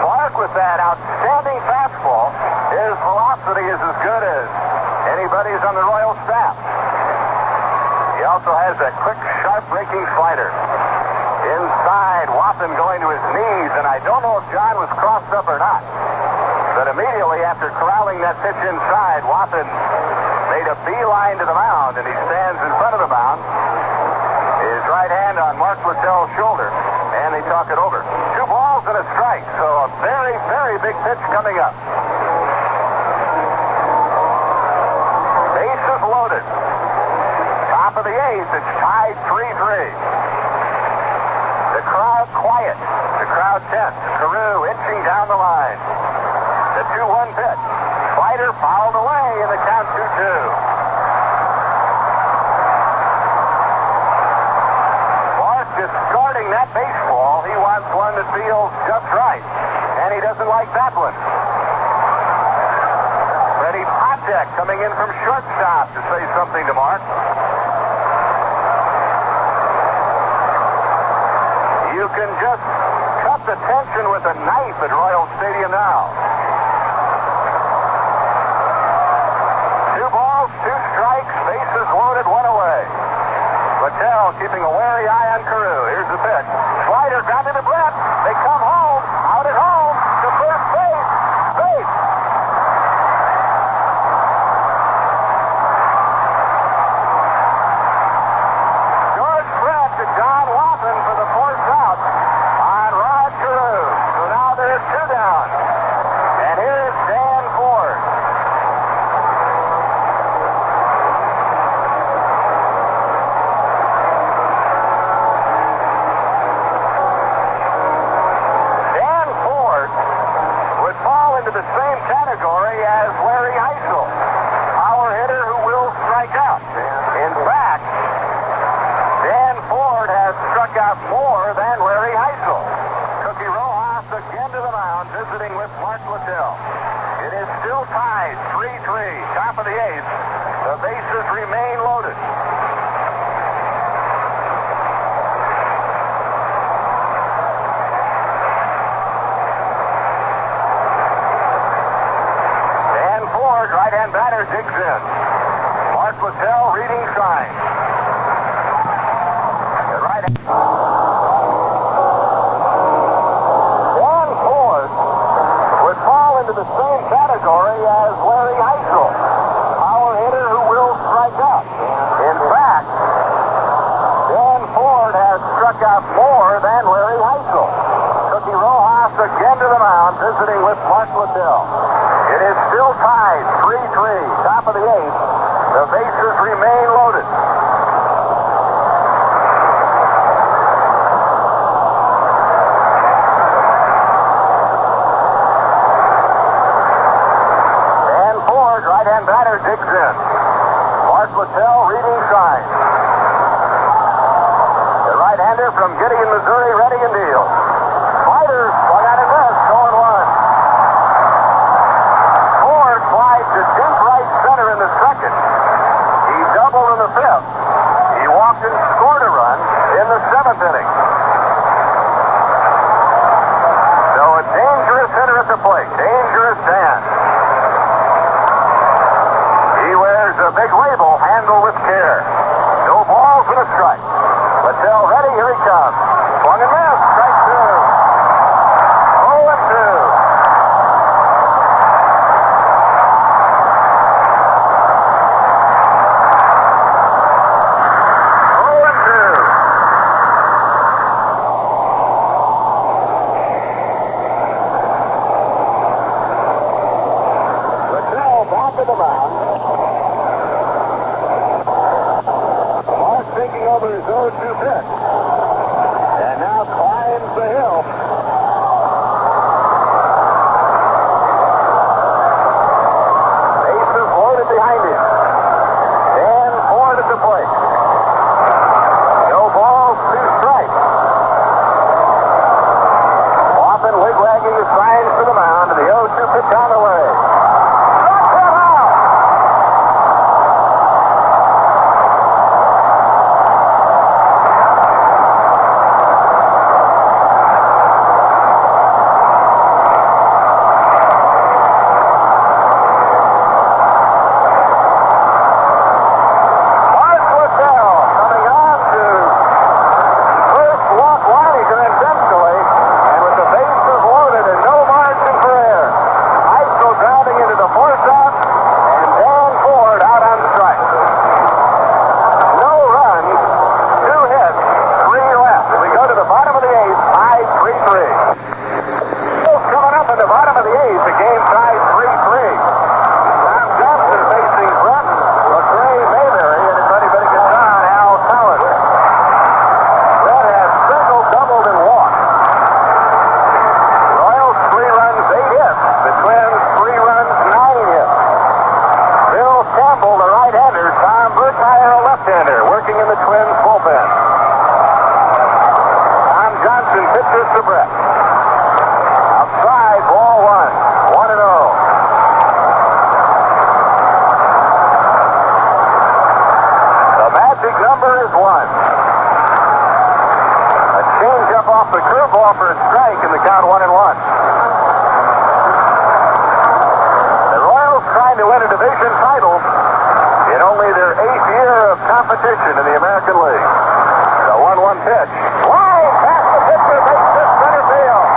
Mark with that outstanding fastball, his velocity is as good as anybody's on the Royal staff. He also has that quick, sharp breaking slider. Inside, Watson going to his knees, and I don't know if John was crossed up or not. But immediately after corralling that pitch inside, Watson made a beeline to the mound, and he stands in front of the mound. His right hand on Mark Littell's shoulder, and they talk it over. 2 balls and a strike, so a very, very big pitch coming up. Bases loaded. Top of the 8th, it's tied 3-3. The crowd quiet. The crowd tense. Carew inching down the line. The 2-1 pitch. Slider fouled away in the count 2-2. Mark discarding that baseball. He wants one that feels just right. And he doesn't like that one. Freddie Potek coming in from shortstop to say something to Mark. You can just cut the tension with a knife at Royal Stadium now. 2 balls, 2 strikes, bases loaded, 1 away. Littell keeping a wary eye on Carew. Here's the pitch. Slider grounded to Brett. They come home, out at home, to first base. Base. George Brett to John Watson for the 4th out on Rod Carew. So now they're 2 down. And here's Dan Ford. Dan Ford would fall into the same category as Larry Heisel. Power hitter who will strike out. In fact, Dan Ford has struck out more than Larry Heisel. Cookie Rojas again to the mound, visiting with Mark Littell. It is still tied, 3-3, top of the 8th. The bases remain loaded. Dan Ford, right-hand batter, digs in. Mark Littell reading signs. The right-hand... Dan Ford would fall into the same category as Larry Heisel. Power hitter who will strike out. In fact, Dan Ford has struck out more than Larry Heisel. Cookie Rojas again to the mound, visiting with Mark Littell. It is still tied, 3-3, top of the eighth. The bases remain loaded. Dan Ford, right-hand batter, digs in. Mark Littell reading signs. The right-hander from Gideon, Missouri, ready and deal. Slider, swung out and missed, 0-1. Ford flies to deep right center in the second. He doubled in the fifth. He walked and scored a run in the seventh inning. So a dangerous hitter at the plate. Dangerous Dan. He wears a big label, handle with care. No balls and a strike. Littell ready, here he comes. Swung and missed, strike two. 0-2. Littell back to the mound. Mark thinking over his 0-2 pitch. And now climbs the hill. Bases loaded behind him. Dan Ford at the plate. No balls, 2 strikes. Often wigwagging his signs to the mound, and the 0-2 pitch on the way. Struck him out! Mark Littell coming on to first walk Leininger intentionally, and with the bases loaded and no margin for error. Heisel grounding into the fourth out, and Dan Ford out on strike. No runs, 2 hits, 3 left. And we go to the bottom of the eighth, tied 3-3. Coming up in the bottom of the eighth, the game tied 3-3. Tom Johnson facing Brett McRae Mayberry, and it's ready to get on Al Collins. Brett has single, doubled, and walked. Royals 3 runs, 8 hits. The Twins 3 runs, 9 hits. Bill Campbell, the right-hander. Tom Berkmeyer, a left-hander, working in the Twins bullpen. Tom Johnson pitches to Brett. Outside, ball 1. 1-0. The magic number is 1. A change-up off the curveball for a strike, and the count 1-1. The Royals trying to win a division title in only their 8th year of competition in the American League. The 1-1 pitch. Line past the pitcher, makes this center field.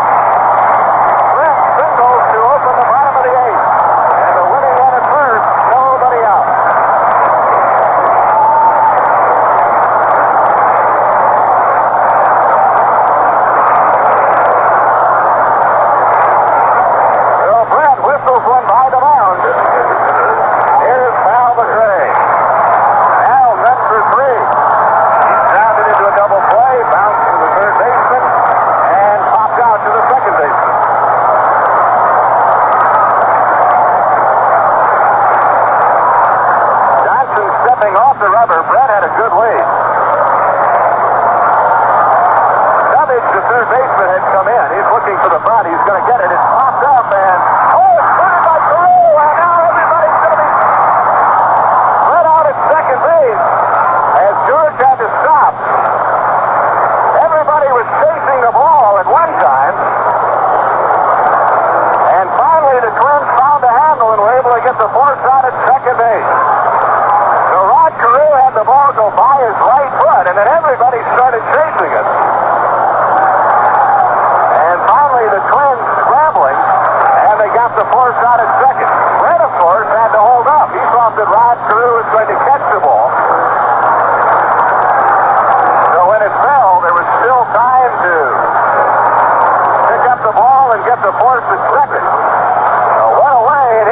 Brett singles to open the bottom of the eighth. And the winning run at first, nobody out. So Brett whistles one by the mound. Here's Al McRae. Al meant for 3. He's grounded into a double play, bounced to the third baseman, and popped out to the second baseman. Johnson stepping off the rubber. Brett had a good lead. Dubbage, the third baseman, had come in. He's looking for the front. He's going to get it. It's popped up, and it's cleared by Carew, and now everybody's going to be spread out at second base as George had to stop. Everybody was chasing the ball at one time, and finally the Twins found a handle and were able to get the force out at second base. So Rod Carew had the ball go by his right foot, and then everybody started chasing it. And finally the Twins scrambling, and they got the force out at second. Brett, of course, had to hold up. He thought that Rod Carew was going to catch the ball. So when it fell, there was still time to pick up the ball and get the force at second. So what a way it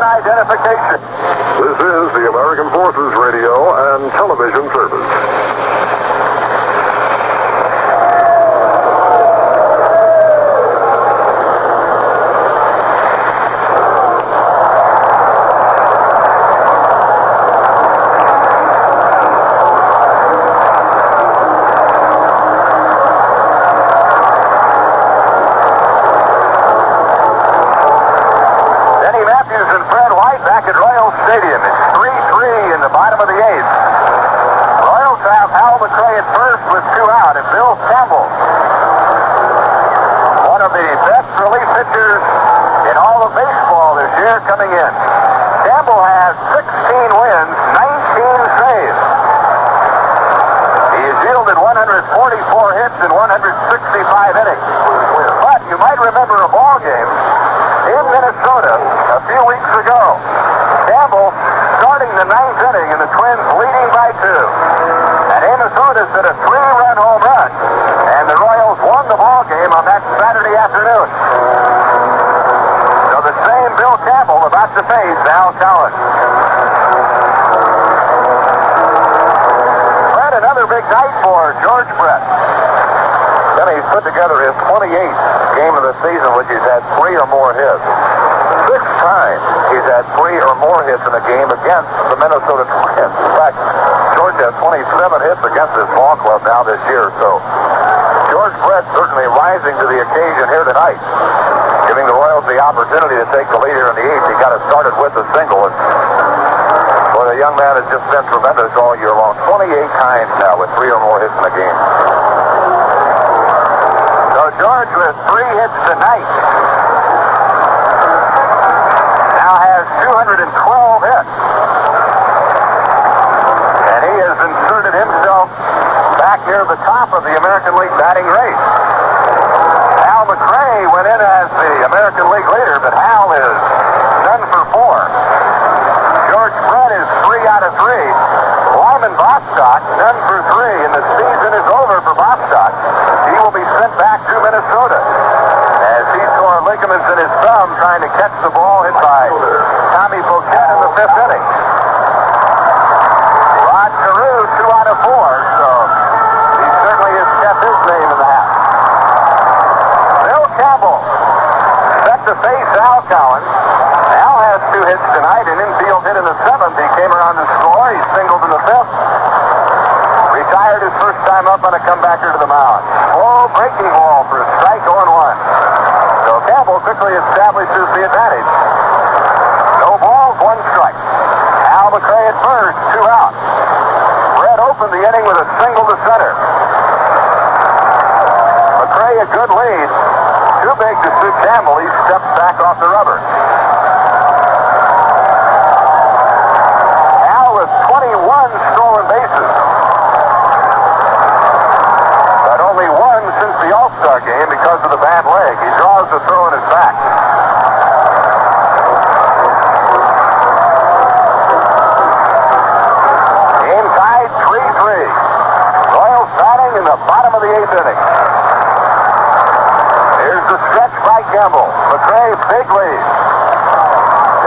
identification. This is the American Forces Radio and Television Service. Stadium. It's 3-3 in the bottom of the eighth. Royals have Hal McRae at first with 2 out, and Bill Campbell, one of the best relief pitchers in all of baseball this year, coming in. Campbell has 16 wins, 19 saves. He has yielded 144 hits in 165 innings. But you might remember a ball game in Minnesota a few weeks ago. Campbell starting the 9th inning and the Twins leading by 2. And Amos Otis hit a 3-run home run. And the Royals won the ball game on that Saturday afternoon. So the same Bill Campbell about to face Al Cowan. Brett, another big night for George Brett. Then he's put together his 28th game of the season, which he's had 3 or more hits. 6 times he's had 3 or more hits in a game against the Minnesota Twins. In fact, George has 27 hits against this ball club now this year. So George Brett certainly rising to the occasion here tonight, giving the Royals the opportunity to take the lead here in the 8th. He got it started with a single. And boy, the young man has just been tremendous all year long. 28 times now with 3 or more hits in a game. So George with 3 hits tonight now has 212 hits. And he has inserted himself back near the top of the American League batting race. Hal McRae went in as the American League leader, but Hal is none for 4. George Brett is 3 out of 3. Lyman Bostock, none for 3, and the season is over for Bostock. He will be sent back to Minnesota as he tore ligaments in his thumb trying to catch the ball hit by Tommy Boquette in the 5th inning. Rod Carew, 2 out of 4, so he certainly has kept his name in the hat. Bill Campbell set to face Al Cowan. Al has 2 hits tonight, an infield hit in the 7th. He came around to score. He singled in the 5th. Retired his first time up on a comebacker to the mound. Slow breaking ball for a strike, 0-1. So Campbell quickly establishes the advantage. No balls, 1 strike. Al McRae at first, 2 out. Brett opened the inning with a single to center. McRae a good lead. Too big to suit Campbell. He steps back off the rubber. Al with 21 stolen bases. But only 1 since the All-Star game because of the bad leg. He draws the throw in his back. Game tied 3-3. Royals batting in the bottom of the 8th inning. Here's the stretch by Campbell. McRae, big lead.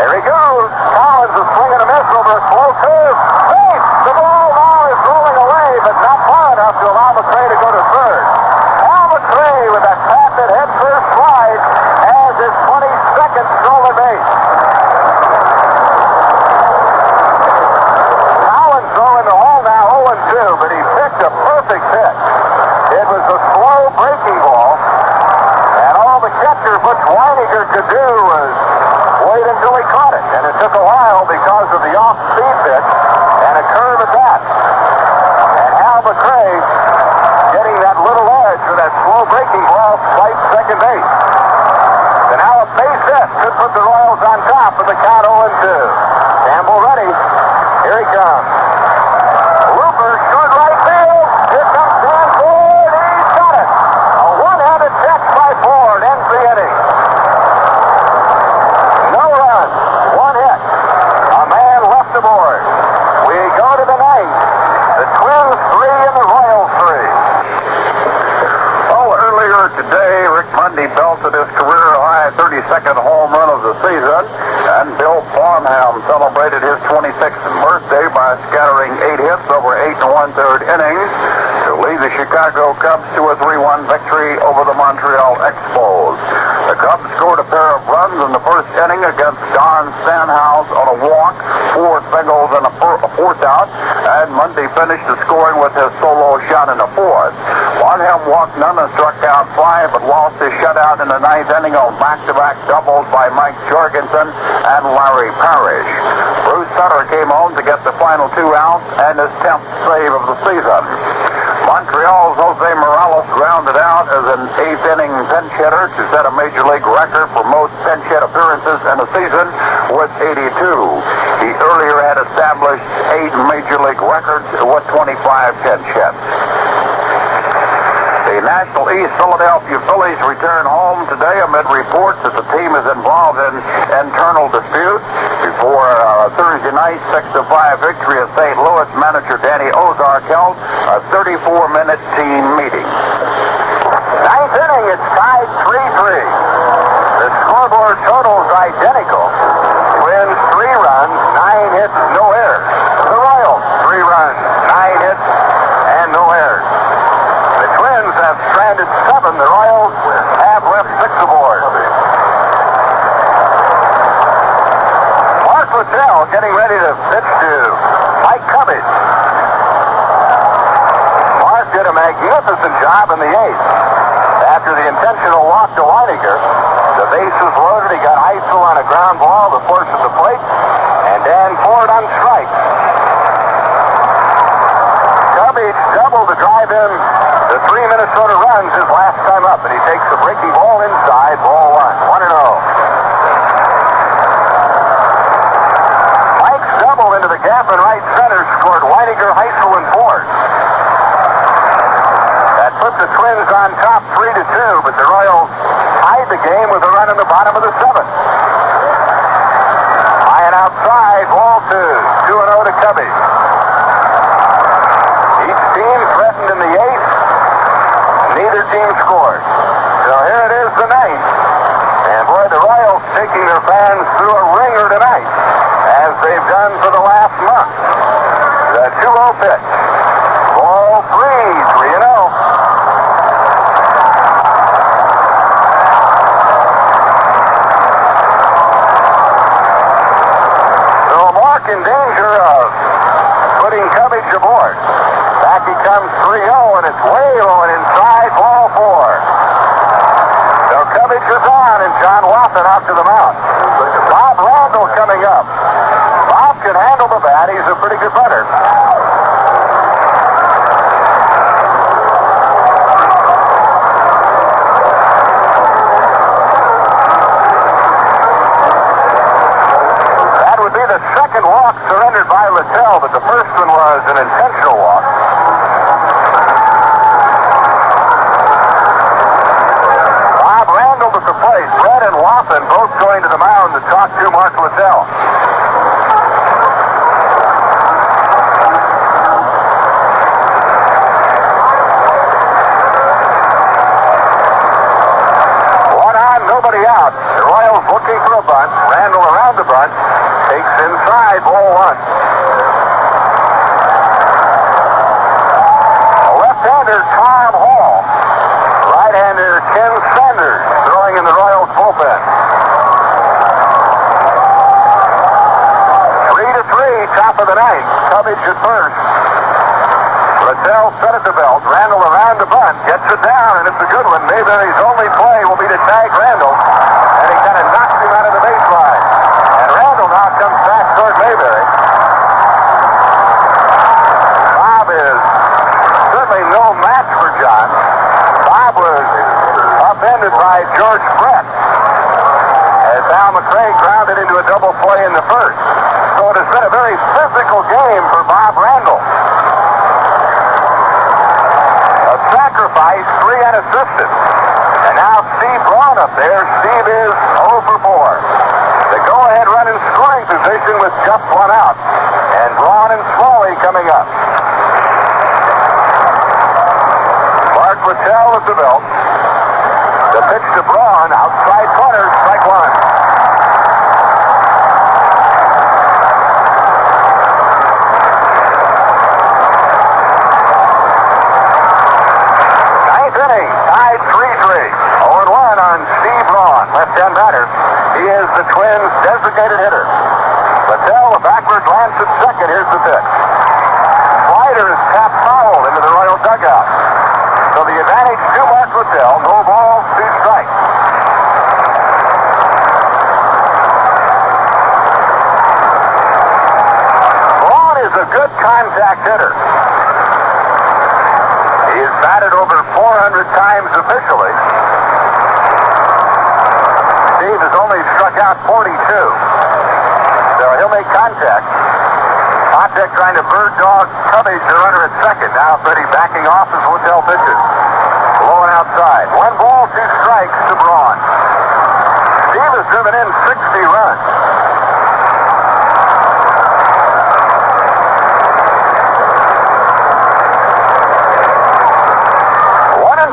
There he goes. Collins is swinging a miss over a slow curve. Safe! The ball now is rolling away, but not far enough to allow McRae to go to third. Al McRae with a tap-it head-first slide has his 22nd stolen base. Collins throwing the hole now 0-2, but he picked a perfect hit. It was a slow breaking ball, and all the catcher Butch Weiniger could do was wait until he caught it, and it took a while because of the off-speed pitch and a curve at that. And Al McRae getting that little edge for that slow breaking ball slight second base. So now a base hit could put the Royals on top of the count 0-2. Campbell ready. Here he comes. Looper, short right field. Here comes Dan Ford. He's got it. A one-handed catch by Ford ends the inning. No runs, 1 hit. A man left aboard. We go to the 9th. The Twins 3 and the Royals 3. Oh, earlier today, Rick Mundy belted his career-high 32nd home run of the season, and Bill Farmer celebrated his 26th birthday by scattering 8 hits over 8 1/3 innings to lead the Chicago Cubs to a 3-1 victory over the Montreal Expos. The Cubs scored a pair of runs in the first inning against Don Stanhouse on a walk, 4 singles and a fourth out, and Mundy finished the scoring with his solo shot in the fourth. Bonham walked none and struck out 5, but lost his shutout in the ninth inning on back-to-back doubles by Mike Jorgensen and Larry Parrish. Bruce Sutter came on to get the final 2 outs and his 10th save of the season. Montreal's Jose Morales grounded out as an 8th inning pinch hitter to set a major league record for most pinch hit appearances in a season with 82. He earlier had established 8 major league records with 25 pinch hits. The National East Philadelphia Phillies return home today amid reports that the team is involved in internal disputes. Before Thursday night 6-5 victory at St. Louis, manager Danny Ozark held a 34-minute team meeting. Ninth inning, it's tied 3-3. The scoreboard total is identical. Twins 3 runs, 9 hits, no errors. The Royals 3 runs, 9 hits, and no errors. The Twins have stranded 7. The Royals have left 6 aboard. Mark Littell getting ready to pitch to Mike Cummings. Mark did a magnificent job in the 8th. After the intentional walk to Weiniger, the bases loaded. He got Eisel on a ground ball to force at the plate, and Dan Ford on strike. Cummings doubled to drive in the 3 Minnesota runs his last time up, and he takes a breaking ball inside, ball 1, 1-0. Mike's double into the gap in right center scored Weiniger, Eisel, and Ford. That put the Twins on top 3-2, but the Royals tied the game with a run in the bottom of the 7th. High and outside, ball 2, 2-0 to Cummings. Each team threatened in the 8th. Neither team scored. So here it is, the 9th. And boy, the Royals taking their fans through a ringer tonight, as they've done for the last month. The 2-0 pitch. Ball 3, 3-0. So Mark in danger of putting Cummings aboard. Back he comes 3-0, and it's way low and inside, ball 4. So Cummings is on, and John Watson out to the mound. Bob Randall coming up. Bob can handle the bat. He's a pretty good batter. That would be the second walk surrendered by Littell, but the first one was an intentional walk. Bob Randall at the plate. Fred and Watson both going to the mound to talk to Mark Littell. One on, nobody out. The Royals looking for a bunt. Randall around the bunt. Takes inside, ball 1. Left-hander Tom Hall. Right-hander Ken Sanders throwing in the Royals bullpen. 3-3, top of the 9th. Cummings at first. Littell set at the belt. Randall around the bunt. Gets it down, and it's a good one. Mayberry's only play will be to tag Randall. And he kind of knocks him out of the baseline. And Randall now comes back toward Mayberry. Bob is certainly no match for John. Bob was upended by George Brett as Al McRae grounded into a double play in the first. So it has been a very physical game for Bob Randall. A sacrifice, 3 unassisted. And now Steve Braun up there. Steve is 0 for 4. The go-ahead run in scoring position with just 1 out. And Braun and Smalley coming up. Mark Littell at the belt. The pitch to Braun, outside corner, strike 1. left-hand batter. He is the Twins' designated hitter. Littell, a backward glance at second. Here's the pitch. Slider is tapped foul into the Royal dugout. So the advantage to Mark Littell. No balls, 2 strikes. Braun is a good contact hitter. He has batted over 400 times officially. Steve has only struck out 42. So he'll make contact. Contact trying to bird dog Cummings, the runner at second. Now Freddie backing off as Littell pitches. Blowing outside. 1 ball, 2 strikes to Braun. Steve has driven in 60 runs.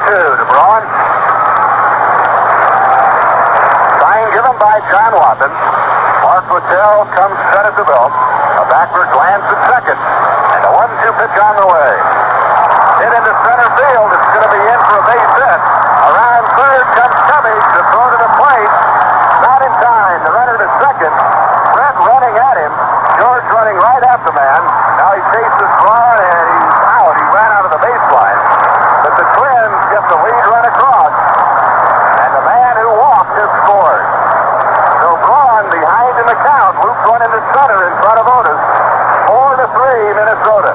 To Braun. Sign given by John Watson. Mark Littell comes set at the belt. A backward glance at second. And a 1-2 pitch on the way. Hit into center field. It's going to be in for a base hit. Around third comes Cummings to throw to the plate. Not in time. The runner to second. Brett running at him. George running right at the man. Now he chases Braun and he's out. He ran out of the baseline. But the Twins get the lead run across, and the man who walked has scored. So Braun behind in the count, loops one into center in front of Otis. 4-3 Minnesota.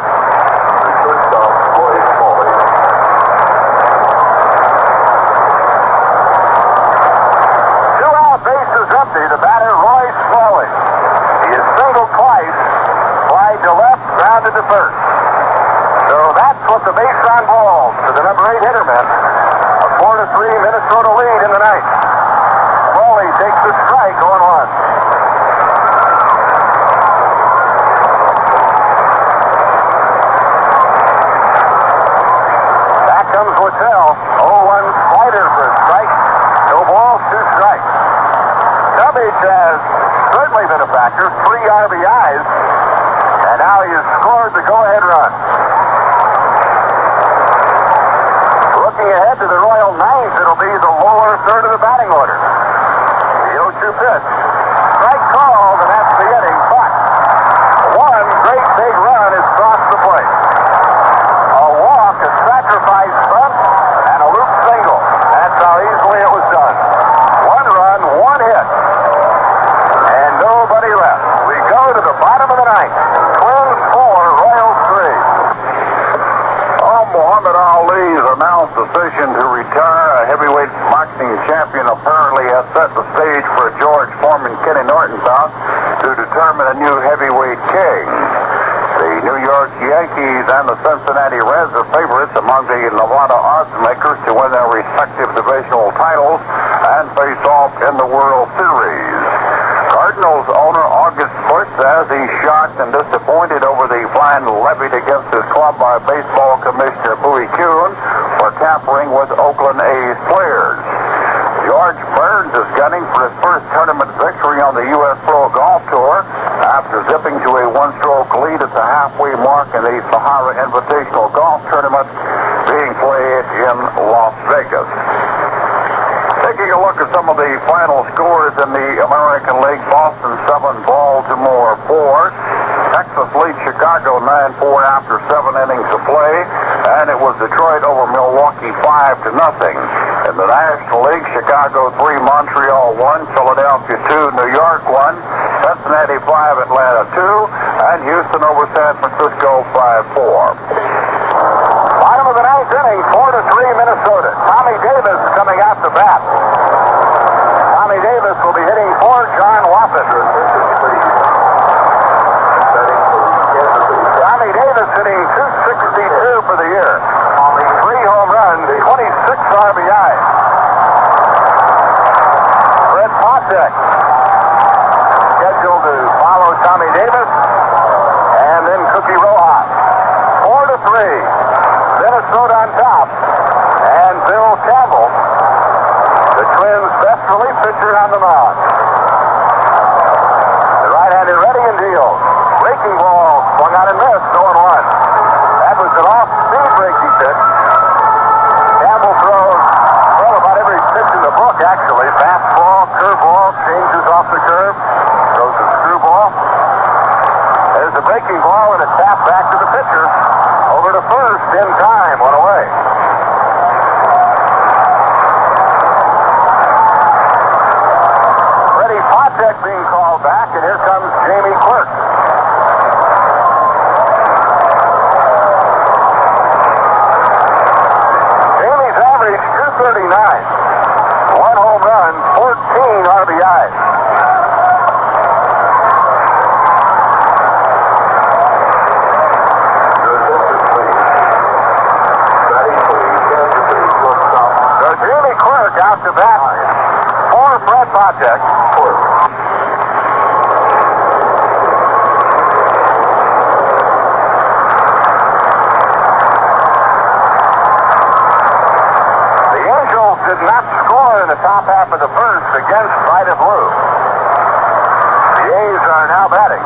Two out, bases empty. The batter Roy Smalley. He is singled twice, flied to left, grounded to first. So that's what the base on balls to the number 8 hitter meant. A 4-3 Minnesota lead in the ninth. Smalley takes the strike, 0-1. Back comes Littell. 0-1 slider for a strike. No balls, 2 strikes. Cummings has certainly been a factor. 3 RBIs. And now he has scored the go-ahead run. Looking ahead to the Royal ninth, it'll be the lower third of the batting order. The 0-2 pitch. Strike called, and that's the inning. But one great big run has crossed the plate. A walk, a sacrifice bunt, and a loop single. That's how easily it was done. 1 run, 1 hit, and nobody left. We go to the bottom of the ninth. Twins 4, Royals 3. Muhammad Ali's announced decision to retire. A heavyweight boxing champion apparently has set the stage for George Foreman, Kenny Norton's out to determine a new heavyweight king. The New York Yankees and the Cincinnati Reds are favorites among the Nevada odds makers to win their respective divisional titles and face off in the World Series. Cardinals owner August Busch says he's shocked and disappointed over the fine levied against his club by baseball commissioner Bowie Kuhn for tampering with Oakland A's players. George Burns is gunning for his first tournament victory on the U.S. Pro Golf Tour after zipping to a 1-stroke lead at the halfway mark in the Sahara Invitational Golf Tournament being played in Las Vegas. Taking a look at some of the final scores in the American League, Boston 7, Baltimore 4. Texas leads Chicago 9-4 after 7 innings of play, and it was Detroit over Milwaukee 5-0. In the National League, Chicago 3, Montreal 1, Philadelphia 2, New York 1, Cincinnati 5, Atlanta 2, and Houston over San Francisco 5-4. Bottom of the ninth inning, 4-3 Minnesota. Tommy Davis coming out to bat. Tommy Davis will be hitting for John Watson. Tommy Davis hitting .262 for the year. 3 home runs, 26 RBIs. Fred Posek scheduled to follow Tommy Davis, and then Cookie Rojas. 4-3. Minnesota on top, and Bill Campbell, the Twins' best relief pitcher on the mound. The right-hander ready and deals. Breaking ball swung out and missed, 0-1. That was an off-speed breaking pitch. Campbell throws, well, about every pitch in the book, actually. Fastball, breaking ball and a tap back to the pitcher. Over to first in time, one away. Freddie Potek being called back, and here comes Jamie Quirk. Jamie's average 239. One home run, 14 RBIs. Out to bat for Fred Potek. The Angels did not score in the top half of the first against White and Blue. The A's are now batting.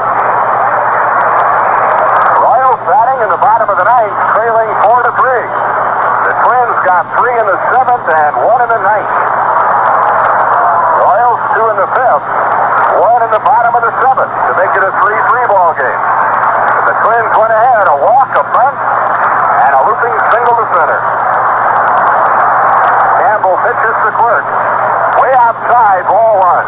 Royals batting in the bottom of the ninth, trailing 4-3. The Twins got 3 in the 7th and 1 in the 9th. Royals 2 in the 5th, 1 in the bottom of the 7th to make it a 3-3 ball game. The Twins went ahead, a walk, a bunt, and a looping single to center. Campbell pitches to Quirk. Way outside, ball 1.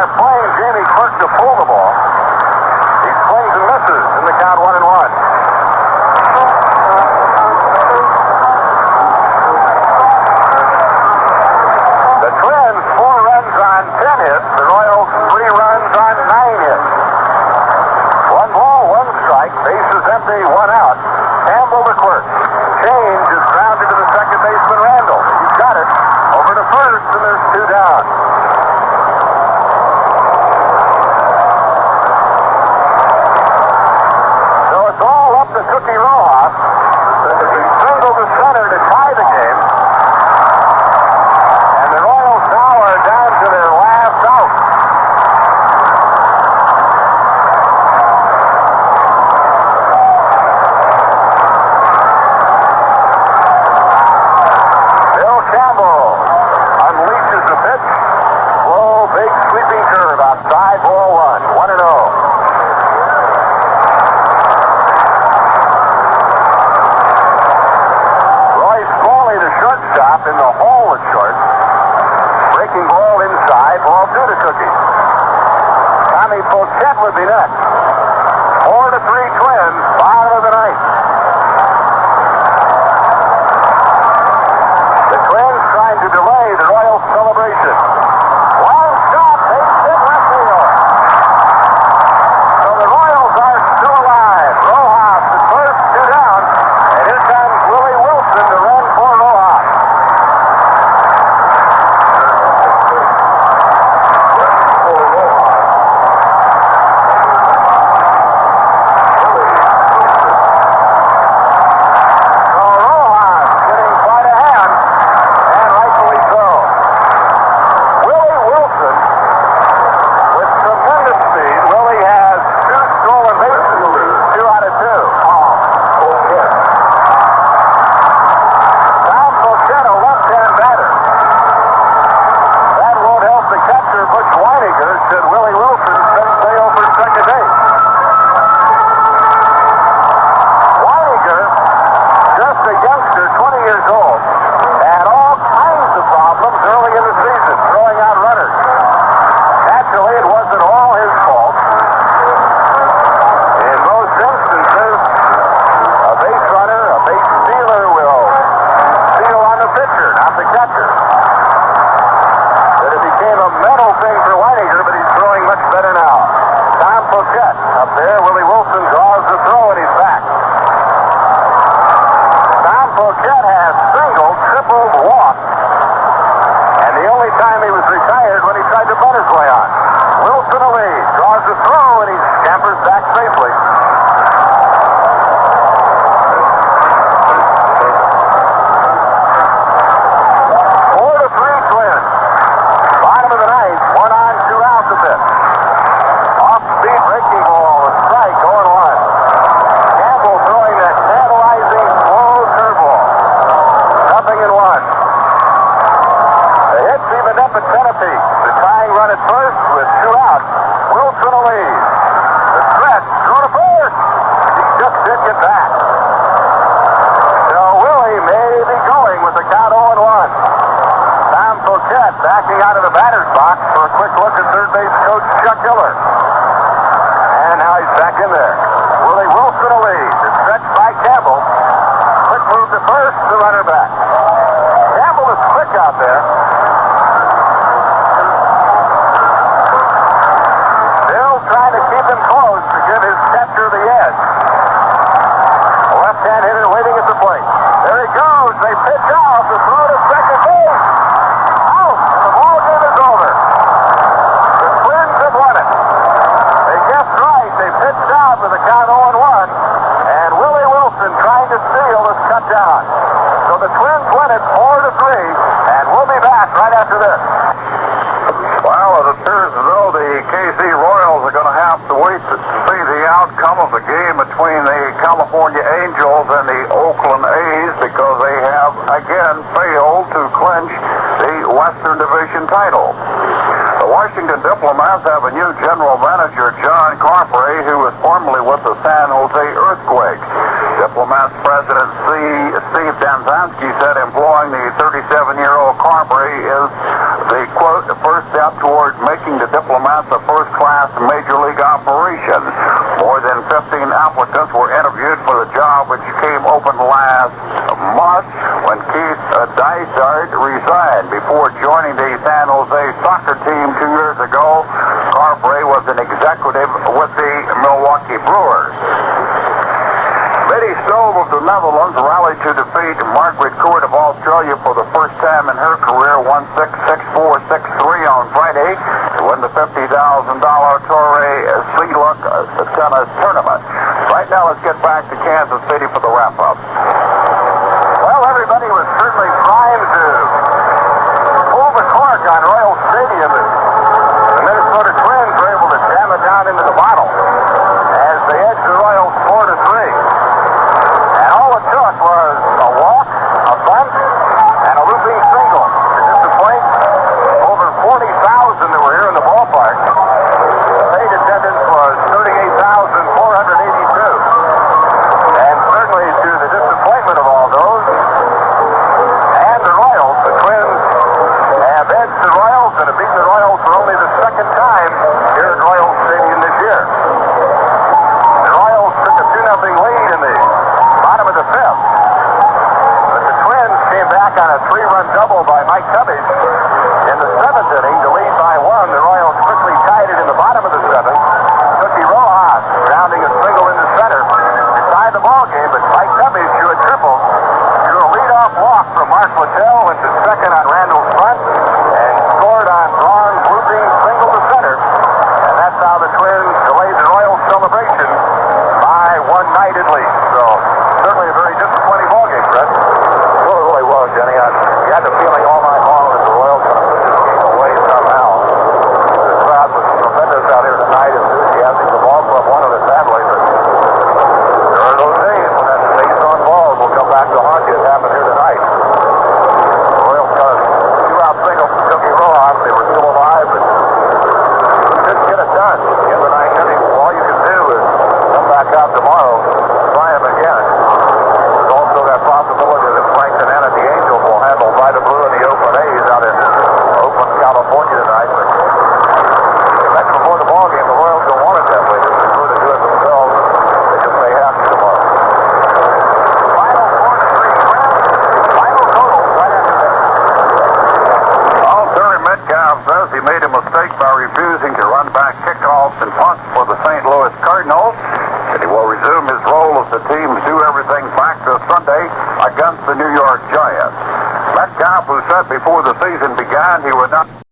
Playing Jamie Quirk to pull the ball. He swings and misses in the count 1-1. The Twins 4 runs on 10 hits. The Royals 3 runs on 9 hits. 1 ball, 1 strike. Bases empty, 1 out. Campbell to Quirk. Change is grounded to the second baseman Randall. He's got it. Over to first, and there's 2 down. Cookie Rojas. He singled to center to tie the game. And the Royals now are down to their last out. Bill Campbell unleashes the pitch. Slow, big sweeping curve outside, ball 1. 1-0. In the hole at short. Breaking ball inside, ball 2 to Cookie. Tommy Pochette would be next. 4-3 Twins, bottom of the 9th. The Twins trying to delay the Royals celebration. Long shot, base hit left field. So the Royals are still alive. Rojas at first, 2 down. And here comes Willie Wilson to run for Rojas. get back. So Willie may be going with the count 0-1. Tom Coquette backing out of the batter's box for a quick look at third base coach Chuck Hiller. And now he's back in there. Willie Wilson a lead. It's stretched by Campbell. Quick move to first, the runner back. Campbell is quick out there. Still trying to keep him close to give his catcher the edge. A left-hand hitter waiting at the plate. There he goes. They pitch off the throw to second base. Out. And the ball game is over. The Twins have won it. They guessed right. They pitched out with a count 0-1. And Willie Wilson trying to steal is cut down. So the Twins win it 4-3. And we'll be back right after this. Well, it appears as though the KC Royals are going to have to wait to see the outcome of the game between the California Angels and the Oakland A's because they have again failed to clinch the Western Division title. The Washington Diplomats have a new general manager, John Carpray, who was formerly with the San Jose Earthquakes. Diplomats President Steve Danzansky said employing the 37-year-old Carpray is the, quote, first step toward making the Diplomats a first-class major league operation. More than 15 applicants were interviewed for the job, which came open last month when Keith Dysart resigned. Before joining the San Jose soccer team 2 years ago, Carpray was an executive with the Milwaukee Brewers. Betty Stove of the Netherlands rallied to defeat Margaret Court of Australia for the first time in her career, 1-6, 6-4, 6-3 on Friday to win the $50,000 Torrey Sealuck tennis tournament. Right now, let's get back to Kansas City for the wrap-up. Well, everybody was certainly primed to pull the cork on Royal Stadium. The Minnesota Twins were able to jam it down into the bottle as they edged the Royals 4-3. And all it took was a walk, a bunt, and a looping single to disappoint over 40,000 that were here in the ballpark. The paid attendance was 38,482. And certainly to the disappointment of all those and the Royals, the Twins have edged the Royals and have beaten the Royals for only the second time here at Royal Stadium this year. The Royals took a 2-0 lead in the bottom of the fifth. But the Twins came back on a 3-run double by Mike Cubbage in the seventh inning to lead by 1. The Royals quickly tied it in the bottom of the seventh. Cookie Rojas grounding a single into center to tie the ball game, but Mike Cubbage, who had tripled, drew a leadoff walk from Mark Littell, went to second on Randall's front, and scored on Braun's looping single to center. And that's how the Twins delayed the Royals celebration by one night at least. So certainly a very disappointing ball game, Fred. Well, it really was, Jenny. You had the feeling all night long that the Royals were going to put this game away somehow. The crowd was tremendous out here tonight, enthusiastic. The ball club wanted it badly, but there are those days when that base on balls will come back to haunt you. It happened here tonight. The Royals got a 2-out single from Cookie Rojas. They were still alive, but couldn't get it done. In the ninth inning, all you can do is come back out tomorrow, try them again. There's also that possibility that Frank and the Angels will handle by the Blue and the Oakland A's out in Oakland, California tonight. But I mentioned before the ball game, the Royals don't want it that way. They prefer to do it themselves. They just may have to tomorrow. Final 4-3. Final total right after this. Well, Terry Metcalf says he made a mistake by refusing to run back kickoffs and punts for the St. Louis Cardinals, and he will resume his role as the team's do everything back to Sunday against the New York Giants. Metcalf, who said before the season began he would not